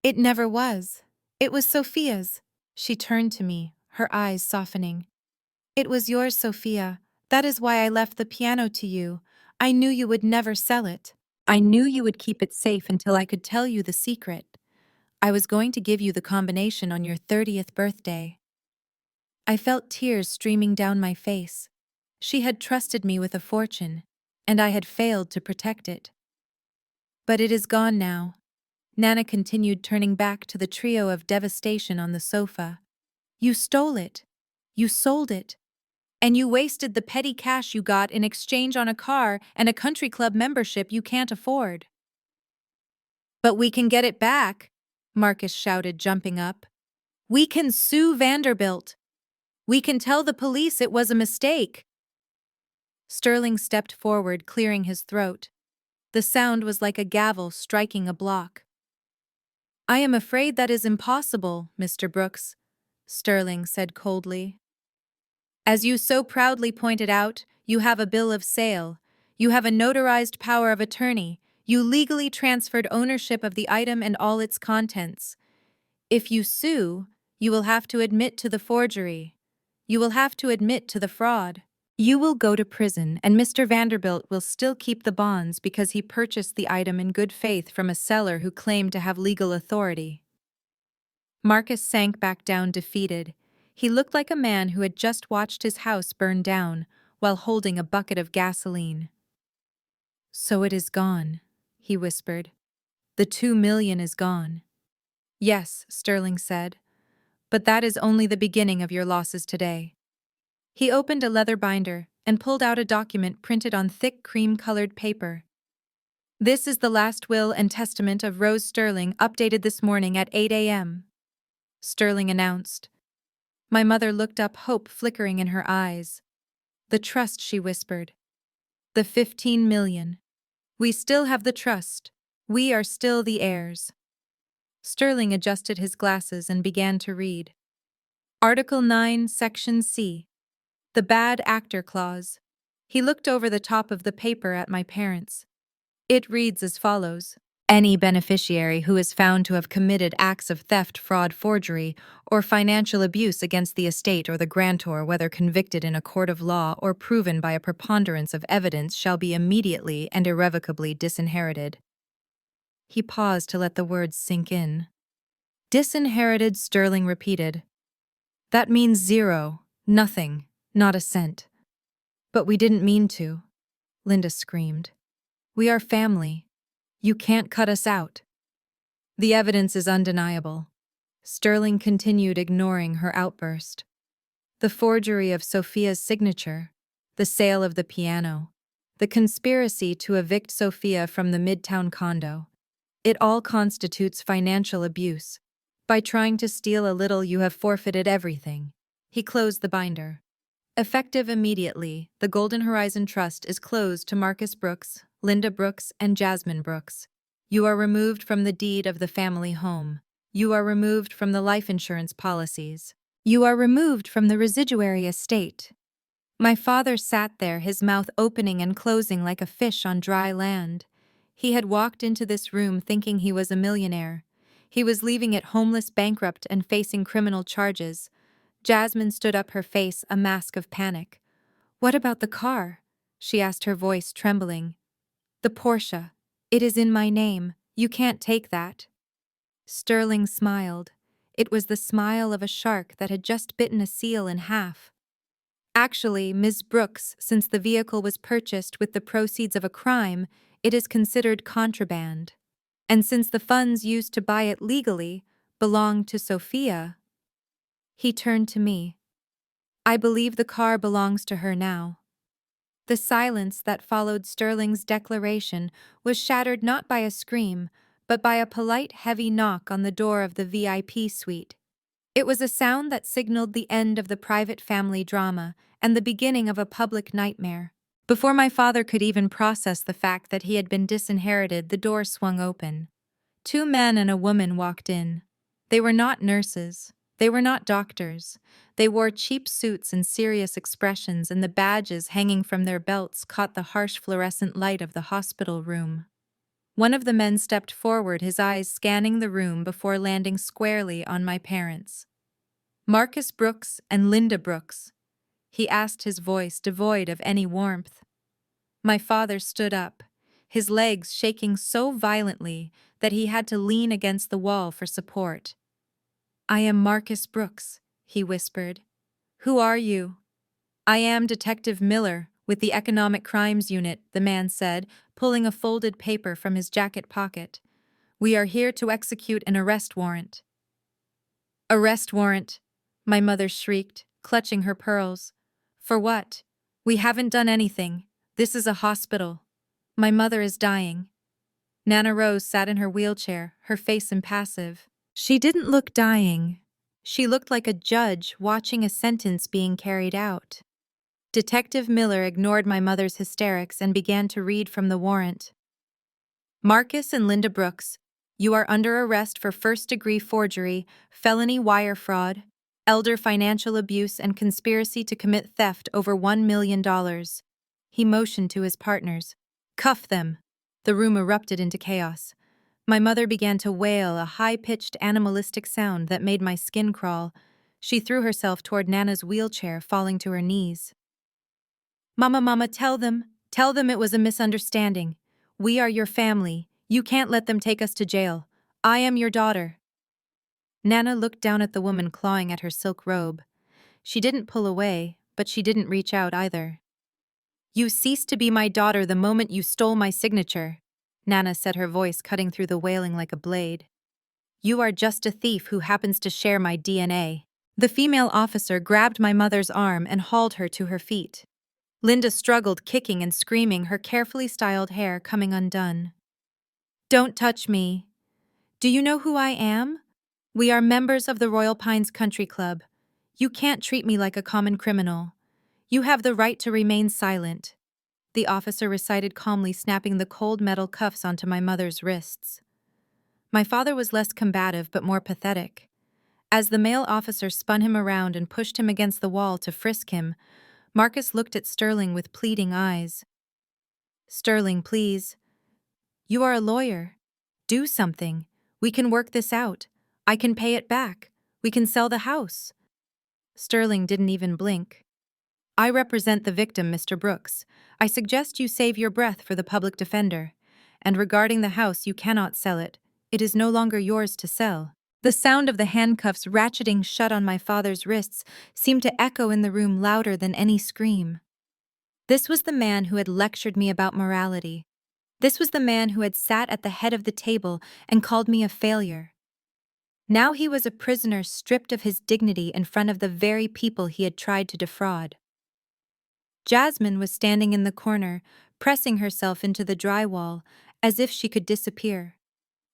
It never was. It was Sophia's. She turned to me, her eyes softening. It was yours, Sophia. That is why I left the piano to you. I knew you would never sell it. I knew you would keep it safe until I could tell you the secret. I was going to give you the combination on your 30th birthday. I felt tears streaming down my face. She had trusted me with a fortune, and I had failed to protect it. But it is gone now. Nana continued, turning back to the trio of devastation on the sofa. You stole it. You sold it. And you wasted the petty cash you got in exchange on a car and a country club membership you can't afford. But we can get it back, Marcus shouted, jumping up. We can sue Vanderbilt. We can tell the police it was a mistake. Sterling stepped forward, clearing his throat. The sound was like a gavel striking a block. I am afraid that is impossible, Mr. Brooks, Sterling said coldly. As you so proudly pointed out, you have a bill of sale. You have a notarized power of attorney. You legally transferred ownership of the item and all its contents. If you sue, you will have to admit to the forgery. You will have to admit to the fraud. You will go to prison, and Mr. Vanderbilt will still keep the bonds because he purchased the item in good faith from a seller who claimed to have legal authority. Marcus sank back down, defeated. He looked like a man who had just watched his house burn down while holding a bucket of gasoline. So it is gone, he whispered. The $2 million is gone. Yes, Sterling said, but that is only the beginning of your losses today. He opened a leather binder and pulled out a document printed on thick cream-colored paper. This is the last will and testament of Rose Sterling, updated this morning at 8 a.m., Sterling announced. My mother looked up, hope flickering in her eyes. The trust, she whispered. The 15 million. We still have the trust. We are still the heirs. Sterling adjusted his glasses and began to read. Article 9, Section C. The bad actor clause. He looked over the top of the paper at my parents. It reads as follows. Any beneficiary who is found to have committed acts of theft, fraud, forgery, or financial abuse against the estate or the grantor, whether convicted in a court of law or proven by a preponderance of evidence, shall be immediately and irrevocably disinherited. He paused to let the words sink in. Disinherited, Sterling repeated. That means zero, nothing, not a cent. But we didn't mean to, Linda screamed. We are family. You can't cut us out. The evidence is undeniable. Sterling continued, ignoring her outburst. The forgery of Sophia's signature, the sale of the piano, the conspiracy to evict Sophia from the Midtown condo. It all constitutes financial abuse. By trying to steal a little, you have forfeited everything. He closed the binder. Effective immediately, the Golden Horizon Trust is closed to Marcus Brooks, Linda Brooks, and Jasmine Brooks. You are removed from the deed of the family home. You are removed from the life insurance policies. You are removed from the residuary estate. My father sat there, his mouth opening and closing like a fish on dry land. He had walked into this room thinking he was a millionaire. He was leaving it homeless, bankrupt, and facing criminal charges. Jasmine stood up, her face a mask of panic. What about the car? She asked, her voice trembling. The Porsche. It is in my name. You can't take that. Sterling smiled. It was the smile of a shark that had just bitten a seal in half. Actually, Ms. Brooks, since the vehicle was purchased with the proceeds of a crime, it is considered contraband. And since the funds used to buy it legally belonged to Sophia, he turned to me. I believe the car belongs to her now. The silence that followed Sterling's declaration was shattered not by a scream, but by a polite, heavy knock on the door of the VIP suite. It was a sound that signaled the end of the private family drama and the beginning of a public nightmare. Before my father could even process the fact that he had been disinherited, the door swung open. 2 men and a woman walked in. They were not nurses. They were not doctors. They wore cheap suits and serious expressions, and the badges hanging from their belts caught the harsh fluorescent light of the hospital room. One of the men stepped forward, his eyes scanning the room before landing squarely on my parents. Marcus Brooks and Linda Brooks, he asked, his voice devoid of any warmth. My father stood up, his legs shaking so violently that he had to lean against the wall for support. I am Marcus Brooks, he whispered. Who are you? I am Detective Miller with the Economic Crimes Unit, the man said, pulling a folded paper from his jacket pocket. We are here to execute an arrest warrant. Arrest warrant, my mother shrieked, clutching her pearls. For what? We haven't done anything. This is a hospital. My mother is dying. Nana Rose sat in her wheelchair, her face impassive. She didn't look dying. She looked like a judge watching a sentence being carried out. Detective Miller ignored my mother's hysterics and began to read from the warrant. Marcus and Linda Brooks, you are under arrest for first-degree forgery, felony wire fraud, elder financial abuse, and conspiracy to commit theft over $1 million. He motioned to his partners. Cuff them. The room erupted into chaos. My mother began to wail, a high-pitched animalistic sound that made my skin crawl. She threw herself toward Nana's wheelchair, falling to her knees. Mama, tell them it was a misunderstanding. We are your family. You can't let them take us to jail. I am your daughter. Nana looked down at the woman clawing at her silk robe. She didn't pull away, but she didn't reach out either. You ceased to be my daughter the moment you stole my signature, Nana said, her voice cutting through the wailing like a blade. You are just a thief who happens to share my DNA. The female officer grabbed my mother's arm and hauled her to her feet. Linda struggled, kicking and screaming, her carefully styled hair coming undone. Don't touch me. Do you know who I am? We are members of the Royal Pines Country Club. You can't treat me like a common criminal. You have the right to remain silent, the officer recited calmly, snapping the cold metal cuffs onto my mother's wrists. My father was less combative but more pathetic. As the male officer spun him around and pushed him against the wall to frisk him, Marcus looked at Sterling with pleading eyes. Sterling, please. You are a lawyer. Do something. We can work this out. I can pay it back. We can sell the house. Sterling didn't even blink. I represent the victim, Mr. Brooks. I suggest you save your breath for the public defender. And regarding the house, you cannot sell it. It is no longer yours to sell. The sound of the handcuffs ratcheting shut on my father's wrists seemed to echo in the room louder than any scream. This was the man who had lectured me about morality. This was the man who had sat at the head of the table and called me a failure. Now he was a prisoner stripped of his dignity in front of the very people he had tried to defraud. Jasmine was standing in the corner, pressing herself into the drywall, as if she could disappear.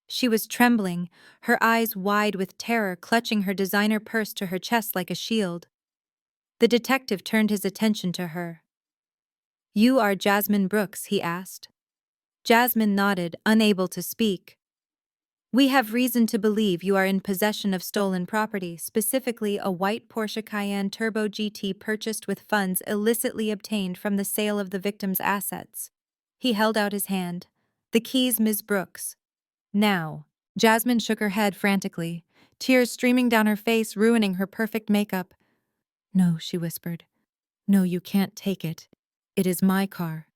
She was trembling, her eyes wide with terror, clutching her designer purse to her chest like a shield. The detective turned his attention to her. "You are Jasmine Brooks?" he asked. Jasmine nodded, unable to speak. "We have reason to believe you are in possession of stolen property, specifically a white Porsche Cayenne Turbo GT purchased with funds illicitly obtained from the sale of the victim's assets." He held out his hand. "The keys, Ms. Brooks. Now." Jasmine shook her head frantically, tears streaming down her face, ruining her perfect makeup. "No," she whispered. "No, you can't take it. It is my car.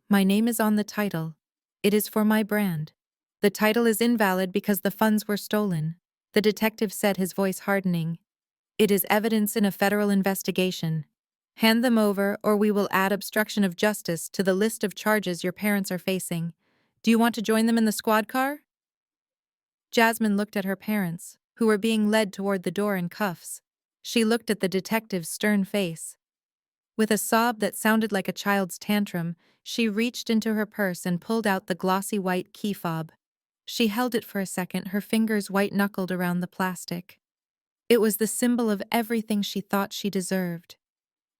My name is on the title. It is for my brand. The title is invalid because the funds were stolen," the detective said, his voice hardening. "It is evidence in a federal investigation. Hand them over, or we will add obstruction of justice to the list of charges your parents are facing. Do you want to join them in the squad car?" Jasmine looked at her parents, who were being led toward the door in cuffs. She looked at the detective's stern face. With a sob that sounded like a child's tantrum, she reached into her purse and pulled out the glossy white key fob. She held it for a second, her fingers white-knuckled around the plastic. It was the symbol of everything she thought she deserved.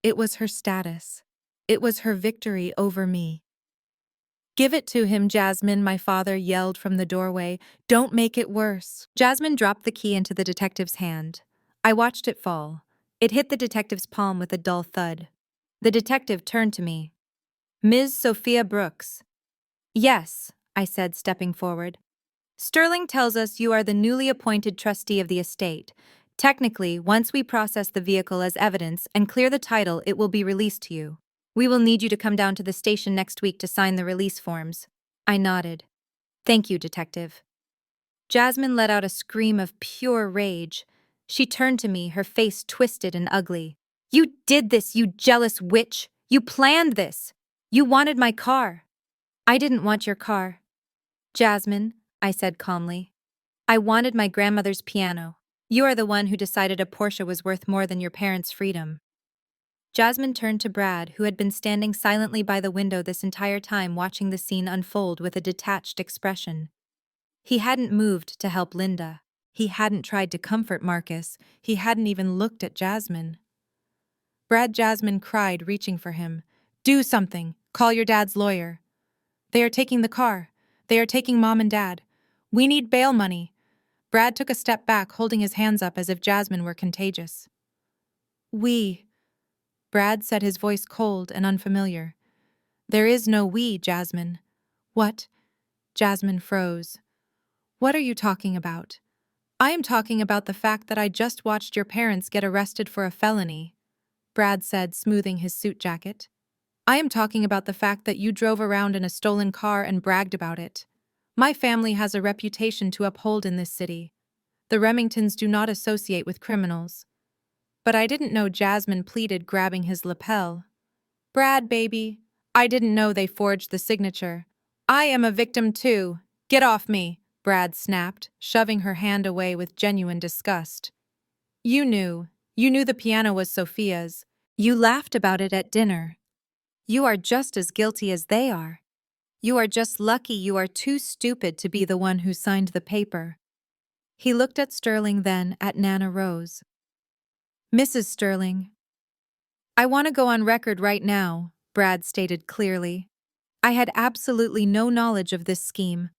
It was her status. It was her victory over me. "Give it to him, Jasmine," my father yelled from the doorway. "Don't make it worse." Jasmine dropped the key into the detective's hand. I watched it fall. It hit the detective's palm with a dull thud. The detective turned to me. "Ms. Sophia Brooks." "Yes," I said, stepping forward. "Sterling tells us you are the newly appointed trustee of the estate. Technically, once we process the vehicle as evidence and clear the title, it will be released to you. We will need you to come down to the station next week to sign the release forms." I nodded. "Thank you, Detective." Jasmine let out a scream of pure rage. She turned to me, her face twisted and ugly. "You did this, you jealous witch! You planned this! You wanted my car!" "I didn't want your car, Jasmine," I said calmly. "I wanted my grandmother's piano. You are the one who decided a Porsche was worth more than your parents' freedom." Jasmine turned to Brad, who had been standing silently by the window this entire time, watching the scene unfold with a detached expression. He hadn't moved to help Linda. He hadn't tried to comfort Marcus. He hadn't even looked at Jasmine. Jasmine cried, reaching for him. "Do something. Call your dad's lawyer. They are taking the car. They are taking Mom and Dad. We need bail money." Brad took a step back, holding his hands up as if Jasmine were contagious. "We," Brad said, his voice cold and unfamiliar. "There is no we, Jasmine." "What?" Jasmine froze. "What are you talking about?" "I am talking about the fact that I just watched your parents get arrested for a felony," Brad said, smoothing his suit jacket. "I am talking about the fact that you drove around in a stolen car and bragged about it. My family has a reputation to uphold in this city. The Remingtons do not associate with criminals." "But I didn't know," Jasmine pleaded, grabbing his lapel. "Brad, baby, I didn't know they forged the signature. I am a victim too. Get off me," Brad snapped, shoving her hand away with genuine disgust. You knew the piano was Sophia's. You laughed about it at dinner. You are just as guilty as they are. You are just lucky you are too stupid to be the one who signed the paper. He looked at Sterling, then at Nana Rose. Mrs. Sterling. I want to go on record right now, Brad stated clearly. I had absolutely no knowledge of this scheme.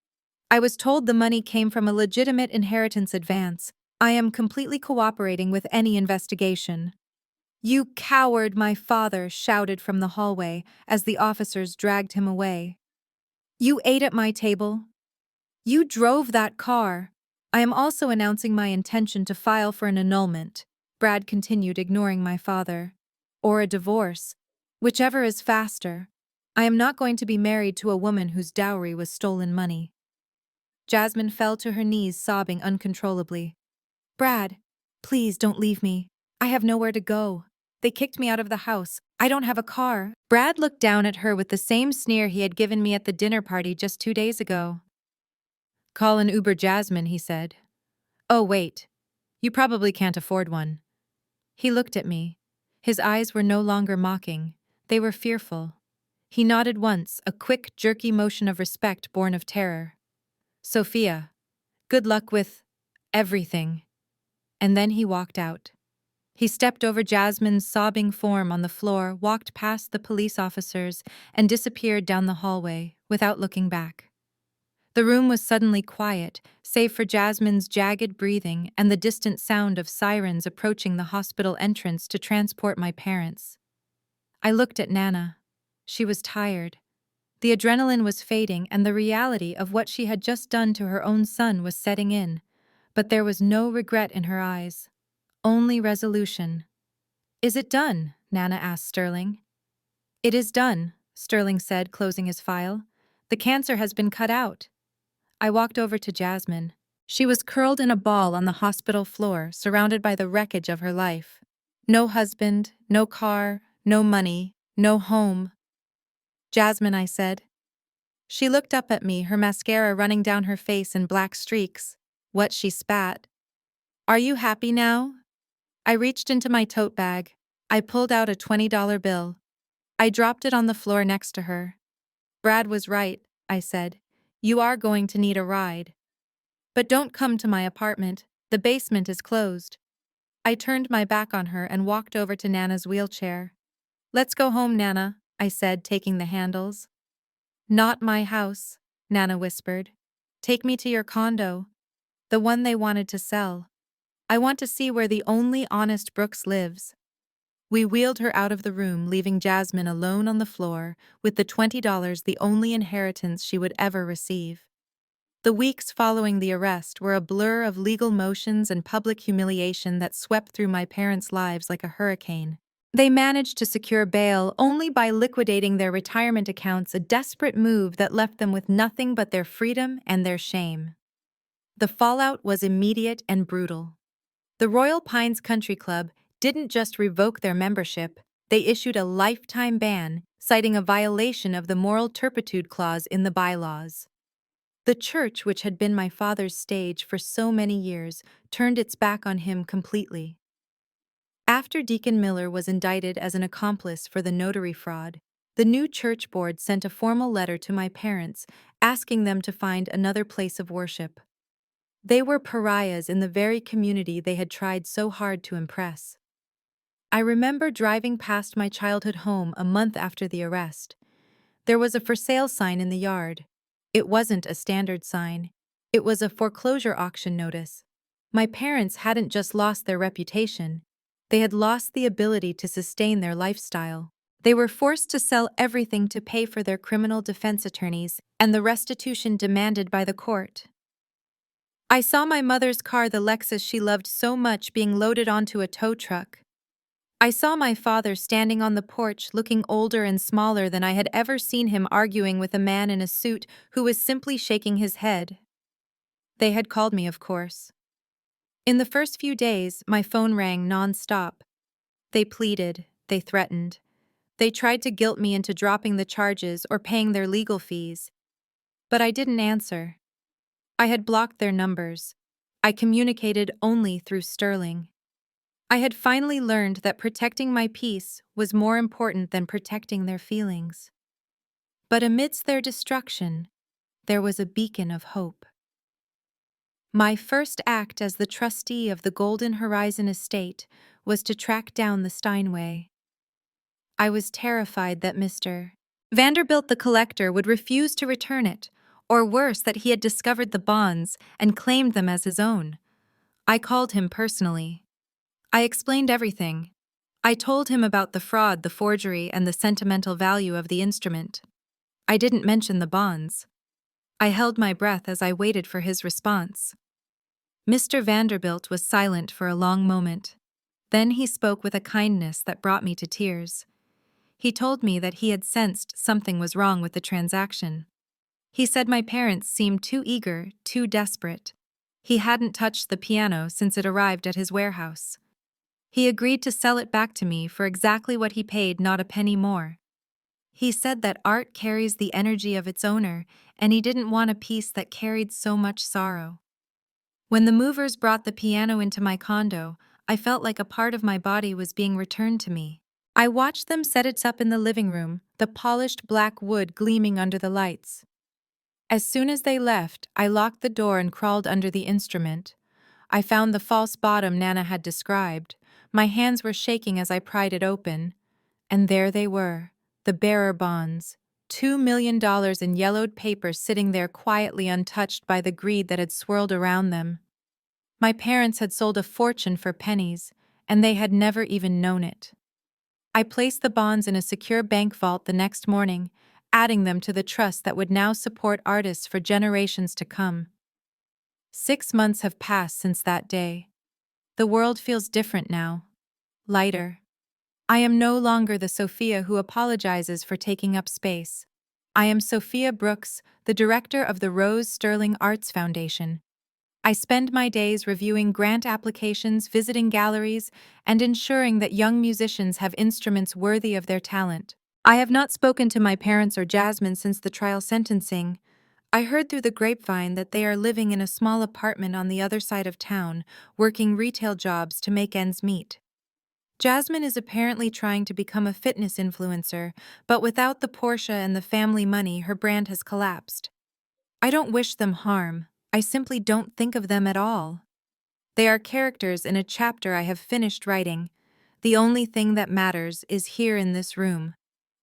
I was told the money came from a legitimate inheritance advance. I am completely cooperating with any investigation. You coward, my father shouted from the hallway as the officers dragged him away. You ate at my table. You drove that car. I am also announcing my intention to file for an annulment, Brad continued, ignoring my father. Or a divorce. Whichever is faster. I am not going to be married to a woman whose dowry was stolen money. Jasmine fell to her knees, sobbing uncontrollably. Brad, please don't leave me. I have nowhere to go. They kicked me out of the house. I don't have a car. Brad looked down at her with the same sneer he had given me at the dinner party just 2 days ago. Call an Uber, Jasmine, he said. Oh, wait. You probably can't afford one. He looked at me. His eyes were no longer mocking. They were fearful. He nodded once, a quick, jerky motion of respect born of terror. Sophia, good luck with everything. And then he walked out. He stepped over Jasmine's sobbing form on the floor, walked past the police officers, and disappeared down the hallway, without looking back. The room was suddenly quiet, save for Jasmine's jagged breathing and the distant sound of sirens approaching the hospital entrance to transport my parents. I looked at Nana. She was tired. The adrenaline was fading, and the reality of what she had just done to her own son was setting in, but there was no regret in her eyes. Only resolution. Is it done? Nana asked Sterling. It is done, Sterling said, closing his file. The cancer has been cut out. I walked over to Jasmine. She was curled in a ball on the hospital floor, surrounded by the wreckage of her life. No husband, no car, no money, no home. Jasmine, I said. She looked up at me, her mascara running down her face in black streaks. What, she spat. Are you happy now? I reached into my tote bag. I pulled out a $20 bill. I dropped it on the floor next to her. Brad was right, I said. You are going to need a ride. But don't come to my apartment. The basement is closed. I turned my back on her and walked over to Nana's wheelchair. Let's go home, Nana, I said, taking the handles. Not my house, Nana whispered. Take me to your condo. The one they wanted to sell. I want to see where the only honest Brooks lives. We wheeled her out of the room, leaving Jasmine alone on the floor, with the $20 the only inheritance she would ever receive. The weeks following the arrest were a blur of legal motions and public humiliation that swept through my parents' lives like a hurricane. They managed to secure bail only by liquidating their retirement accounts, a desperate move that left them with nothing but their freedom and their shame. The fallout was immediate and brutal. The Royal Pines Country Club didn't just revoke their membership, they issued a lifetime ban, citing a violation of the moral turpitude clause in the bylaws. The church, which had been my father's stage for so many years, turned its back on him completely. After Deacon Miller was indicted as an accomplice for the notary fraud, the new church board sent a formal letter to my parents asking them to find another place of worship. They were pariahs in the very community they had tried so hard to impress. I remember driving past my childhood home a month after the arrest. There was a for sale sign in the yard. It wasn't a standard sign. It was a foreclosure auction notice. My parents hadn't just lost their reputation. They had lost the ability to sustain their lifestyle. They were forced to sell everything to pay for their criminal defense attorneys and the restitution demanded by the court. I saw my mother's car, the Lexus she loved so much, being loaded onto a tow truck. I saw my father standing on the porch, looking older and smaller than I had ever seen him, arguing with a man in a suit who was simply shaking his head. They had called me, of course. In the first few days, my phone rang non-stop. They pleaded, they threatened. They tried to guilt me into dropping the charges or paying their legal fees. But I didn't answer. I had blocked their numbers. I communicated only through Sterling. I had finally learned that protecting my peace was more important than protecting their feelings. But amidst their destruction, there was a beacon of hope. My first act as the trustee of the Golden Horizon estate was to track down the Steinway. I was terrified that Mr. Vanderbilt the collector would refuse to return it, or worse, that he had discovered the bonds and claimed them as his own. I called him personally. I explained everything. I told him about the fraud, the forgery, and the sentimental value of the instrument. I didn't mention the bonds. I held my breath as I waited for his response. Mr. Vanderbilt was silent for a long moment. Then he spoke with a kindness that brought me to tears. He told me that he had sensed something was wrong with the transaction. He said my parents seemed too eager, too desperate. He hadn't touched the piano since it arrived at his warehouse. He agreed to sell it back to me for exactly what he paid, not a penny more. He said that art carries the energy of its owner, and he didn't want a piece that carried so much sorrow. When the movers brought the piano into my condo, I felt like a part of my body was being returned to me. I watched them set it up in the living room, the polished black wood gleaming under the lights. As soon as they left, I locked the door and crawled under the instrument. I found the false bottom Nana had described. My hands were shaking as I pried it open. And there they were, the bearer bonds, $2 million in yellowed paper sitting there quietly untouched by the greed that had swirled around them. My parents had sold a fortune for pennies, and they had never even known it. I placed the bonds in a secure bank vault the next morning, adding them to the trust that would now support artists for generations to come. 6 months have passed since that day. The world feels different now, lighter. I am no longer the Sophia who apologizes for taking up space. I am Sophia Brooks, the director of the Rose Sterling Arts Foundation. I spend my days reviewing grant applications, visiting galleries, and ensuring that young musicians have instruments worthy of their talent. I have not spoken to my parents or Jasmine since the trial sentencing. I heard through the grapevine that they are living in a small apartment on the other side of town, working retail jobs to make ends meet. Jasmine is apparently trying to become a fitness influencer, but without the Porsche and the family money, her brand has collapsed. I don't wish them harm. I simply don't think of them at all. They are characters in a chapter I have finished writing. The only thing that matters is here in this room.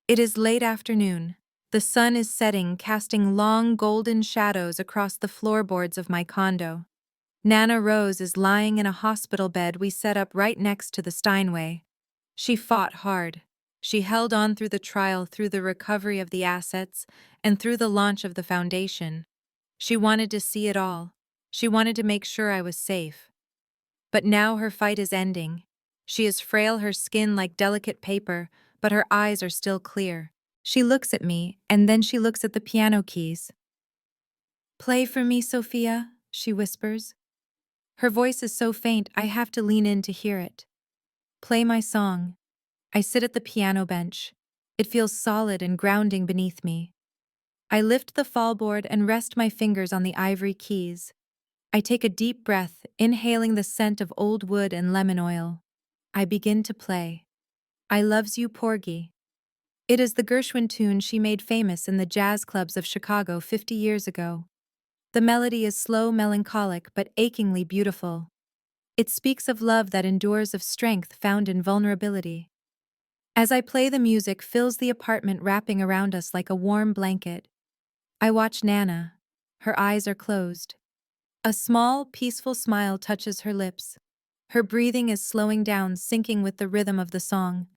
It is late afternoon. The sun is setting, casting long golden shadows across the floorboards of my condo. Nana Rose is lying in a hospital bed we set up right next to the Steinway. She fought hard. She held on through the trial, through the recovery of the assets, and through the launch of the foundation. She wanted to see it all. She wanted to make sure I was safe. But now her fight is ending. She is frail, her skin like delicate paper, but her eyes are still clear. She looks at me, and then she looks at the piano keys. "Play for me, Sophia," she whispers. Her voice is so faint I have to lean in to hear it. "Play my song." I sit at the piano bench. It feels solid and grounding beneath me. I lift the fallboard and rest my fingers on the ivory keys. I take a deep breath, inhaling the scent of old wood and lemon oil. I begin to play. "I Loves You, Porgy." It is the Gershwin tune she made famous in the jazz clubs of Chicago 50 years ago. The melody is slow, melancholic, but achingly beautiful. It speaks of love that endures, of strength found in vulnerability. As I play, the music fills the apartment, wrapping around us like a warm blanket. I watch Nana. Her eyes are closed. A small, peaceful smile touches her lips. Her breathing is slowing down, syncing with the rhythm of the song.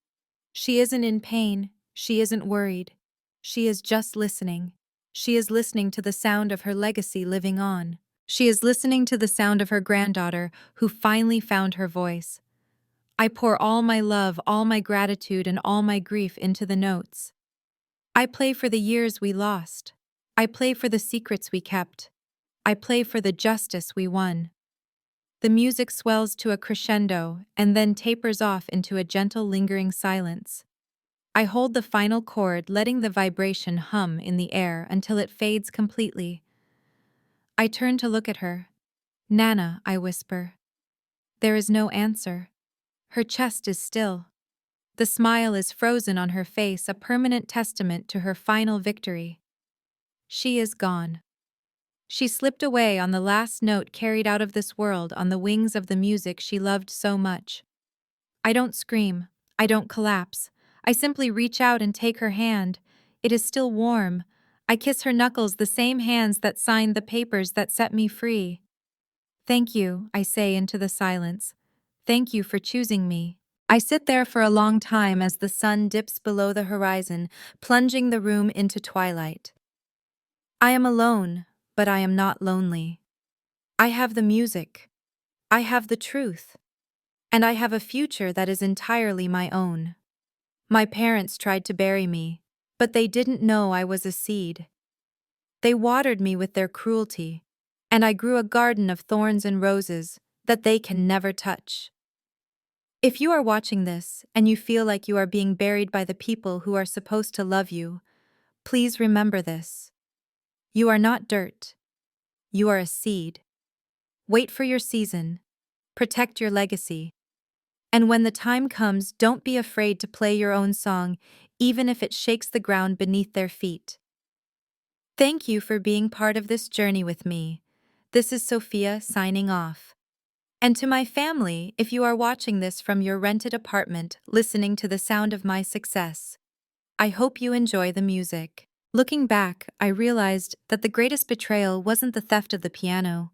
She isn't in pain. She isn't worried. She is just listening. She is listening to the sound of her legacy living on. She is listening to the sound of her granddaughter, who finally found her voice. I pour all my love, all my gratitude, and all my grief into the notes. I play for the years we lost. I play for the secrets we kept. I play for the justice we won. The music swells to a crescendo and then tapers off into a gentle, lingering silence. I hold the final chord, letting the vibration hum in the air until it fades completely. I turn to look at her. "Nana," I whisper. There is no answer. Her chest is still. The smile is frozen on her face, a permanent testament to her final victory. She is gone. She slipped away on the last note, carried out of this world on the wings of the music she loved so much. I don't scream. I don't collapse. I simply reach out and take her hand. It is still warm. I kiss her knuckles, the same hands that signed the papers that set me free. Thank you, I say into the silence. Thank you for choosing me. I sit there for a long time as the sun dips below the horizon, plunging the room into twilight. I am alone, but I am not lonely. I have the music. I have the truth. And I have a future that is entirely my own. My parents tried to bury me, but they didn't know I was a seed. They watered me with their cruelty, and I grew a garden of thorns and roses that they can never touch. If you are watching this and you feel like you are being buried by the people who are supposed to love you, please remember this. You are not dirt. You are a seed. Wait for your season. Protect your legacy. And when the time comes, don't be afraid to play your own song, even if it shakes the ground beneath their feet. Thank you for being part of this journey with me. This is Sophia signing off. And to my family, if you are watching this from your rented apartment, listening to the sound of my success, I hope you enjoy the music. Looking back, I realized that the greatest betrayal wasn't the theft of the piano,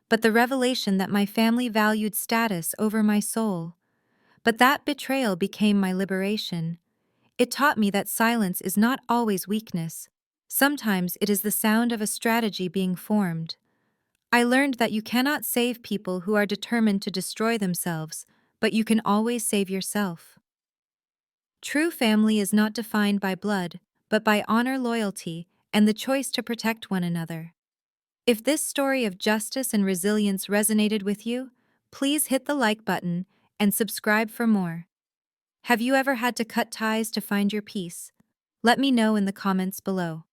but the revelation that my family valued status over my soul. But that betrayal became my liberation. It taught me that silence is not always weakness. Sometimes it is the sound of a strategy being formed. I learned that you cannot save people who are determined to destroy themselves, but you can always save yourself. True family is not defined by blood, but by honor, loyalty, and the choice to protect one another. If this story of justice and resilience resonated with you, please hit the like button and subscribe for more. Have you ever had to cut ties to find your peace? Let me know in the comments below.